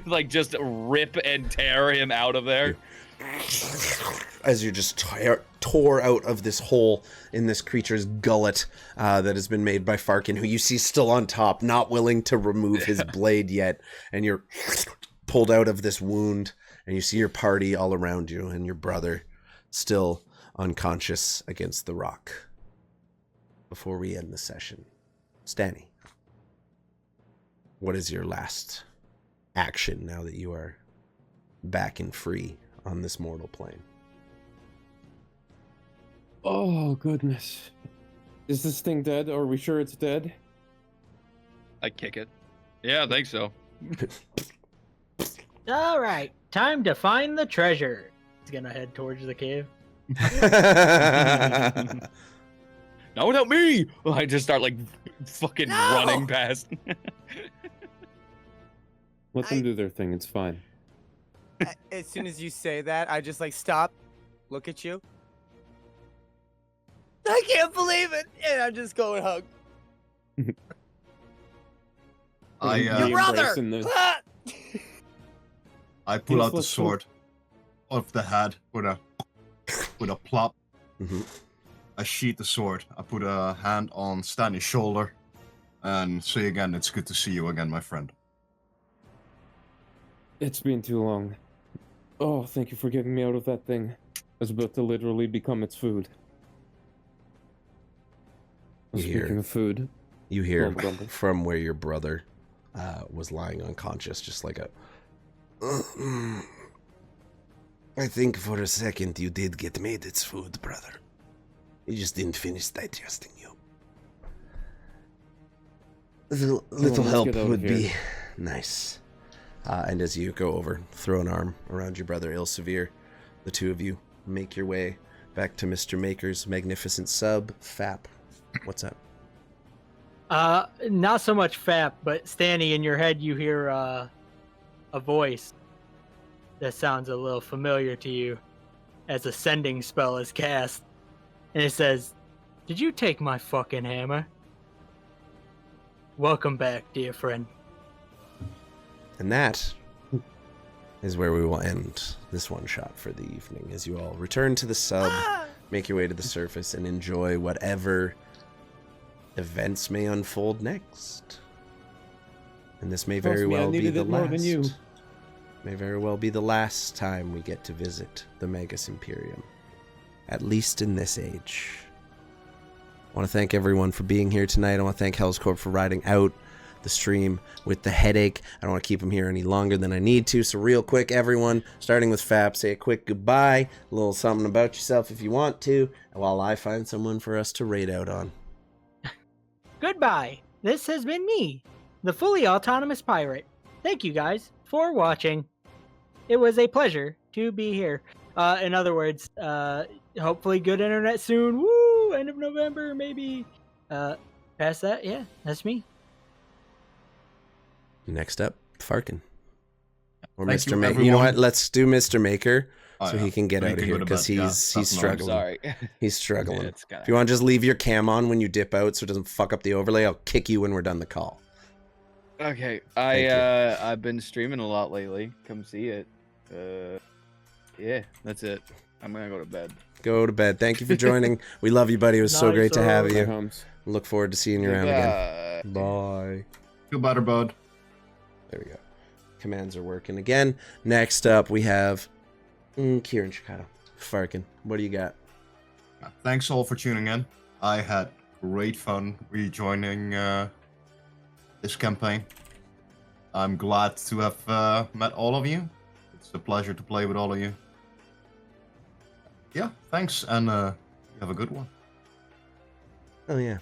S6: like just rip and tear him out of there.
S1: As you're just tore out of this hole in this creature's gullet that has been made by Farqen, who you see still on top, not willing to remove his blade yet, and you're pulled out of this wound, and you see your party all around you, and your brother still unconscious against the rock. Before we end the session, Stanny, what is your last action now that you are back and free on this mortal plane?
S5: Oh, goodness. Is this thing dead? Are we sure it's dead?
S6: I kick it. Yeah, I think so.
S2: All right, time to find the treasure. He's gonna head towards the cave.
S6: No, not me! I just start like fucking running past.
S5: Let them do their thing. It's fine.
S7: As soon as you say that, I just like stop, look at you. I can't believe it, and I'm just going hug. Your brother. Ah!
S4: I pull out the sword off the head with a plop.
S1: Mm-hmm.
S4: I sheath the sword. I put a hand on Stanny's shoulder and say again, it's good to see you again, my friend.
S5: It's been too long. Oh, thank you for getting me out of that thing. was about to literally become its food. Speaking of food,
S1: you hear
S5: grumble, grumble.
S1: from where your brother was lying unconscious, just like a... I think for a second you did get made its food, brother. You just didn't finish digesting you. A little help would be nice. And as you go over, throw an arm around your brother Ilsavir, the two of you make your way back to Mr. Maker's magnificent sub, F.A.P. What's up?
S2: Not so much F.A.P, but Stanny, in your head you hear a voice that sounds a little familiar to you as a sending spell is cast. And it says, "Did you take my fucking hammer? Welcome back, dear friend."
S1: And that is where we will end this one shot for the evening, as you all return to the sub, make your way to the surface, and enjoy whatever events may unfold next. And this may very well be the last. May very well be the last time we get to visit the Magus Imperium, at least in this age. I want to thank everyone for being here tonight. I want to thank Hell's Corp for riding out the stream with the headache. I don't want to keep them here any longer than I need to. So real quick, everyone, starting with F.A.P, say a quick goodbye, a little something about yourself if you want to, while I find someone for us to raid out on.
S2: Goodbye. This has been me, the fully autonomous pirate. Thank you guys for watching. It was a pleasure to be here. In other words, hopefully good internet soon. Woo! End of November, maybe. Past that, yeah, that's me.
S1: Next up, Farqen. Or
S4: Thank
S1: Mr.
S4: you,
S1: Maker.
S4: everyone.
S1: You know what? Let's do Mr. Maker so
S4: yeah.
S1: he can get out of
S4: Anything
S1: here
S4: with a
S1: because
S4: bed, yeah,
S1: he's
S4: that's
S1: struggling.
S6: Sorry.
S1: He's struggling.
S6: Yeah, it's kinda-
S1: If you want to just leave your cam on when you dip out so it doesn't fuck up the overlay, I'll kick you when we're done the call.
S6: Okay,
S1: Thank you.
S6: I've been streaming a lot lately. Come see it. Yeah, that's it. I'm gonna go to bed.
S1: Go to bed. Thank you for joining. We love you, buddy. It was so
S2: Nice,
S1: great to have
S5: Bye,
S1: you.
S5: Holmes.
S1: Look forward to seeing you around again. Bye.
S4: Feel better, bud.
S1: There we go. Commands are working again. Next up, we have Kieran Chicago. Farqen, what do you got?
S4: Thanks all for tuning in. I had great fun rejoining this campaign. I'm glad to have met all of you. It's a pleasure to play with all of you. Yeah, thanks, and have a good one.
S1: Oh, yeah.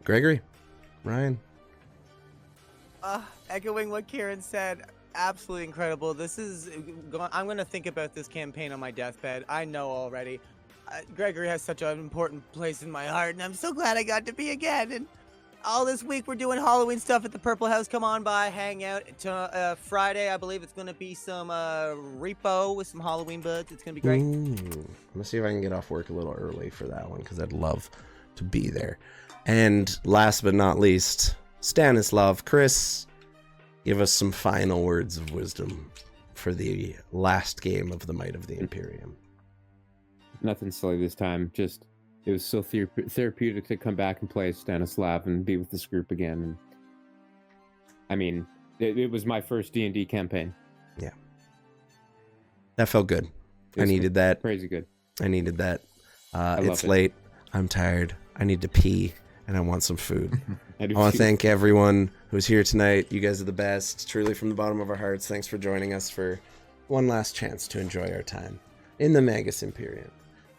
S1: Gregory, Ryan.
S7: Echoing what Kieran said, absolutely incredible. This is, I'm going to think about this campaign on my deathbed. I know already. Gregory has such an important place in my heart, and I'm so glad I got to be again. And all this week we're doing Halloween stuff at the Purple House. Come on by, hang out. Friday, I believe it's going to be some repo with some Halloween buds. It's going to be great.
S1: I'm going to see if I can get off work a little early for that one, because I'd love to be there. And last but not least, Stanislav. Chris, give us some final words of wisdom for the last game of the Might of the Imperium.
S5: Nothing silly this time. Just, it was so therapeutic to come back and play Stanislav and be with this group again. And I mean, it was my first D&D campaign.
S1: Yeah. That felt good. I needed that.
S5: Crazy good.
S1: I needed that. It's
S5: it.
S1: late. I'm tired. I need to pee, and I want some food.
S5: I
S1: I want to thank everyone who's here tonight. You guys are the best. Truly from the bottom of our hearts. Thanks for joining us for one last chance to enjoy our time in the Magus Imperium.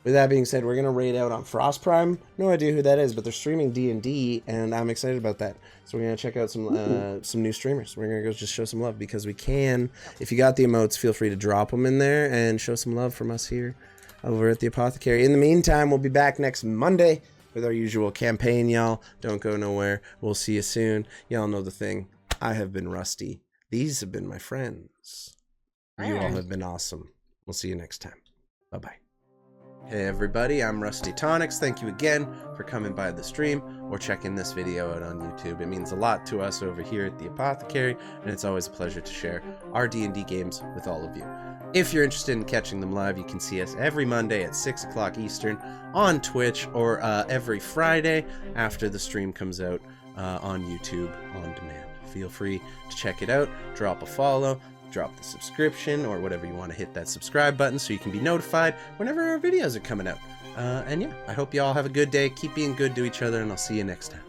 S1: With that being said, we're going to raid out on Frost Prime. No idea who that is, but they're streaming D&D, and I'm excited about that. So we're going to check out some new streamers. We're going to go just show some love because we can. If you got the emotes, feel free to drop them in there and show some love from us here over at the Apothecary. In the meantime, we'll be back next Monday with our usual campaign, y'all. Don't go nowhere. We'll see you soon. Y'all know the thing. I have been Rusty. These have been my friends. You all have been awesome. We'll see you next time. Bye-bye. Hey everybody, I'm Rusty Tonics. Thank you again for coming by the stream or checking this video out on YouTube. It means a lot to us over here at the Apothecary, and it's always a pleasure to share our D&D games with all of you. If you're interested in catching them live, you can see us every Monday at 6 o'clock Eastern on Twitch, or every Friday after the stream comes out on YouTube on demand. Feel free to check it out, drop a follow, drop the subscription or whatever you want to hit that subscribe button so you can be notified whenever our videos are coming out. And yeah, I hope you all have a good day. Keep being good to each other, and I'll see you next time.